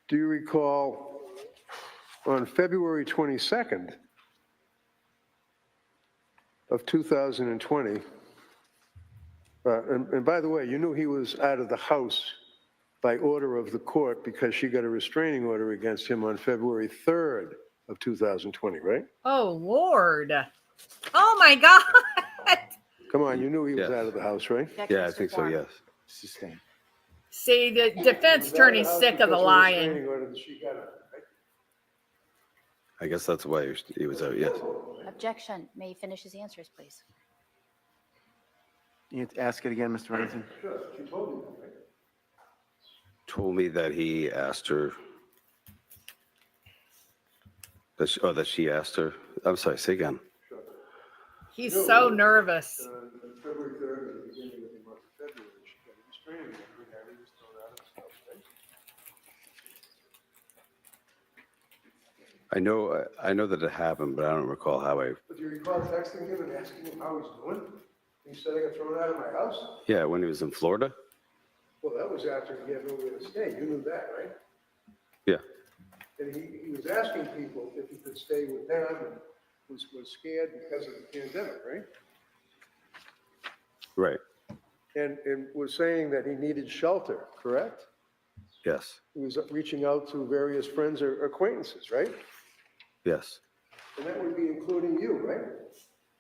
Do you recall on February 22nd of 2020, and by the way, you knew he was out of the house by order of the court because she got a restraining order against him on February 3rd of 2020, right? Oh, Lord. Oh, my God. Come on, you knew he was Yes. out of the house, right? Yeah, I think so, yes. Sustained. See, the defense attorney's sick of the lying. Restraining order that she got on him, right? I guess that's why he was out, yes. Objection. May he finish his answers, please? You have to ask it again, Mr. Remington. Sure, she told me that, right? Told me that he asked her, that she asked her. I'm sorry, say again. He's so nervous. On February 3rd, at the beginning of the month of February, she got a restraining order and Harry was thrown out of his house, right? I know that it happened, but I don't recall how But do you recall texting him and asking him how he's doing? He said, I got thrown out of my house? Yeah, when he was in Florida? Well, that was after he had nowhere to stay. You knew that, right? Yeah. And he was asking people if he could stay with them and was scared because of the pandemic, right? Right. And was saying that he needed shelter, correct? Yes. He was reaching out to various friends or acquaintances, right? Yes. And that would be including you, right?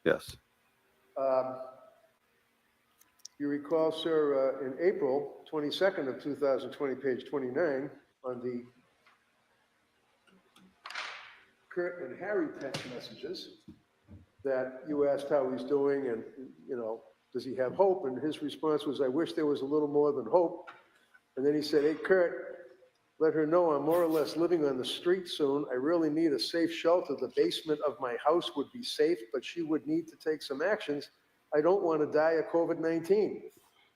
Yes. You recall, sir, in April 22nd of 2020, page 29, on the Curt and Harry text messages, that you asked how he's doing and, you know, does he have hope? And his response was, I wish there was a little more than hope. And then he said, hey, Curt, let her know I'm more or less living on the street soon. I really need a safe shelter. The basement of my house would be safe, but she would need to take some actions. I don't want to die of COVID-19.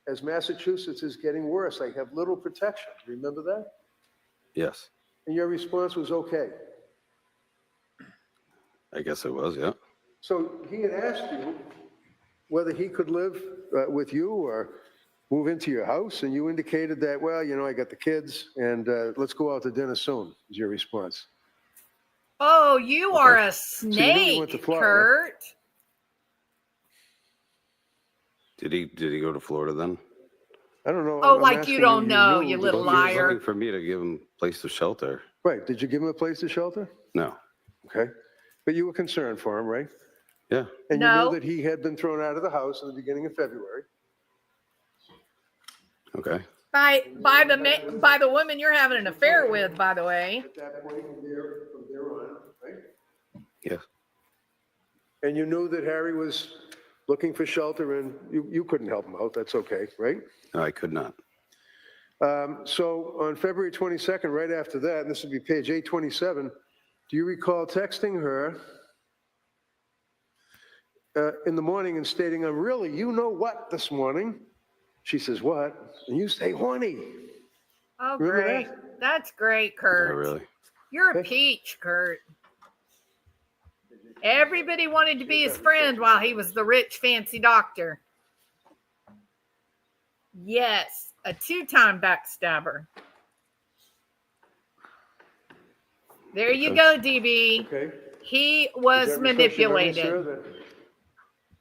As Massachusetts is getting worse, I have little protection. Remember that? Yes. And your response was okay. I guess it was, yeah. So he had asked you whether he could live with you or move into your house, and you indicated that, well, you know, I got the kids, and let's go out to dinner soon, was your response. Oh, you are a you knew you went to snake, Florida. Curt. Did he go to Florida then? I don't know. Oh, I'm like asking you don't know, knew you that little he was liar. Looking for me to give him a place to shelter. Right. Did you give him a place to shelter? No. Okay. But you were concerned for him, right? Yeah. And No. you knew that he had been thrown out of the house in the beginning of February. Okay. By the woman you're having an affair with, by the way. At that point, from there on, right? Yes. And you knew that Harry was looking for shelter, and you couldn't help him out. That's okay, right? No, I could not. So on February 22nd, right after that, and this would be page 827, do you recall texting her in the morning and stating, I'm really, you know what, this morning? She says, what? And you say, horny. Oh, Remember great. that? That's great, Oh, Curt. really? You're a peach, Curt. Everybody wanted to be his friend while he was the rich, fancy doctor. Yes, a two-time backstabber. There you go, DB. Okay. He Does was that refresh your memory, manipulated. sir, that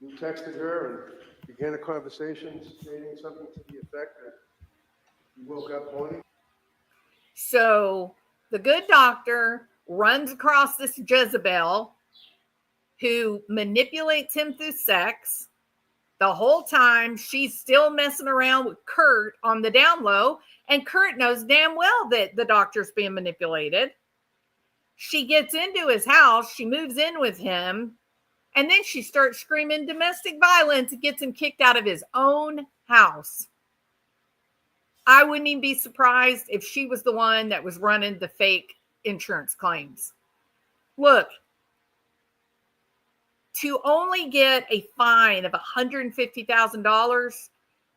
you texted her and began a conversation stating something to the effect that you woke up horny? So the good doctor runs across this Jezebel who manipulates him through sex. The whole time she's still messing around with Curt on the down low, and Curt knows damn well that the doctor's being manipulated. She gets into his house, she moves in with him, and then she starts screaming domestic violence and gets him kicked out of his own house. I wouldn't even be surprised if she was the one that was running the fake insurance claims. Look, to only get a fine of $150,000,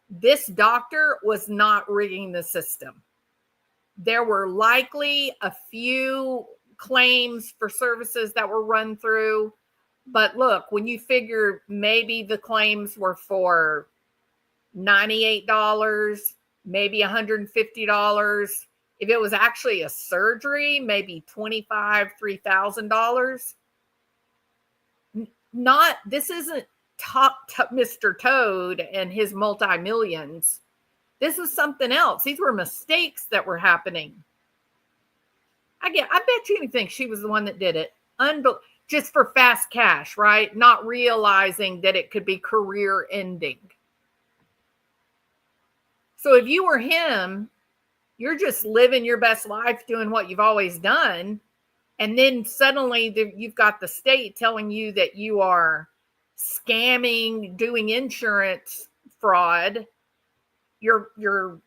this doctor was not rigging the system. There were likely a few claims for services that were run through. But look, when you figure maybe the claims were for $98, maybe $150. If it was actually a surgery, maybe $2,500, $3,000. This isn't top Mr. Toad and his multi-millions. This was something else. These were mistakes that were happening. I bet you anything she was the one that did it. Just for fast cash, right? Not realizing that it could be career ending. So if you were him, you're just living your best life, doing what you've always done. And then suddenly you've got the state telling you that you are scamming, doing insurance fraud. You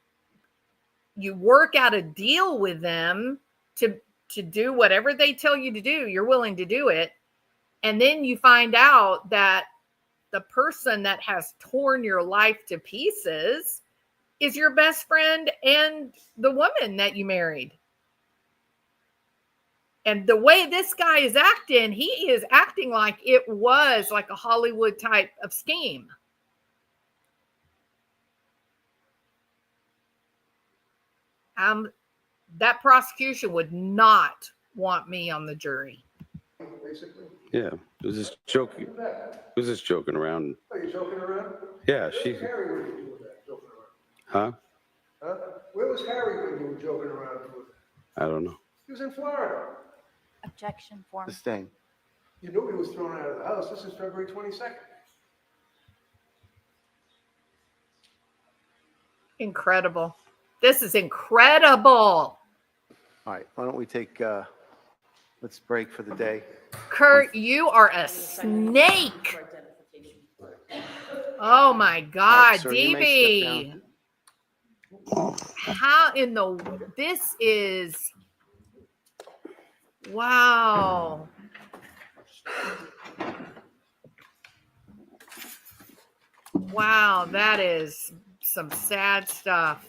work out a deal with them to do whatever they tell you to do. You're willing to do it. And then you find out that the person that has torn your life to pieces is your best friend and the woman that you married. And the way this guy is acting, he is acting like it was like a Hollywood type of scheme. That prosecution would not want me on the jury. Basically. Yeah, it was just joking. It was just joking around. Are you joking around? Yeah, Where was Harry when you were doing that, joking around? Huh? Where was Harry when you were joking around with that? I don't know. He was in Florida. Objection form. Sustain. You knew he was thrown out of the house. This is February 22nd. Incredible. This is incredible. All right, why don't we take, let's break for the day. Curt, you are a snake. Oh my God, Sir, you may step DB. How in this is, wow. Wow, that is some sad stuff.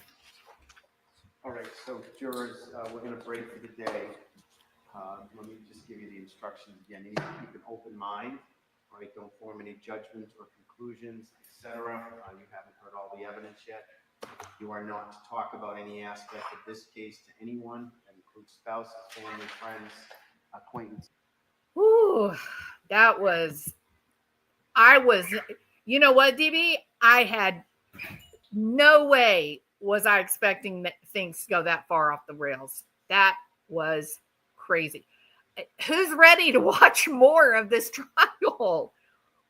All right, so jurors, we're going to break for the day. Let me just give you the instructions again. You need to keep an open mind, all right? Don't form any judgments or conclusions, etc. You haven't heard all the evidence yet. You are not to talk about any aspect of this case to anyone. That includes spouses, family, friends, acquaintances. Ooh, you know what, DB? I had no way was I expecting things to go that far off the rails. That was crazy. Who's ready to watch more of this trial?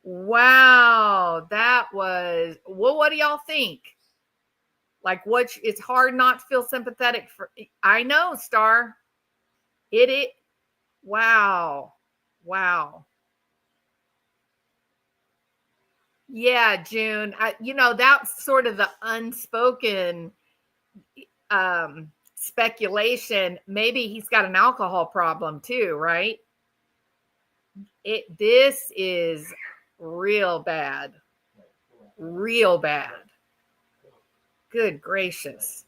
Wow, that was, well, what do y'all think? Like, it's hard not to feel sympathetic for, I know, Star. Wow. Yeah, June. That's sort of the unspoken speculation. Maybe he's got an alcohol problem too, right? This is real bad. Real bad. Good gracious.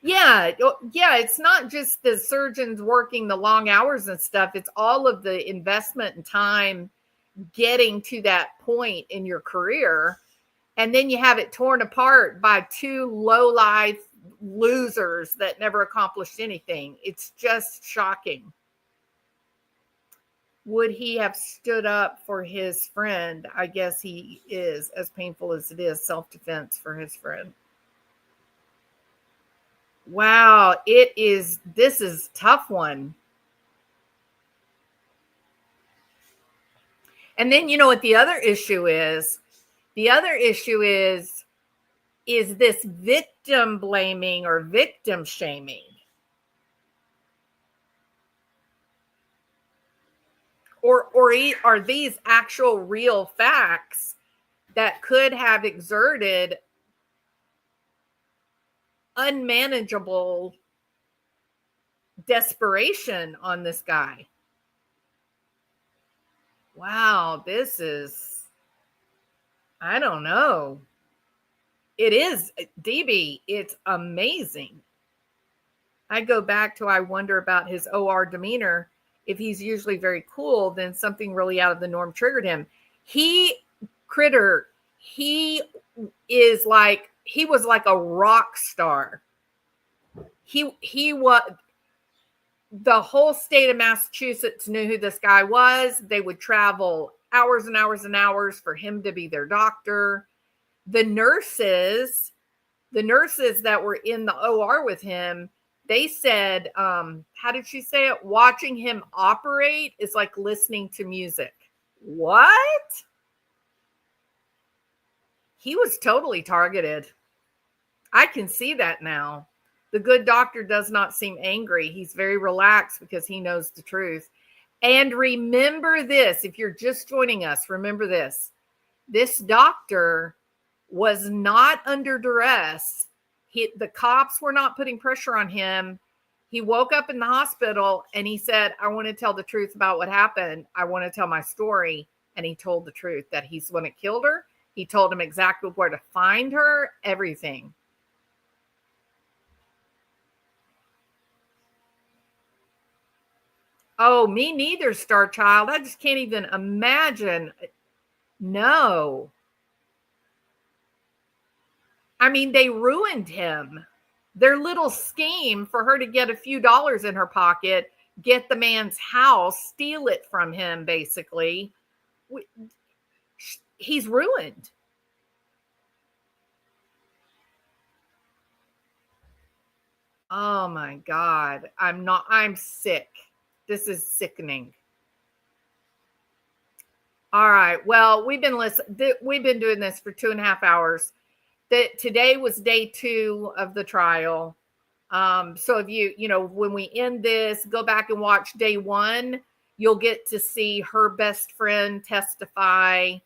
Yeah, it's not just the surgeons working the long hours and stuff. It's all of the investment and time getting to that point in your career, and then you have it torn apart by two low-life losers that never accomplished anything. It's just shocking. Would he have stood up for his friend? I guess he is, as painful as it is, self-defense for his friend. Wow, this is a tough one. And then you know what the other issue is? The other issue is this victim blaming or victim shaming? Or are these actual real facts that could have exerted unmanageable desperation on this guy? Wow, this is, I don't know. It is, DB, it's amazing. I go back to, I wonder about his OR demeanor. If he's usually very cool, then something really out of the norm triggered him. Critter, he was like a rock star. He was, the whole state of Massachusetts knew who this guy was. They would travel hours and hours and hours for him to be their doctor. The nurses the nurses that were in the OR with him, they said, how did she say it? Watching him operate is like listening to music. What? He was totally targeted. I can see that now. The good doctor does not seem angry. He's very relaxed because he knows the truth. And remember this, if you're just joining us, remember this. This doctor was not under duress. The cops were not putting pressure on him. He woke up in the hospital and he said, I want to tell the truth about what happened. I want to tell my story. And he told the truth that he's the one that killed her. He told him exactly where to find her, everything. Oh, me neither, Star Child. I just can't even imagine. No. I mean, they ruined him. Their little scheme for her to get a few dollars in her pocket, get the man's house, steal it from him, basically. He's ruined. Oh my God. I'm sick. This is sickening. All right. Well, we've been doing this for 2.5 hours. Today was day 2 of the trial. So if you know, when we end this, go back and watch day 1, you'll get to see her best friend testify.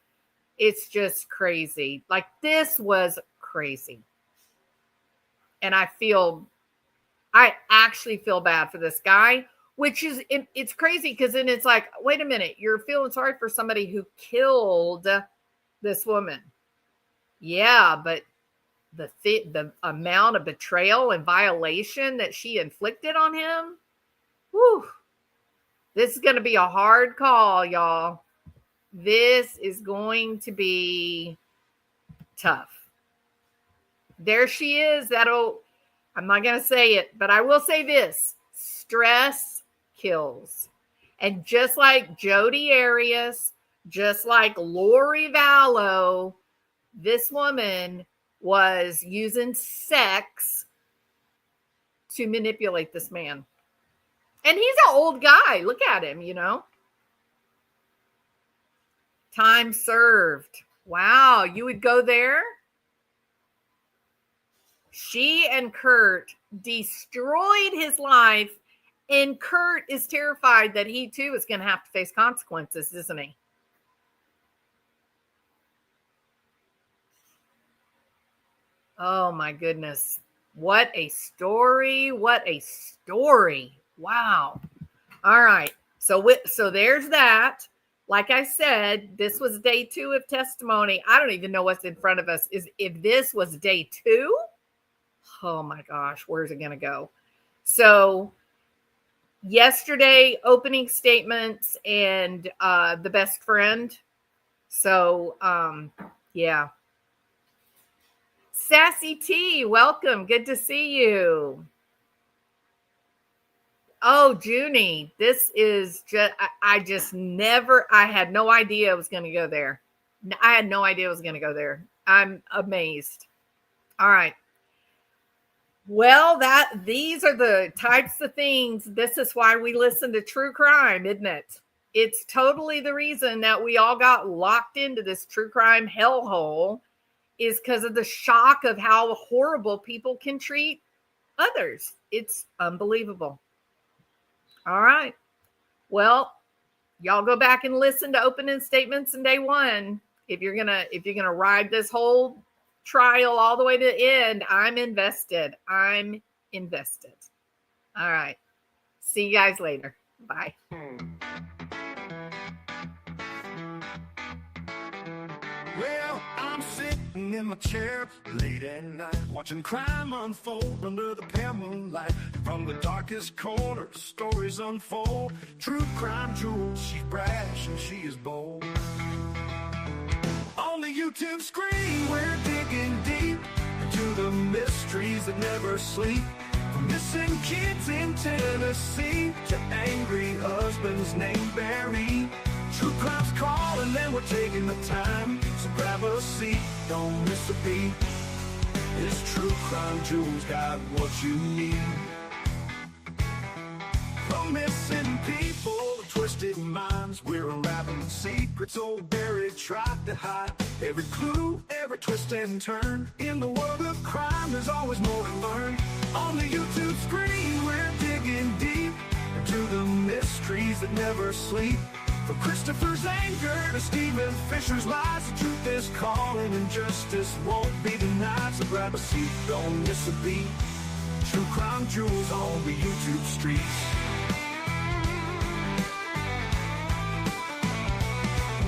It's just crazy. Like, this was crazy. And I actually feel bad for this guy, which is, it's crazy because then it's like, wait a minute, you're feeling sorry for somebody who killed this woman. Yeah, but the amount of betrayal and violation that she inflicted on him, whew, this is going to be a hard call, y'all. This is going to be tough. There she is. I'm not going to say it, but I will say this. Stress kills. And just like Jodi Arias, just like Lori Vallow, this woman was using sex to manipulate this man. And he's an old guy. Look at him, you know. Time served. Wow, you would go there? She and Curt destroyed his life, and Curt is terrified that he too is going to have to face consequences, isn't he? Oh my goodness. What a story. What a story. Wow. All right. So there's that. Like I said, this was day 2 of testimony. I don't even know what's in front of us. If this was day 2, oh my gosh, where's it going to go? So yesterday, opening statements and the best friend. So yeah. Sassy T, welcome. Good to see you. Oh, Junie, this is just, I had no idea I was going to go there. I had no idea I was going to go there. I'm amazed. All right. Well, these are the types of things. This is why we listen to true crime, isn't it? It's totally the reason that we all got locked into this true crime hellhole, is because of the shock of how horrible people can treat others. It's unbelievable. All right. Well, y'all go back and listen to opening statements in day 1. If you're gonna ride this whole trial all the way to the end, I'm invested. I'm invested. All right. See you guys later. Bye. Well, I'm sitting in my chair late at night, watching crime unfold under the pale moonlight. From the darkest corners, stories unfold. True crime jewels, she's brash and she is bold. On the YouTube screen, we're digging deep into the mysteries that never sleep. From missing kids in Tennessee to angry husbands named Barry. True crime's calling and we're taking the time. So grab a seat, don't miss a beat. This true crime jewels got what you need. From missing people to twisted minds, we're unraveling secrets old buried, tried to hide. Every clue, every twist and turn. In the world of crime, there's always more to learn. On the YouTube screen, we're digging deep into the mysteries that never sleep. From Christopher's anger to Stephen Fisher's lies, the truth is calling and justice won't be denied. So grab a seat, don't miss a beat. True crime jewels on the YouTube streets.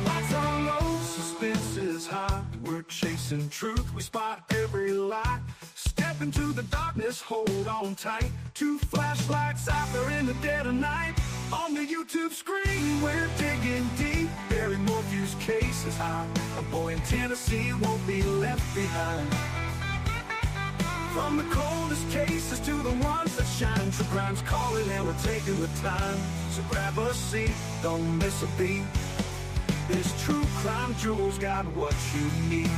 Lights are low, suspense is high. We're chasing truth, we spot every lie. Step into the darkness, hold on tight. Two flashlights out there in the dead of night. On the YouTube screen, we're digging deep. Barry Morphew's case is high. A boy in Tennessee won't be left behind. From the coldest cases to the ones that shine, true crime's calling and we're taking the time. So grab a seat, don't miss a beat. This true crime jewel's got what you need.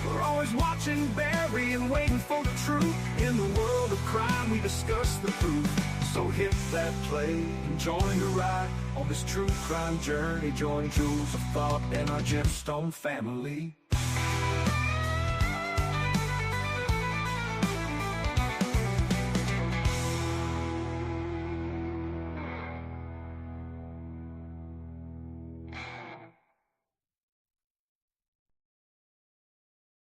We're always watching Barry and waiting for the truth. In the world of crime, we discuss the proof. So hit that play and join the ride. On this true crime journey, join Jewels of Thought and our gemstone family.